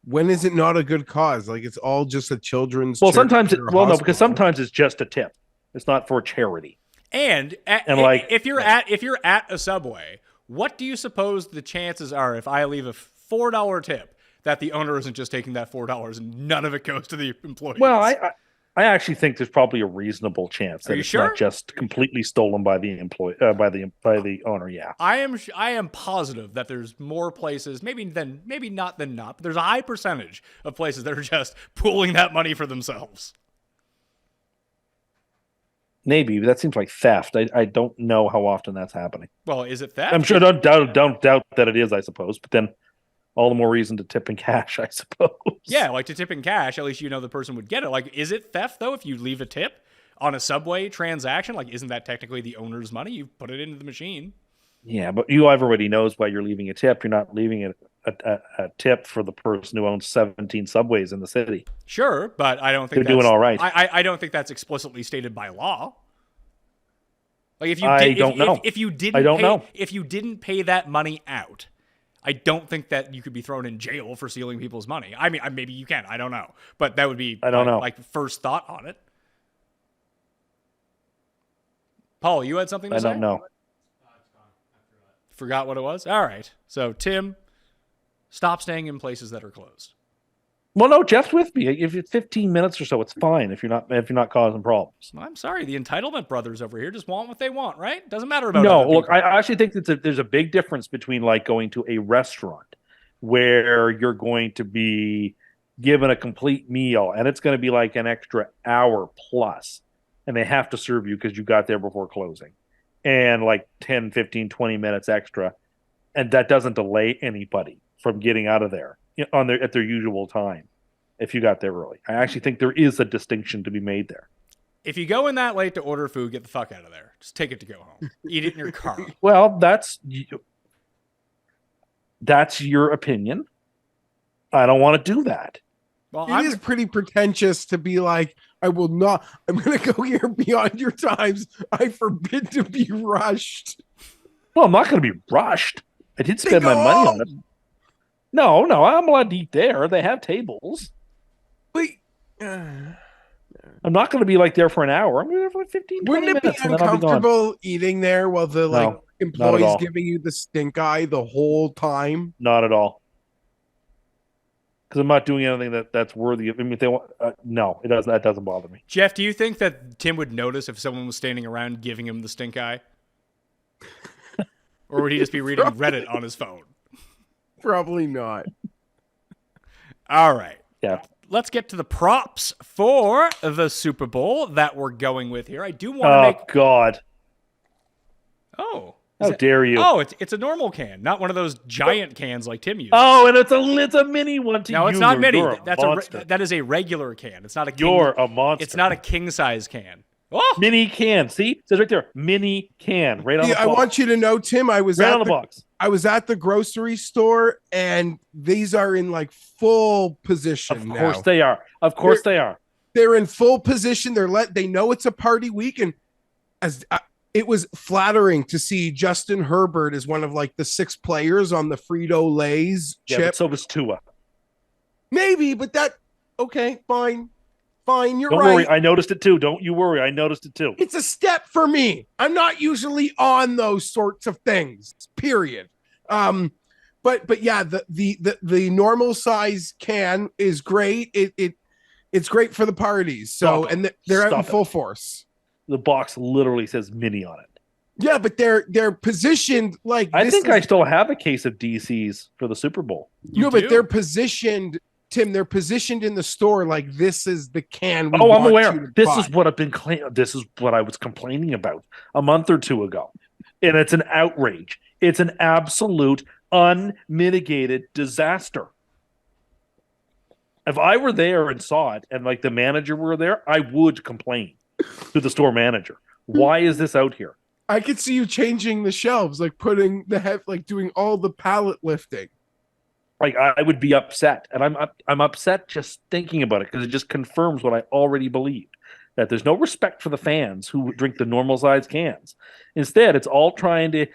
When is it not a good cause? Like, it's all just a children's. Well, sometimes charity or no, hospital. because sometimes it's just a tip. It's not for charity. And like, if you're at a Subway, what do you suppose the chances are if I leave a $4 tip that the owner isn't just taking that $4 and none of it goes to the employees? Well, I actually think there's probably a reasonable chance that it's sure? not just completely stolen by the employee, by the owner. Yeah, I am positive that there's more places, maybe not, but there's a high percentage of places that are just pooling that money for themselves. maybe, but that seems like theft. I don't know how often that's happening. Well, is it theft? I'm sure. Don't doubt that it is. I suppose, but then all the more reason to tip in cash, I suppose. Yeah, like to tip in cash, at least you know the person would get it. Like, is it theft, though, if you leave a tip on a Subway transaction? Like, isn't that technically the owner's money? You put it into the machine. Yeah, but everybody knows why you're leaving a tip. You're not leaving a tip for the person who owns 17 Subways in the city. Sure, but I don't think they're doing all right. I don't think that's explicitly stated by law. Like, if you didn't pay that money out, I don't think that you could be thrown in jail for stealing people's money. I mean, maybe you can. I don't know. But that would be like first thought on it. Paul, you had something to say? I don't know. Forgot what it was? All right. So, Tim, stop staying in places that are closed. Well, no, Jeff's with me. If it's 15 minutes or so, it's fine if you're not causing problems. Well, I'm sorry. The entitlement brothers over here just want what they want, right? Doesn't matter about No, other look, people. I actually think that there's a big difference between like going to a restaurant where you're going to be given a complete meal and it's going to be like an extra hour plus and they have to serve you because you got there before closing and like 10, 15, 20 minutes extra. And that doesn't delay anybody from getting out of there. at their usual time if you got there early. I actually think there is a distinction to be made there. If you go in that late to order food, get the fuck out of there. Just take it to go home. Eat it in your car. Well, that's your opinion. I don't want to do that. Well, It is pretty pretentious to be like, I'm going to go here beyond your times. I forbid to be rushed. Well, I'm not going to be rushed. I did spend my money on it. No, I'm allowed to eat there. They have tables. Wait. I'm not going to be like there for an hour. I'm going to be there for like 15, 20 Wouldn't it minutes. be uncomfortable eating there while the No, not at employees all. giving you the stink eye the whole time? Not at all. Because I'm not doing anything that's worthy of. I mean, if they want, no, it doesn't. That doesn't bother me. Jeff, do you think that Tim would notice if someone was standing around giving him the stink eye? Or would he just be reading Reddit on his phone? Probably not. All right. Yeah. Let's get to the props for the Super Bowl that we're going with here. I do want to Oh make. God! Oh. How dare you? Oh, it's a normal can, not one of those giant cans like Tim uses. Oh, and it's a mini one to you. No, it's not mini. You're That's monster. that is a regular can. It's not a king. You're a monster. It's not a king size can. Oh, Mini can. See? It says right there. Mini can. Right on the I box. want you to know, Tim, I was Right at on the box. I was at the grocery store, and these are in like full position. Of course they are. Of course they are. They're in full position. They know it's a party week, and it was flattering to see Justin Herbert as one of like the 6 players on the Frito-Lay's Yeah, chip. but so was Tua. Maybe, but okay, fine. You're Don't right. worry. I noticed it too. Don't you worry. I noticed it too. It's a step for me. I'm not usually on those sorts of things. Period. But yeah, the normal size can is great. It's great for the parties. So Stop it. and they're out in Stop it. full force. The box literally says mini on it. Yeah, but they're positioned like I this think is- I still have a case of DCs for the Super Bowl. you but do? they're positioned, Tim. They're positioned in the store like this is the can. We Oh, I'm want aware. you to This buy. is what I've been This is what I was complaining about a month or two ago. And it's an outrage. It's an absolute unmitigated disaster. If I were there and saw it and like the manager were there, I would complain to the store manager. Why is this out here? I could see you changing the shelves, like putting doing all the pallet lifting. Like I would be upset, and I'm upset just thinking about it because it just confirms what I already believed, that there's no respect for the fans who drink the normal size cans. Instead, it's all trying to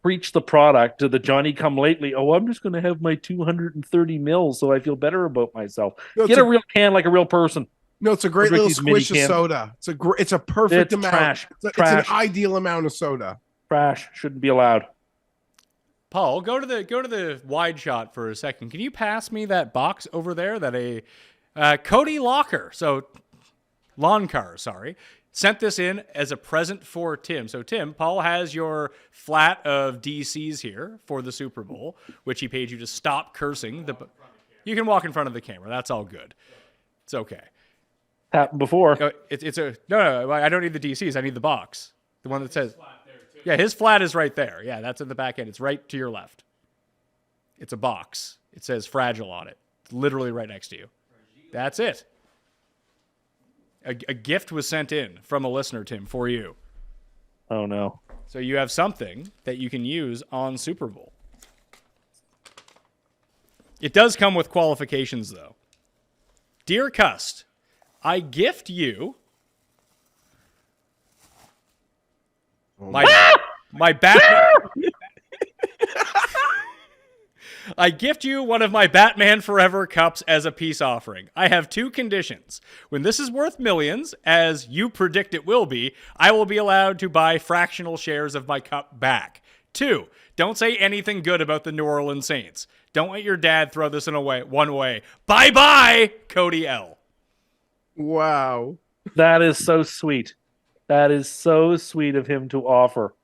preach the product to the Johnny come lately. Oh, I'm just going to have my 230 mils so I feel better about myself. No, Get a real can like a real person. No, it's a great Drink little these mini squish of cans. soda. It's a perfect It's amount. trash. It's Trash. an ideal amount of soda. Trash shouldn't be allowed. Paul, go to the wide shot for a second. Can you pass me that box over there that a Cody Locker, so lawn car, sorry, sent this in as a present for Tim. So Tim, Paul has your flat of DCs here for the Super Bowl, which he paid you to stop cursing. You can walk in front of the camera. That's all good. It's okay. Happened before. It's a no. I don't need the DCs. I need the box. The one that says. Yeah, his flat is right there. Yeah, that's in the back end. It's right to your left. It's a box. It says fragile on it. It's literally right next to you. That's it. A gift was sent in from a listener, Tim, for you. Oh no. So you have something that you can use on Super Bowl. It does come with qualifications, though. Dear Cust, I gift you my Batman. I gift you one of my Batman Forever cups as a peace offering. I have 2 conditions. When this is worth millions, as you predict it will be, I will be allowed to buy fractional shares of my cup back. 2, don't say anything good about the New Orleans Saints. Don't let your dad throw this one way. Bye-bye, Cody L. Wow. That is so sweet. That is so sweet of him to offer.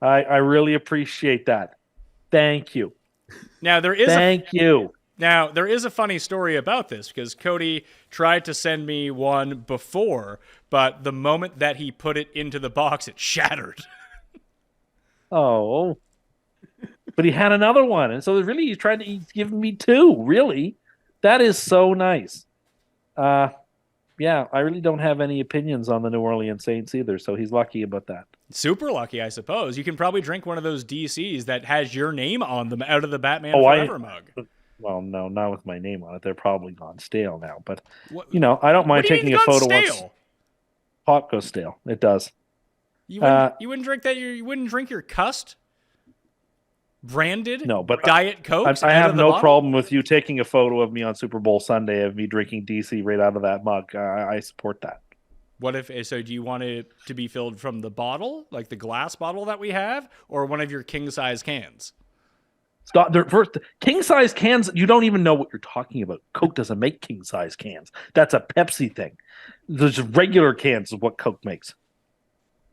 I really appreciate that. Thank you. Now there is Thank you. Now, there is a funny story about this because Cody tried to send me one before, but the moment that he put it into the box, it shattered. Oh. but he had another one, and so really he's giving me two. Really, that is so nice. Yeah, I really don't have any opinions on the New Orleans Saints either, so he's lucky about that. Super lucky, I suppose. You can probably drink one of those DCs that has your name on them out of the Batman Forever mug. Well, no, not with my name on it. They're probably gone stale now, but I don't mind taking a photo once. Pop goes stale. It does. You wouldn't drink that. You wouldn't drink your Cust branded Diet Coke. I have no problem with you taking a photo of me on Super Bowl Sunday of me drinking DC right out of that mug. I support that. What if so? Do you want it to be filled from the bottle, like the glass bottle that we have, or one of your king size cans? Stop. First, king size cans. You don't even know what you're talking about. Coke doesn't make king size cans. That's a Pepsi thing. There's regular cans of what Coke makes.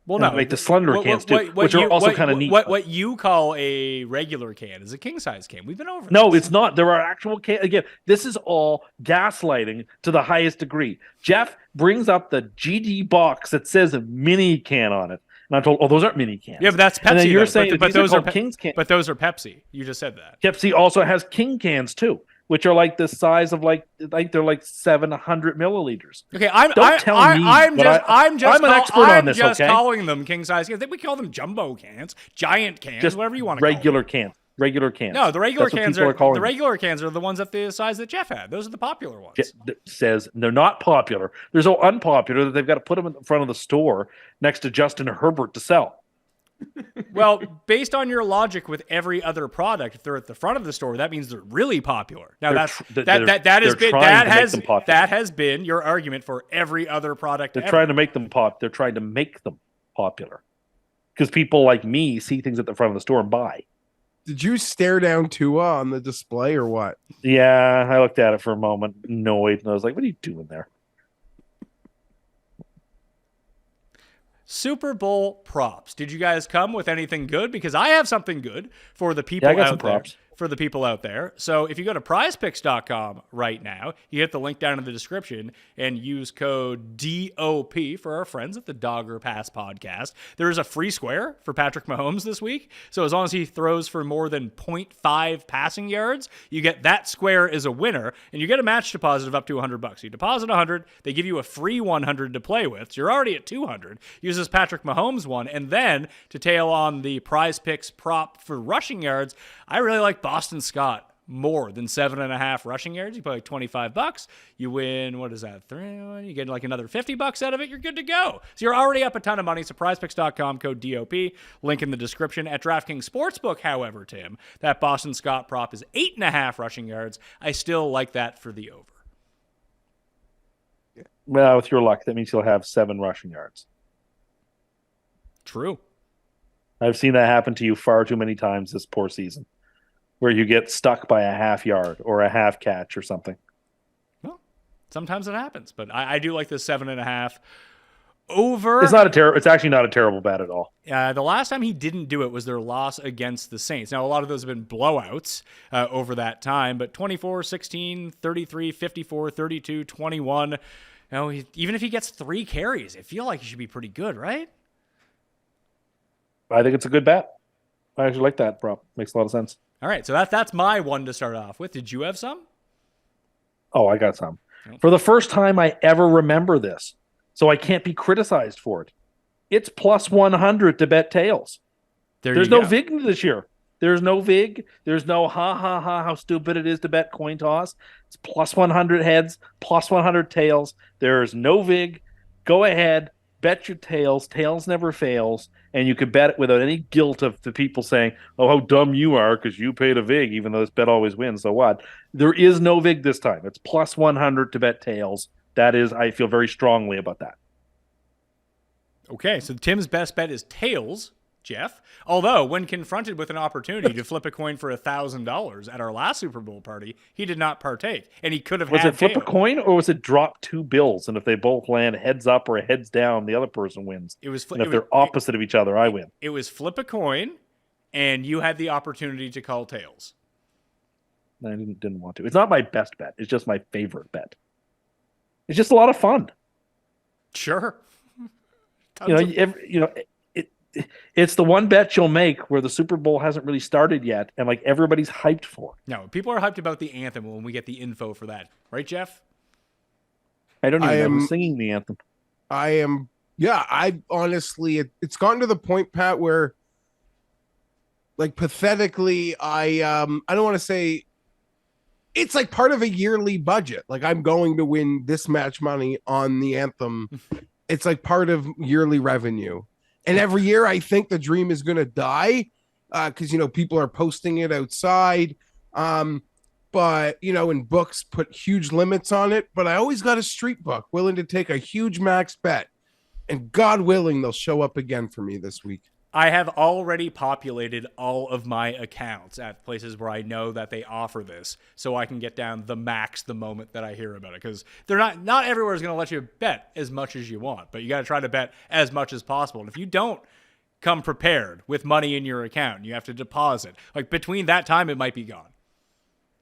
Well, no, make the slender cans too, which are also kind of neat. What you call a regular can is a king size can. We've been over. No, it's not. There are actual cans. Again, this is all gaslighting to the highest degree. Geoff brings up the GD box that says a mini can on it, and I'm told, "Oh, those aren't mini cans." Yeah, but that's Pepsi. And then you're saying, but those are King's cans. But those are Pepsi. You just said that. Pepsi also has King cans too, which are like the size of like they're like 700 milliliters. Okay, I'm just calling them king size cans. We call them jumbo cans, giant cans, just whatever you want to regular call them. Regular cans. No, the regular cans are the regular cans are the ones at the size that Geoff had. Those are the popular ones. It says they're not popular. They're so unpopular that they've got to put them in front of the store next to Justin Herbert to sell. Well, based on your logic with every other product, if they're at the front of the store, that means they're really popular. Now that has been your argument for every other product. They're trying to make them They're trying to make them popular because people like me see things at the front of the store and buy. Did you stare down Tua on the display or what? Yeah, I looked at it for a moment, annoyed, and I was like, "What are you doing there?" Super Bowl props. Did you guys come with anything good? Because I have something good for the people out there. For the people out there. So if you go to prizepicks.com right now, you hit the link down in the description and use code DOP for our friends at the Dogger Pass podcast. There is a free square for Patrick Mahomes this week. So as long as he throws for more than 0.5 passing yards, you get that square as a winner and you get a match deposit of up to $100. You deposit 100, they give you a free 100 to play with. So you're already at 200. Use this Patrick Mahomes one, and then to tail on the Prize Picks prop for rushing yards, I really like Boston Scott more than 7.5 rushing yards. You pay like $25. You win, what is that? You get like another $50 out of it. You're good to go. So you're already up a ton of money. So prizepicks.com, code DOP, link in the description. At DraftKings Sportsbook, however, Tim, that Boston Scott prop is 8.5 rushing yards. I still like that for the over. Well, with your luck, that means you'll have 7 rushing yards. True. I've seen that happen to you far too many times this poor season, where you get stuck by a half yard or a half catch or something. Well, sometimes it happens, but I do like the 7.5 over. It's actually not a terrible bet at all. The last time he didn't do it was their loss against the Saints. Now, a lot of those have been blowouts over that time, but 24, 16, 33, 54, 32, 21. Even if he gets 3 carries, I feel like he should be pretty good, right? I think it's a good bet. I actually like that prop. Makes a lot of sense. All right, so that's my one to start off with. Did you have some? Oh, I got some. For the first time I ever remember this, so I can't be criticized for it. It's plus 100 to bet tails. There's no VIG this year. There's no VIG. There's no how stupid it is to bet coin toss. It's plus 100 heads, plus 100 tails. There's no VIG. Go ahead, bet your tails. Tails never fails. And you could bet it without any guilt of the people saying, "Oh, how dumb you are because you paid a VIG," even though this bet always wins. So what? There is no VIG this time. It's plus 100 to bet tails. That is, I feel very strongly about that. Okay, so Tim's best bet is tails, Geoff. Although, when confronted with an opportunity to flip a coin for $1,000 at our last Super Bowl party, he did not partake, and he could have. Was it flip a coin, or was it drop 2 bills, and if they both land heads up or heads down, the other person wins? It was. And if they're opposite of each other, I win. It was flip a coin, and you had the opportunity to call tails. I didn't want to. It's not my best bet. It's just my favorite bet. It's just a lot of fun. Sure. it's the one bet you'll make where the Super Bowl hasn't really started yet, and like everybody's hyped for it. No, people are hyped about the anthem when we get the info for that, right, Geoff? I don't even know who's singing the anthem. I honestly, it's gotten to the point, Pat, where like pathetically, I don't want to say it's like part of a yearly budget. Like I'm going to win this match money on the anthem. It's like part of yearly revenue. And every year I think the dream is going to die because, people are posting it outside. But, and books put huge limits on it. But I always got a street book willing to take a huge max bet. And God willing, they'll show up again for me this week. I have already populated all of my accounts at places where I know that they offer this, so I can get down the max the moment that I hear about it. Because they're not everywhere is going to let you bet as much as you want, but you got to try to bet as much as possible. And if you don't come prepared with money in your account, you have to deposit. Like between that time, it might be gone.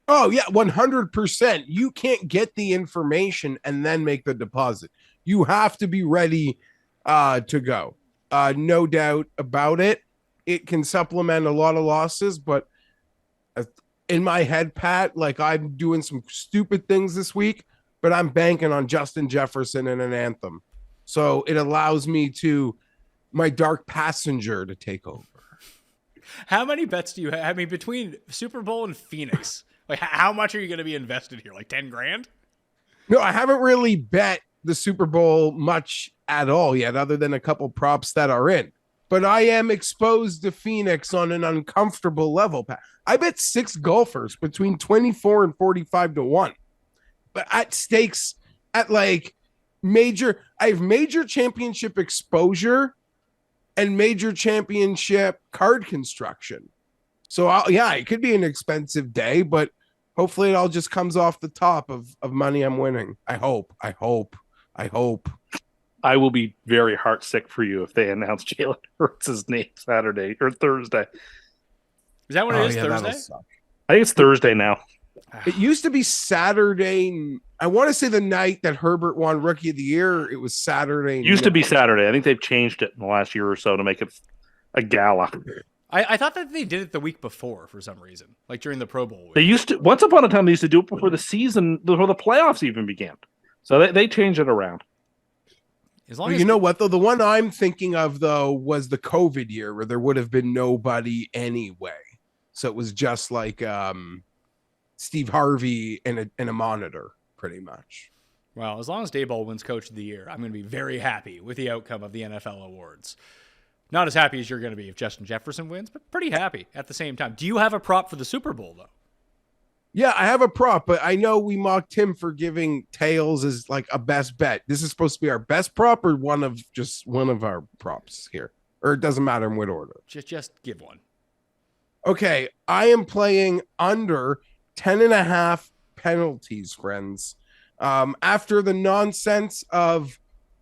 Oh yeah, 100%. You can't get the information and then make the deposit. You have to be ready to go. No doubt about it. It can supplement a lot of losses, but in my head, Pat, like I'm doing some stupid things this week, but I'm banking on Justin Jefferson and an anthem. So it allows me my dark passenger to take over. How many bets do you have? I mean, between Super Bowl and Phoenix, like how much are you going to be invested here? Like 10 grand? No, I haven't really bet the Super Bowl much at all yet, other than a couple props that are in. But I am exposed to Phoenix on an uncomfortable level. I bet 6 golfers between 24 and 45 to 1. But at stakes at like I have major championship exposure and major championship card construction. So it could be an expensive day, but hopefully it all just comes off the top of money I'm winning. I hope. I will be very heartsick for you if they announce Jalen Hurts' name Saturday or Thursday. Is that what it is, Thursday? I think it's Thursday now. It used to be Saturday. I want to say the night that Herbert won Rookie of the Year, it was Saturday. It used to be Saturday. I think they've changed it in the last year or so to make it a gala. I thought that they did it the week before for some reason, like during the Pro Bowl week. They used to, once upon a time, they used to do it before the season, before the playoffs even began. So they changed it around. As long as you know what, though? The one I'm thinking of, though, was the COVID year where there would have been nobody anyway. So it was just like Steve Harvey and a monitor, pretty much. Well, as long as Daboll wins Coach of the Year, I'm going to be very happy with the outcome of the NFL awards. Not as happy as you're going to be if Justin Jefferson wins, but pretty happy at the same time. Do you have a prop for the Super Bowl, though? Yeah, I have a prop, but I know we mocked him for giving tails as like a best bet. This is supposed to be our best prop or one of our props here? Or it doesn't matter in what order. Just give one. Okay, I am playing under 10.5 penalties, friends. After the nonsense of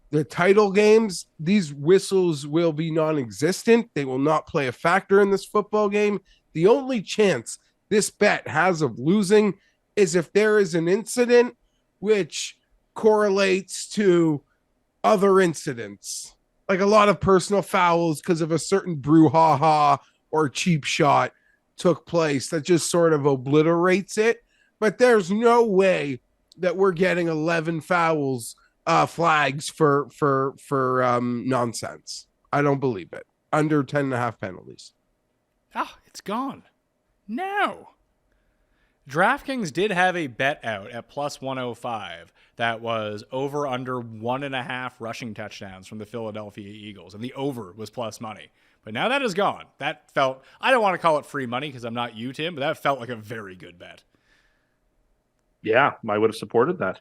the title games, these whistles will be non-existent. They will not play a factor in this football game. The only chance this bet has of losing is if there is an incident which correlates to other incidents, like a lot of personal fouls because of a certain brouhaha or cheap shot took place that just sort of obliterates it. But there's no way that we're getting 11 fouls flags for nonsense. I don't believe it. Under 10.5 penalties. Oh, it's gone. No. DraftKings did have a bet out at plus 105 that was over under 1.5 rushing touchdowns from the Philadelphia Eagles, and the over was plus money. But now that is gone. That felt, I don't want to call it free money because I'm not you, Tim, but that felt like a very good bet. Yeah, I would have supported that.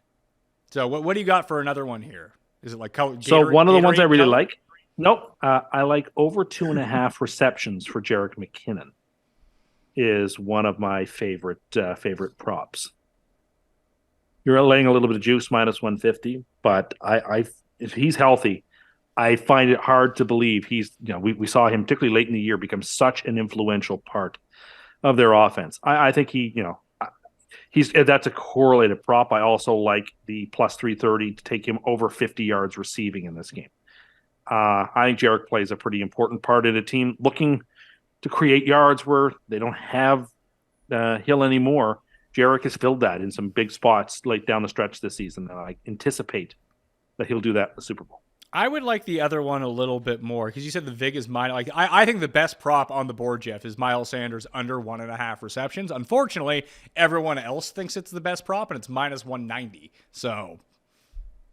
So what do you got for another one here? Is it like so one of the ones I really color? like? Nope. I like over 2.5 receptions for Jerick McKinnon. Is one of my favorite props. You're laying a little bit of juice, minus 150, but I if he's healthy, I find it hard to believe we saw him particularly late in the year become such an influential part of their offense. I think that's a correlated prop. I also like the plus 330 to take him over 50 yards receiving in this game. I think Jarek plays a pretty important part in a team looking to create yards where they don't have Hill anymore. Jarek has filled that in some big spots late down the stretch this season, and I anticipate that he'll do that in the Super Bowl. I would like the other one a little bit more because you said the VIG is mine. Like I think the best prop on the board, Geoff, is Miles Sanders under 1.5 receptions. Unfortunately, everyone else thinks it's the best prop, and it's minus 190. So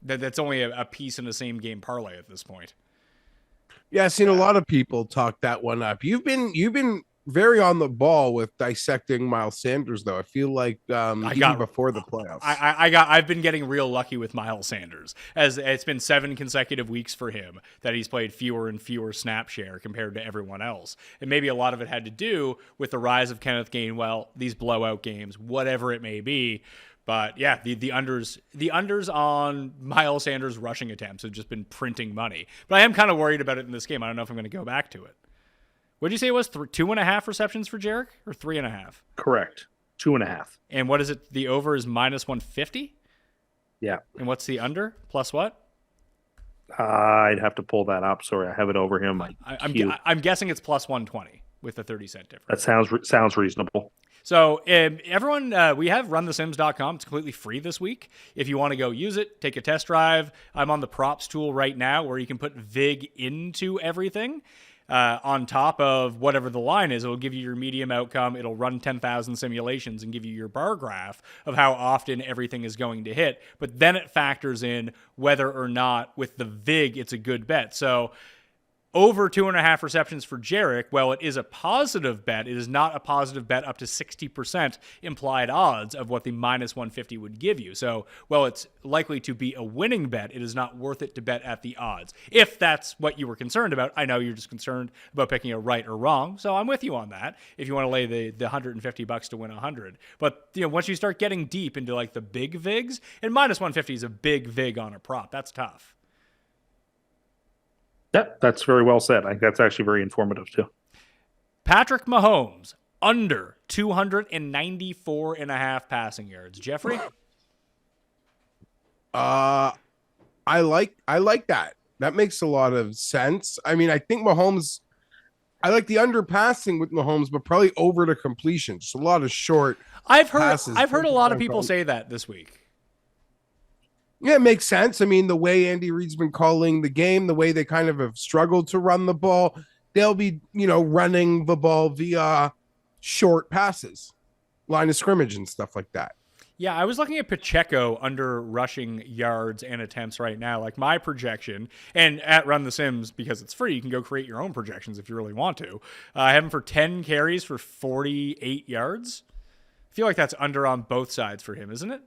that's only a piece in the same game parlay at this point. Yeah, I've seen a lot of people talk that one up. You've been very on the ball with dissecting Miles Sanders, though. I feel like even before the playoffs. I've been getting real lucky with Miles Sanders, as it's been 7 consecutive weeks for him that he's played fewer and fewer snap share compared to everyone else. And maybe a lot of it had to do with the rise of Kenneth Gainwell, these blowout games, whatever it may be. But yeah, the unders on Miles Sanders rushing attempts have just been printing money. But I am kind of worried about it in this game. I don't know if I'm going to go back to it. What did you say it was? 2.5 receptions for Jarek, or 3.5? Correct. 2.5. And what is it? The over is minus 150? Yeah. And what's the under? Plus what? I'd have to pull that up. Sorry, I have it over here. I'm guessing it's plus 120 with a 30-cent difference. That sounds reasonable. So everyone, we have runthesims.com. It's completely free this week. If you want to go use it, take a test drive. I'm on the props tool right now where you can put VIG into everything. On top of whatever the line is, it'll give you your medium outcome. It'll run 10,000 simulations and give you your bar graph of how often everything is going to hit. But then it factors in whether or not with the VIG it's a good bet. So over 2.5 receptions for Jarek, well, it is a positive bet. It is not a positive bet up to 60% implied odds of what the minus 150 would give you. So, well, it's likely to be a winning bet. It is not worth it to bet at the odds. If that's what you were concerned about, I know you're just concerned about picking a right or wrong. So I'm with you on that. If you want to lay the $150 to win 100, but once you start getting deep into like the big VIGs, and minus 150 is a big VIG on a prop. That's tough. Yeah, that's very well said. I think that's actually very informative too. Patrick Mahomes under 294.5 passing yards. Jeffrey? I like that. That makes a lot of sense. I mean, I think Mahomes, I like the under passing with Mahomes, but probably over to completion. Just a lot of short passes. I've heard a lot of people say that this week. Yeah, it makes sense. I mean, the way Andy Reid's been calling the game, the way they kind of have struggled to run the ball, they'll be, running the ball via short passes, line of scrimmage and stuff like that. Yeah, I was looking at Pacheco under rushing yards and attempts right now. Like my projection, and at Run the Sims, because it's free, you can go create your own projections if you really want to. I have him for 10 carries for 48 yards. I feel like that's under on both sides for him, isn't it?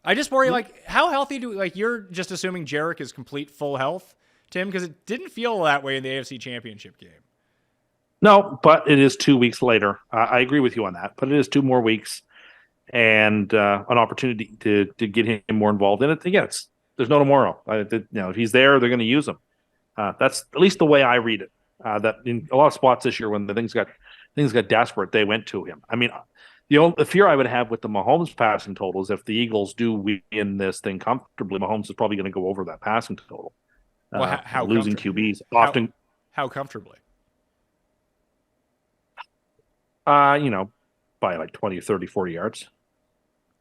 I just worry, how healthy you're just assuming Jarek is complete full health, Tim, because it didn't feel that way in the AFC Championship game. No, but it is 2 weeks later. I agree with you on that, but it is 2 more weeks and an opportunity to get him more involved in it. Again, there's no tomorrow. If he's there, they're going to use him. That's at least the way I read it. That in a lot of spots this year when the things got desperate, they went to him. I mean, the fear I would have with the Mahomes passing total is if the Eagles do win this thing comfortably, Mahomes is probably going to go over that passing total. Well, how losing QBs often. How comfortably? By 20, 30, 40 yards.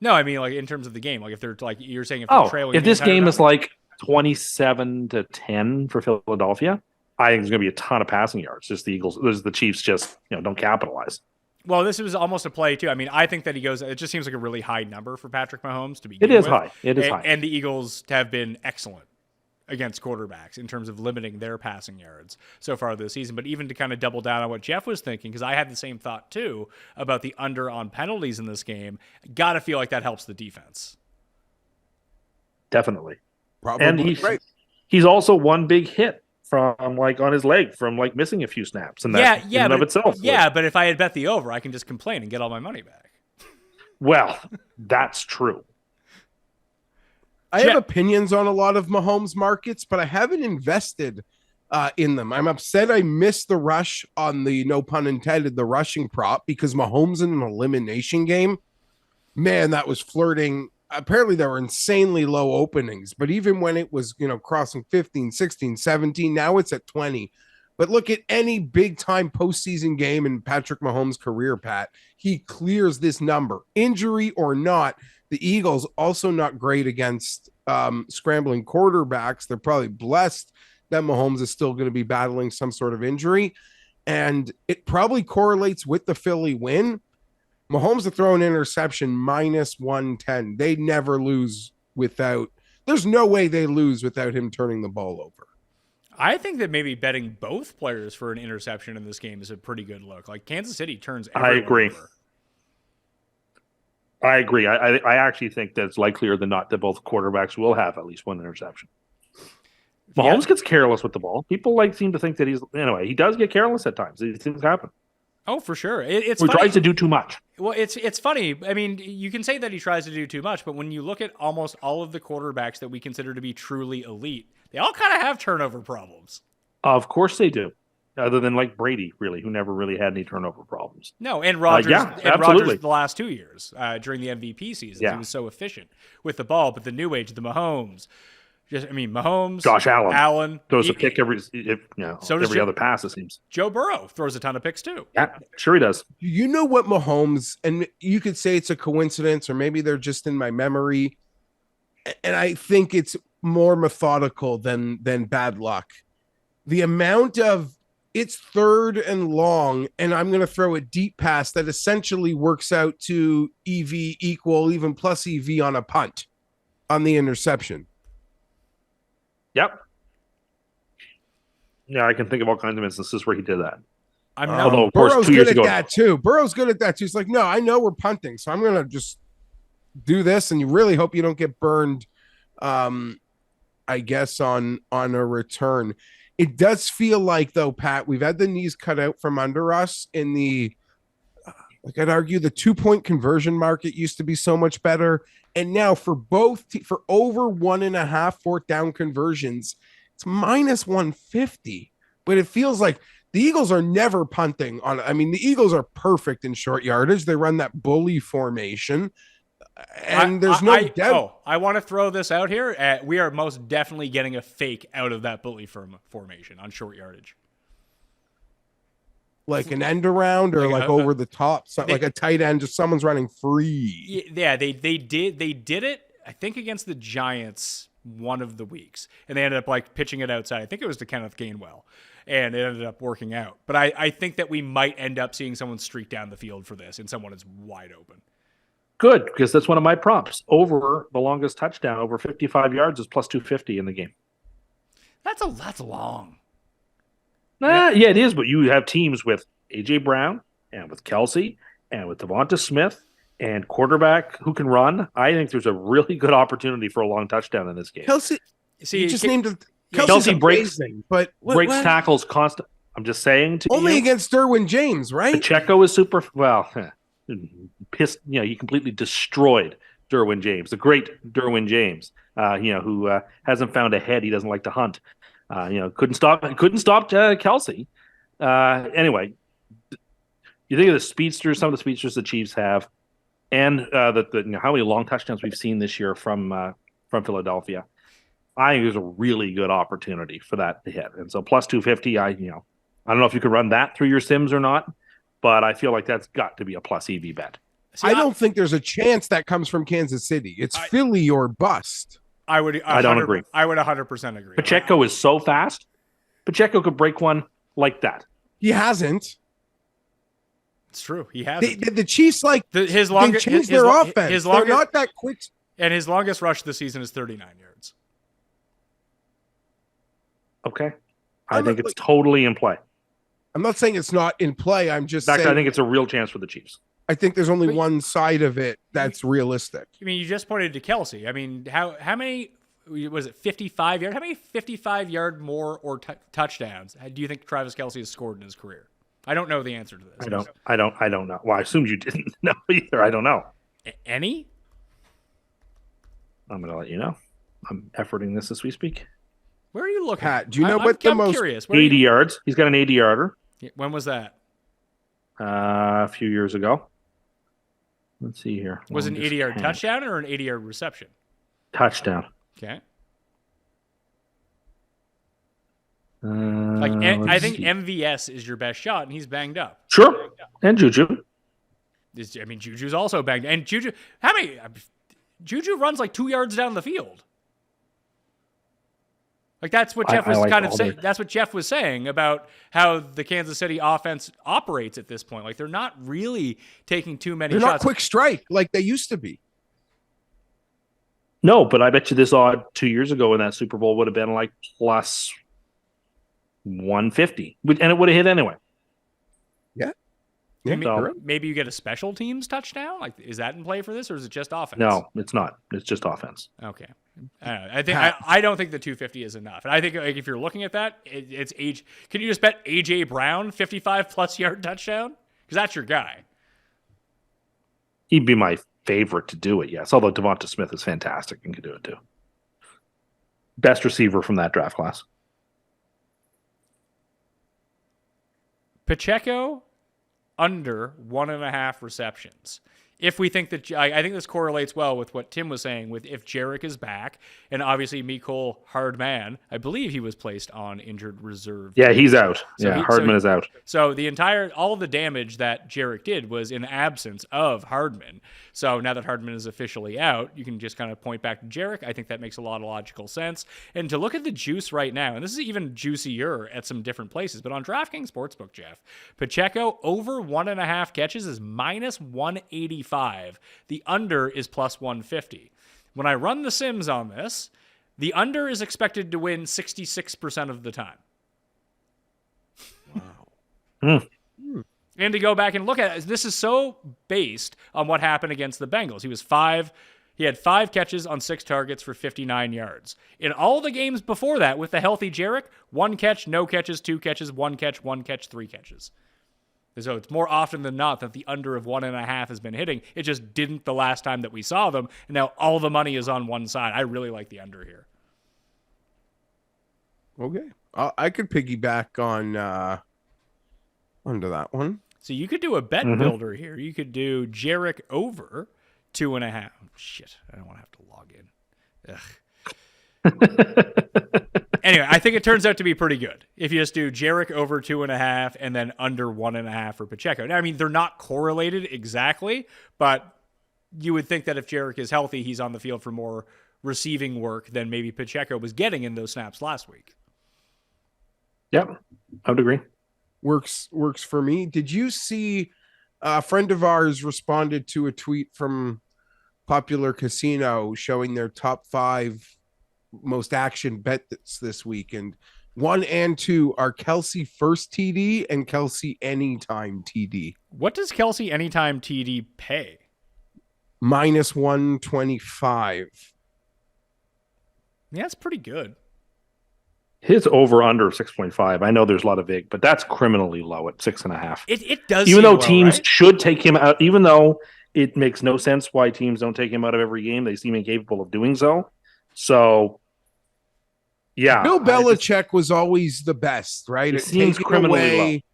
No, I mean in terms of the game. If they're you're saying if they're trailing. If this game is 27-10 for Philadelphia, I think there's going to be a ton of passing yards. Just the Eagles, the Chiefs just don't capitalize. Well, this was almost a play, too. I mean, I think that it just seems like a really high number for Patrick Mahomes to begin with. It is high. And the Eagles have been excellent against quarterbacks in terms of limiting their passing yards so far this season. But even to kind of double down on what Geoff was thinking, because I had the same thought, too, about the under on penalties in this game, got to feel like that helps the defense. Definitely. Probably. And he's also one big hit from on his leg from missing a few snaps, and that in and of itself. Yeah, but if I had bet the over, I can just complain and get all my money back. Well, that's true. I have opinions on a lot of Mahomes markets, but I haven't invested in them. I'm upset I missed the rush on the, no pun intended, the rushing prop, because Mahomes in an elimination game, man, that was flirting apparently there were insanely low openings, but even when it was, crossing 15, 16, 17, now it's at 20. But look at any big time postseason game in Patrick Mahomes' career, Pat. He clears this number. Injury or not, the Eagles also not great against scrambling quarterbacks. They're probably blessed that Mahomes is still going to be battling some sort of injury. And it probably correlates with the Philly win. Mahomes to throw an interception minus 110. They never lose without, there's no way they lose without him turning the ball over. I think that maybe betting both players for an interception in this game is a pretty good look. Like Kansas City turns everyone over. I agree. I actually think that it's likelier than not that both quarterbacks will have at least one interception. Mahomes gets careless with the ball. People seem to think that he does get careless at times. These things happen. Oh, for sure. It's he funny. Tries to do too much. Well, it's funny. I mean, you can say that he tries to do too much, but when you look at almost all of the quarterbacks that we consider to be truly elite, they all kind of have turnover problems. Of course they do. Other than Brady, really, who never really had any turnover problems. No, and Rodgers, absolutely. The last 2 years during the MVP season, he was so efficient with the ball. But the new age, the Mahomes, Mahomes, Josh Allen throws a pick every other pass. It seems Joe Burrow throws a ton of picks too. Yeah, sure he does. You know what Mahomes, and you could say it's a coincidence, or maybe they're just in my memory, and I think it's more methodical than bad luck. The amount of it's third and long, and I'm going to throw a deep pass that essentially works out to EV equal, even plus EV on a punt on the interception. Yep. Yeah, I can think of all kinds of instances where he did that. Although, of course, Burrow's good at that too. Burrow's good at that too. He's like, no, I know we're punting, so I'm going to just do this, and you really hope you don't get burned, I guess, on a return. It does feel like, though, Pat, we've had the knees cut out from under us in the, I'd argue the 2-point conversion market used to be so much better. And now for for over 1.5 fourth down conversions, it's minus 150. But it feels like the Eagles are never punting on. I mean, the Eagles are perfect in short yardage. They run that bully formation. And there's no doubt. I want to throw this out here. We are most definitely getting a fake out of that bully formation on short yardage. Like an end around or over the top, like a tight end, just someone's running free. Yeah, they did it, I think, against the Giants one of the weeks. And they ended up pitching it outside. I think it was to Kenneth Gainwell. And it ended up working out. But I think that we might end up seeing someone streak down the field for this, and someone is wide open. Good, because that's one of my prompts. Over the longest touchdown, over 55 yards, is plus 250 in the game. That's long. Yeah, it is, but you have teams with A.J. Brown and with Kelsey and with Devonta Smith and quarterback who can run. I think there's a really good opportunity for a long touchdown in this game. Kelsey, you just named it. Kelsey breaks tackles constant. I'm just saying to only against Derwin James, right? Pacheco is super pissed. He completely destroyed Derwin James, the great Derwin James. Who hasn't found a head he doesn't like to hunt. Couldn't stop Kelsey. Anyway, you think of the speedsters, some of the speedsters the Chiefs have, and how many long touchdowns we've seen this year from Philadelphia. I think there's a really good opportunity for that to hit. And so plus 250, I don't know if you could run that through your Sims or not, but I feel like that's got to be a plus EV bet. See, I don't think there's a chance that comes from Kansas City. It's Philly or bust. I don't agree. I would 100% agree. Pacheco is so fast. Pacheco could break one like that. He hasn't. It's true. He hasn't. The Chiefs his longest they changed their offense. They're not that quick. And his longest rush this season is 39 yards. Okay. I think it's totally in play. I'm not saying it's not in play. I'm just saying. I think it's a real chance for the Chiefs. I think there's only one side of it that's realistic. I mean, you just pointed to Kelsey. I mean, how many, was it 55 yards? How many 55-yard more or touchdowns do you think Travis Kelsey has scored in his career? I don't know the answer to this. I don't know. Well, I assumed you didn't know either. I don't know. Any? I'm going to let you know. I'm efforting this as we speak. Where are you looking? Pat, do you know what the most curious. 80 yards? He's got an 80-yarder. When was that? A few years ago. Let's see here. Was it an Longest 80-yard catch. touchdown or an 80-yard reception? Touchdown. Okay. Like I think MVS is your best shot, and he's banged up. Sure. And Juju. Juju's also banged. And Juju, Juju runs like 2 yards down the field. Like that's what Geoff was kind of saying. That's what Geoff was saying about how the Kansas City offense operates at this point. Like they're not really taking too many shots. They're not quick strike like they used to be. No, but I bet you this odd 2 years ago in that Super Bowl would have been like plus 150, and it would have hit anyway. Yeah. Maybe you get a special teams touchdown. Like, is that in play for this, or is it just offense? No, it's not. It's just offense. Okay. I don't think the 250 is enough, and I think like, if you're looking at that, it's age. Can you just bet AJ Brown 55+ yard touchdown? Because that's your guy. He'd be my favorite to do it. Yes, although Devonta Smith is fantastic and can do it too. Best receiver from that draft class. Pacheco under 1.5 receptions. If we think that, I think this correlates well with what Tim was saying with if Jarek is back, and obviously Mecole Hardman, I believe he was placed on injured reserve. Yeah, he's out. Hardman is out. So all of the damage that Jarek did was in absence of Hardman. So now that Hardman is officially out, you can just kind of point back to Jarek. I think that makes a lot of logical sense. And to look at the juice right now, and this is even juicier at some different places, but on DraftKings Sportsbook, Geoff, Pacheco over 1.5 catches is minus 185. The under is plus 150. When I run the Sims on this, the under is expected to win 66% of the time. Wow. And to go back and look at it, this is so based on what happened against the Bengals. He had 5 catches on 6 targets for 59 yards. In all the games before that, with the healthy Jarek, 1 catch, no catches, 2 catches, 1 catch, 3 catches. So it's more often than not that the under of 1.5 has been hitting. It just didn't the last time that we saw them. And now all the money is on one side. I really like the under here. Okay. I could piggyback on onto that one. So you could do a bet builder here. You could do Jarek over 2.5. Shit, I don't want to have to log in. Ugh. Anyway, I think it turns out to be pretty good if you just do Jarek over 2.5 and then under 1.5 for Pacheco. Now, I mean, they're not correlated exactly, but you would think that if Jarek is healthy, he's on the field for more receiving work than maybe Pacheco was getting in those snaps last week. Yep, I would agree. Works for me. Did you see a friend of ours responded to a tweet from Popular Casino showing their top 5 most action bets this week, and 1 and 2 are Kelsey first TD and Kelsey anytime TD. What does Kelsey anytime TD pay? Minus 125. Yeah, that's pretty good. His over under 6.5. I know there's a lot of vig, but that's criminally low at 6.5. It does, even though low, teams right? should take him out, even though it makes no sense why teams don't take him out of every game. They seem incapable of doing so. So, yeah. Bill Belichick was always the best, right? It seems criminally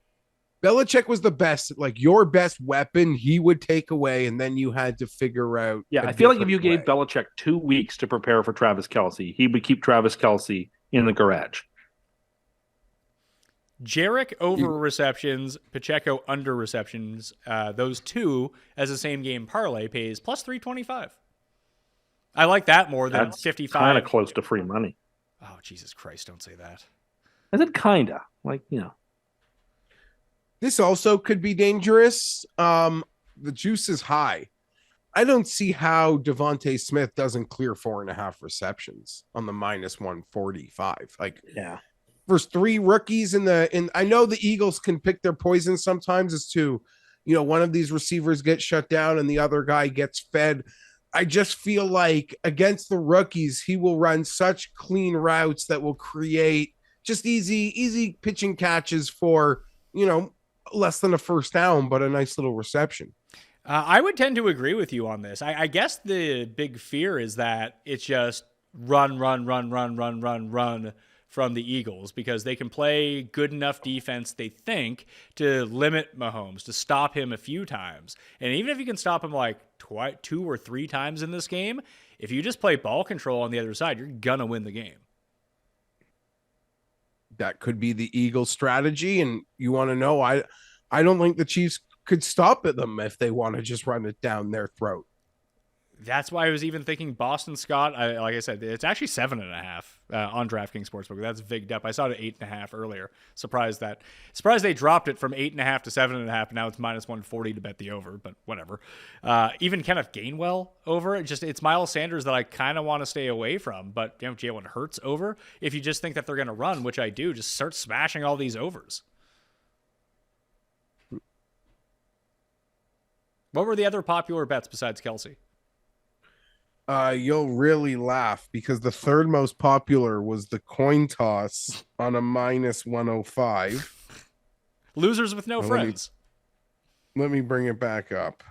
low. Belichick was the best. Like your best weapon, he would take away, and then you had to figure out. Yeah, I feel like if you gave Belichick 2 weeks to prepare for Travis Kelce, he would keep Travis Kelce in the garage. Jarek over receptions, Pacheco under receptions. Those two as a same game parlay pays plus 325. I like that more than That's 55. Kind of close to free money. Oh, Jesus Christ, don't say that. I said kinda. Like, you know. This also could be dangerous. The juice is high. I don't see how Devontae Smith doesn't clear 4.5 receptions on the minus 145. Like, yeah. First 3 rookies in I know the Eagles can pick their poison sometimes as to, one of these receivers gets shut down and the other guy gets fed. I just feel like against the rookies, he will run such clean routes that will create just easy pitching catches for, less than a first down, but a nice little reception. I would tend to agree with you on this. I guess the big fear is that it's just run from the Eagles because they can play good enough defense, they think, to limit Mahomes, to stop him a few times. And even if you can stop him like 2 or 3 times in this game, if you just play ball control on the other side, you're going to win the game. That could be the Eagles strategy. And you want to know, I don't think the Chiefs could stop at them if they want to just run it down their throat. That's why I was even thinking Boston Scott. Like I said, it's actually 7.5 on DraftKings Sportsbook. That's vigged up. I saw it at 8.5 earlier. Surprised they dropped it from 8.5 to 7.5. Now it's -140 to bet the over, but whatever. Even Kenneth Gainwell over. It's Miles Sanders that I kind of want to stay away from. But Jalen Hurts over. If you just think that they're going to run, which I do, just start smashing all these overs. What were the other popular bets besides Kelsey? You'll really laugh because the third most popular was the coin toss on a -105. Losers with no friends. Let me bring it back up.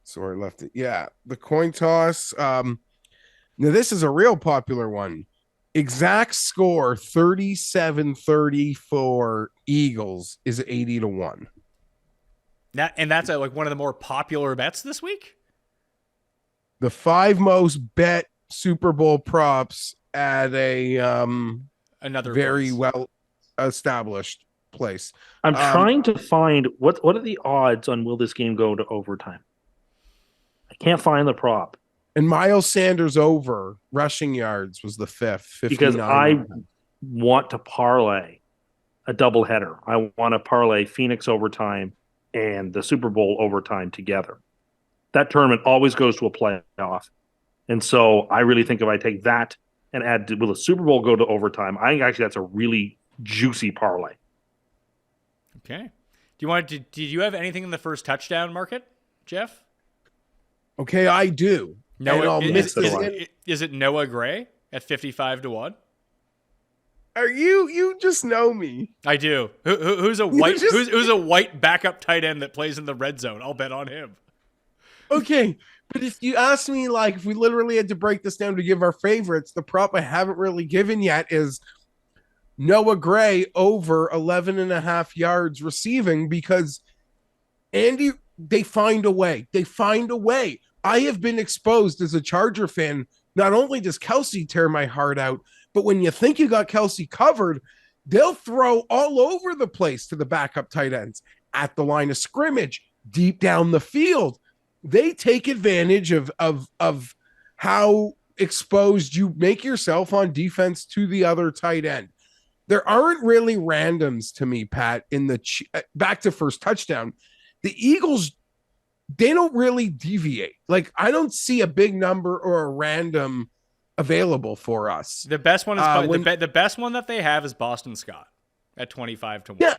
Sorry, I left it. Yeah, the coin toss. Now this is a real popular one. Exact score 37-30 for Eagles is 80 to 1. That's like one of the more popular bets this week. The 5 most bet Super Bowl props at a another very place. well established place. I'm trying to find what are the odds on will this game go to overtime? I can't find the prop. And Miles Sanders over rushing yards was the 5th. Because I want to parlay a doubleheader. I want to parlay Phoenix overtime and the Super Bowl overtime together. That tournament always goes to a playoff. And so I really think if I take that and add, will the Super Bowl go to overtime? I think actually that's a really juicy parlay. Okay. Did you have anything in the first touchdown market, Geoff? Okay, I do. Is it Noah Gray at 55 to 1? Are you just know me? I do. Who's a white backup tight end that plays in the red zone? I'll bet on him. Okay, but if you ask me, like, if we literally had to break this down to give our favorites, the prop I haven't really given yet is Noah Gray over 11.5 yards receiving because they find a way. They find a way. I have been exposed as a Charger fan. Not only does Kelsey tear my heart out, but when you think you got Kelsey covered, they'll throw all over the place to the backup tight ends at the line of scrimmage, deep down the field. They take advantage of how exposed you make yourself on defense to the other tight end. There aren't really randoms to me, Pat, in the back to first touchdown. The Eagles, they don't really deviate. Like, I don't see a big number or a random available for us. The best one is the best one that they have is Boston Scott at 25 to 1. Yeah.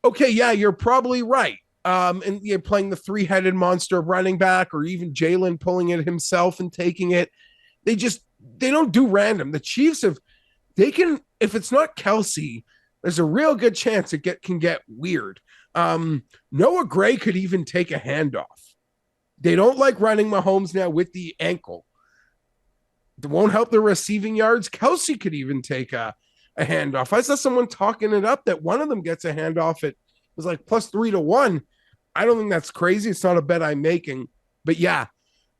Okay, yeah, you're probably right. And you're playing the 3-headed monster of running back, or even Jalen pulling it himself and taking it. They don't do random. The Chiefs if it's not Kelsey, there's a real good chance it can get weird. Noah Gray could even take a handoff. They don't like running Mahomes now with the ankle. It won't help the receiving yards. Kelsey could even take a handoff. I saw someone talking it up that one of them gets a handoff. It was like +3 to 1. I don't think that's crazy. It's not a bet I'm making. But yeah,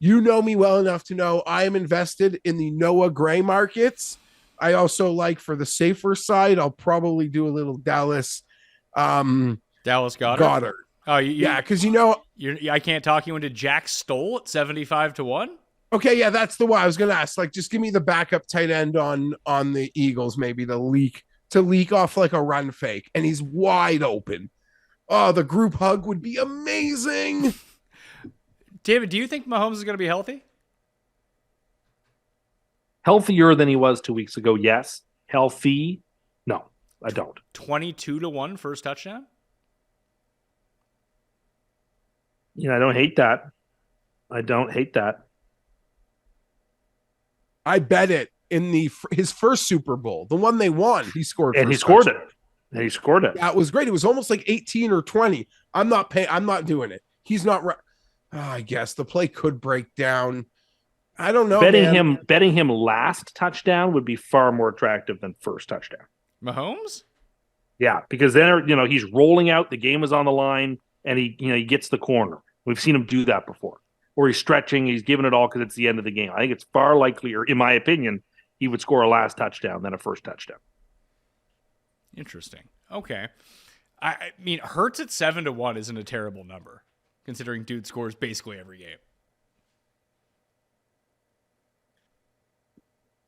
you know me well enough to know I am invested in the Noah Gray markets. I also like, for the safer side, I'll probably do a little Dallas Goddard. Oh, yeah, because I can't talk you into Jack Stoll at 75 to 1. Okay, yeah, that's the one I was gonna ask. Like, just give me the backup tight end on the Eagles, maybe to leak off like a run fake, and he's wide open. Oh, the group hug would be amazing. David, do you think Mahomes is going to be healthy? Healthier than he was 2 weeks ago, yes. Healthy? No, I don't. 22 to 1 first touchdown? I don't hate that. I don't hate that. I bet it in his first Super Bowl, the one they won. He scored, and he scored it. And he scored it. That was great. It was almost like 18 or 20. I'm not doing it. He's not right. I guess the play could break down. I don't know. Betting him last touchdown would be far more attractive than first touchdown. Mahomes? Yeah, because then he's rolling out, the game is on the line, and he gets the corner. We've seen him do that before. Or he's stretching, he's giving it all because it's the end of the game. I think it's far likelier, in my opinion, he would score a last touchdown than a first touchdown. Interesting. Okay. I mean, Hurts at 7-1 isn't a terrible number, considering dude scores basically every game.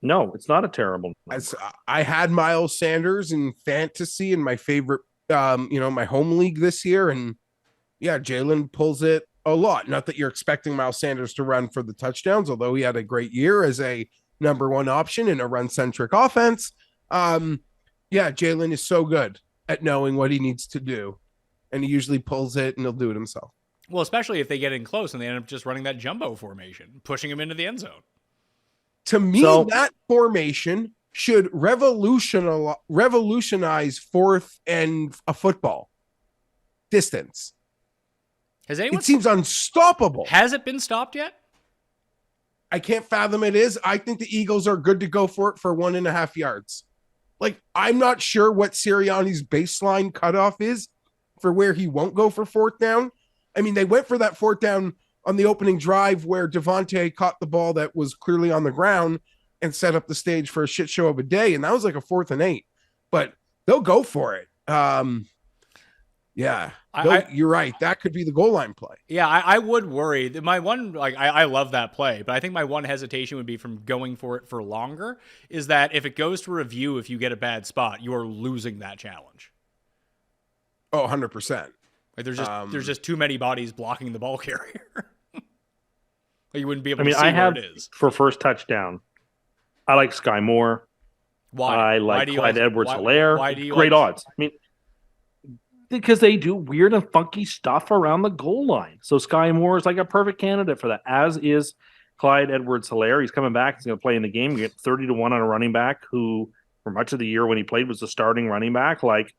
No, it's not a terrible number. I had Miles Sanders in fantasy in my favorite, my home league this year. And yeah, Jalen pulls it a lot. Not that you're expecting Miles Sanders to run for the touchdowns, although he had a great year as a number one option in a run-centric offense. Jalen is so good at knowing what he needs to do. And he usually pulls it and he'll do it himself. Well, especially if they get in close and they end up just running that jumbo formation, pushing him into the end zone. To me, that formation should revolutionize fourth and a football distance. It seems unstoppable. Has it been stopped yet? I can't fathom it is. I think the Eagles are good to go for it for 1.5 yards. Like, I'm not sure what Sirianni's baseline cutoff is for where he won't go for fourth down. I mean, they went for that fourth down on the opening drive where Devontae caught the ball that was clearly on the ground and set up the stage for a shit show of a day. And that was like a 4th and 8, but they'll go for it. You're right. That could be the goal line play. Yeah, I would worry. My one, I love that play, but I think my one hesitation would be from going for it for longer is that if it goes to review, if you get a bad spot, you are losing that challenge. Oh, 100%. Like there's just too many bodies blocking the ball carrier. You wouldn't be able to see where it is. For first touchdown, I like Sky Moore. Why? I like Clyde Edwards-Helaire. Great odds. I mean, because they do weird and funky stuff around the goal line. So Sky Moore is like a perfect candidate for that, as is Clyde Edwards-Helaire. He's coming back. He's going to play in the game. You get 30-1 on a running back who, for much of the year when he played, was the starting running back. Like,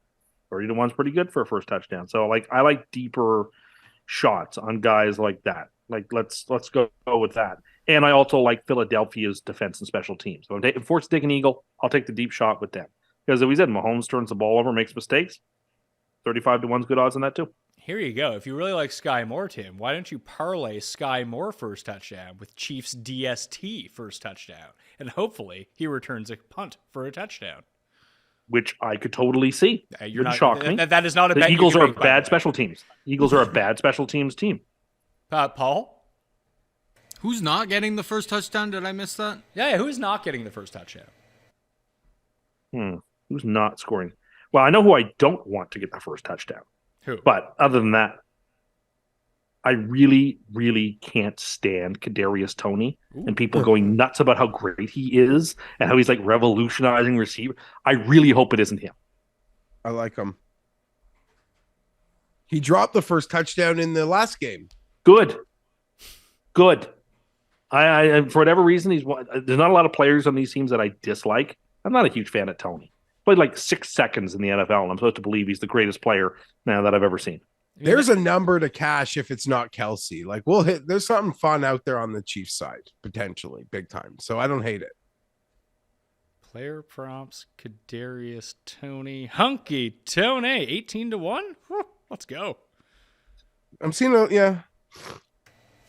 30-1 is pretty good for a first touchdown. So, I like deeper shots on guys like that. Let's go with that. And I also like Philadelphia's defense and special teams. So if Fort's Dick and Eagle, I'll take the deep shot with them. Because as we said, Mahomes turns the ball over, makes mistakes. 35-1 is good odds on that too. Here you go. If you really like Sky Moore, Tim, why don't you parlay Sky Moore first touchdown with Chiefs DST first touchdown? And hopefully he returns a punt for a touchdown. Which I could totally see. Wouldn't shock me. That is not a bet. The Eagles are bad special teams. Eagles are a bad special teams team. Paul? Who's not getting the first touchdown? Did I miss that? Yeah, who's not getting the first touchdown? Who's not scoring? Well, I know who I don't want to get the first touchdown. Who? But other than that, I really, really can't stand Kadarius Toney and people going nuts about how great he is and how he's like revolutionizing receiver. I really hope it isn't him. I like him. He dropped the first touchdown in the last game. Good. I for whatever reason, there's not a lot of players on these teams that I dislike. I'm not a huge fan of Toney. Played like 6 seconds in the NFL, and I'm supposed to believe he's the greatest player now that I've ever seen. There's a number to cash if it's not Kelsey. Like there's something fun out there on the Chiefs side, potentially, big time. So I don't hate it. Player props, Kadarius Toney, Hunky Toney, 18-1. Let's go. I'm seeing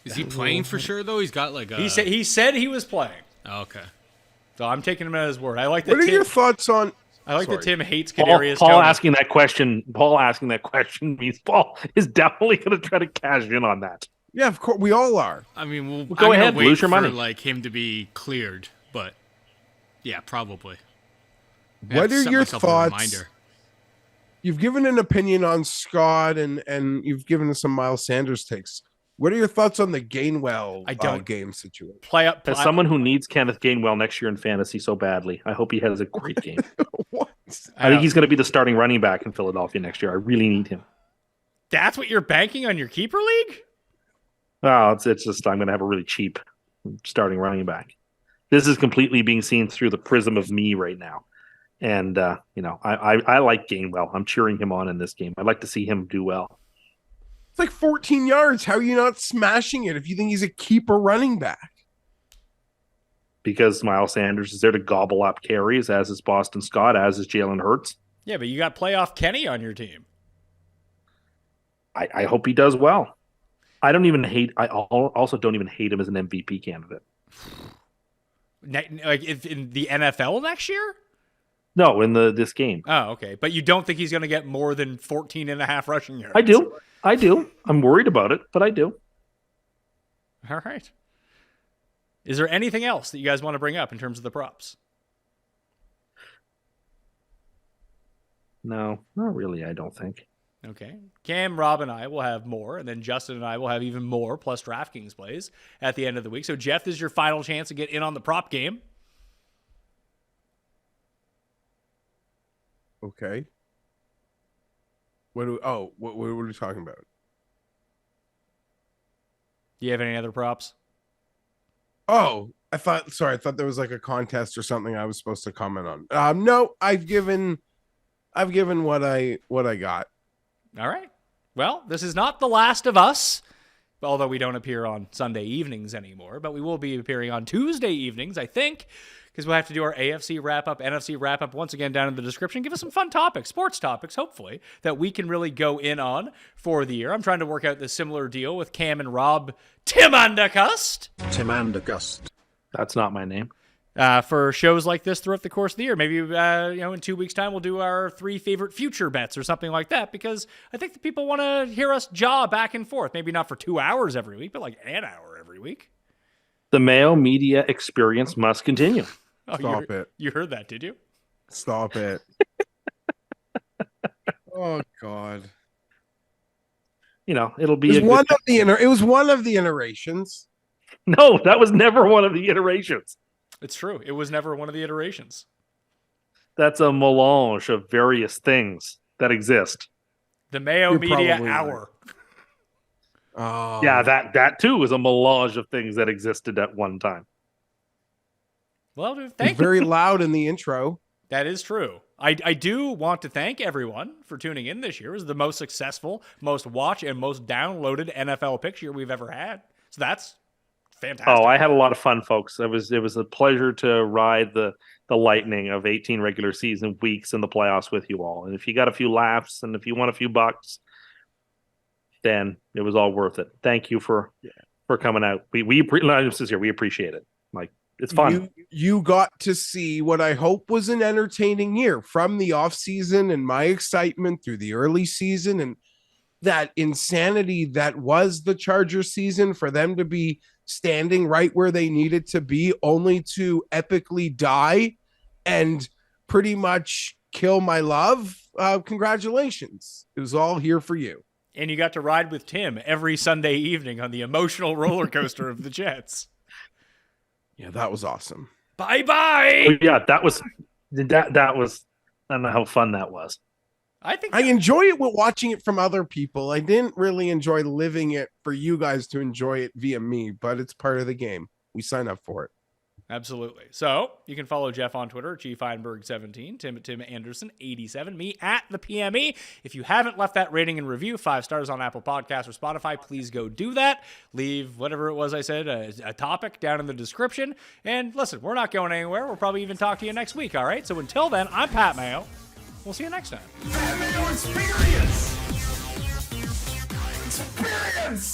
Is he playing for sure though? He's got like a. He said he was playing. Oh, okay. So I'm taking him at his word. I like that. What are your thoughts on? I like that Tim hates Kadarius Paul Toney. asking that question means Paul is definitely going to try to cash in on that. Yeah, of course we all are. I mean, well, go ahead, wait lose your money. Like him to be cleared, but yeah, probably. What are your thoughts? You've given an opinion on Scott and you've given us some Miles Sanders takes. What are your thoughts on the Gainwell game situation? As someone who needs Kenneth Gainwell next year in fantasy so badly, I hope he has a great game. What? I think he's going to be the starting running back in Philadelphia next year. I really need him. That's what you're banking on your keeper league? Oh, it's just I'm going to have a really cheap starting running back. This is completely being seen through the prism of me right now. And, I like Gainwell. I'm cheering him on in this game. I'd like to see him do well. It's like 14 yards. How are you not smashing it if you think he's a keeper running back? because Miles Sanders is there to gobble up carries, as is Boston Scott, as is Jalen Hurts. Yeah, but you got playoff Kenny on your team. I hope he does well. I also don't even hate him as an MVP candidate. Like in the NFL next year? No, in this game. Oh, okay. But you don't think he's going to get more than 14 and a half rushing yards? I do. I'm worried about it, but I do. All right. Is there anything else that you guys want to bring up in terms of the props? No, not really, I don't think. Okay. Cam, Rob, and I will have more, and then Justin and I will have even more, plus DraftKings plays at the end of the week. So, Geoff, this is your final chance to get in on the prop game. Okay. What are we talking about? Do you have any other props? Oh, I thought there was like a contest or something I was supposed to comment on. No, I've given what I got. All right. Well, this is not The Last of Us, although we don't appear on Sunday evenings anymore, but we will be appearing on Tuesday evenings, I think, because we'll have to do our AFC wrap-up, NFC wrap-up once again down in the description. Give us some fun topics, sports topics, hopefully, that we can really go in on for the year. I'm trying to work out this similar deal with Cam and Rob. Tim Cust. Tim Cust. That's not my name. For shows like this throughout the course of the year. Maybe, in 2 weeks' time, we'll do our 3 favorite future bets or something like that, because I think the people want to hear us jaw back and forth. Maybe not for 2 hours every week, but like an hour every week. The Mayo media experience must continue. Stop it. You heard that, did you? Stop it. Oh, God. It'll be it was one of the iterations. No, that was never one of the iterations. It's true. It was never one of the iterations. That's a melange of various things that exist. The Mayo Media Hour. Oh. Yeah, that too is a melange of things that existed at one time. Well, thank you. Very loud in the intro. That is true. I do want to thank everyone for tuning in this year. It was the most successful, most watched, and most downloaded NFL picture we've ever had. So that's fantastic. Oh, I had a lot of fun, folks. It was a pleasure to ride the lightning of 18 regular season weeks in the playoffs with you all. And if you got a few laughs and if you won a few bucks, then it was all worth it. Thank you for coming out. We appreciate it. Like, it's fun. You got to see what I hope was an entertaining year, from the off season and my excitement through the early season and that insanity that was the Charger season, for them to be standing right where they needed to be, only to epically die and pretty much kill my love. Congratulations. It was all here for you. And you got to ride with Tim every Sunday evening on the emotional roller coaster of the Jets. Yeah, that was awesome. Bye-bye. Oh, yeah, that was I don't know how fun that was. I enjoy it with watching it from other people. I didn't really enjoy living it for you guys to enjoy it via me, but it's part of the game. We sign up for it. Absolutely. So you can follow Geoff on Twitter, Fienberg17, Tim at Tim Anderson 87, me at the PME. If you haven't left that rating and review, 5 stars on Apple Podcasts or Spotify, please go do that. Leave whatever it was I said, a topic down in the description. And listen, we're not going anywhere. We'll probably even talk to you next week. All right. So until then, I'm Pat Mayo. We'll see you next time. Mayo Experience! Experience!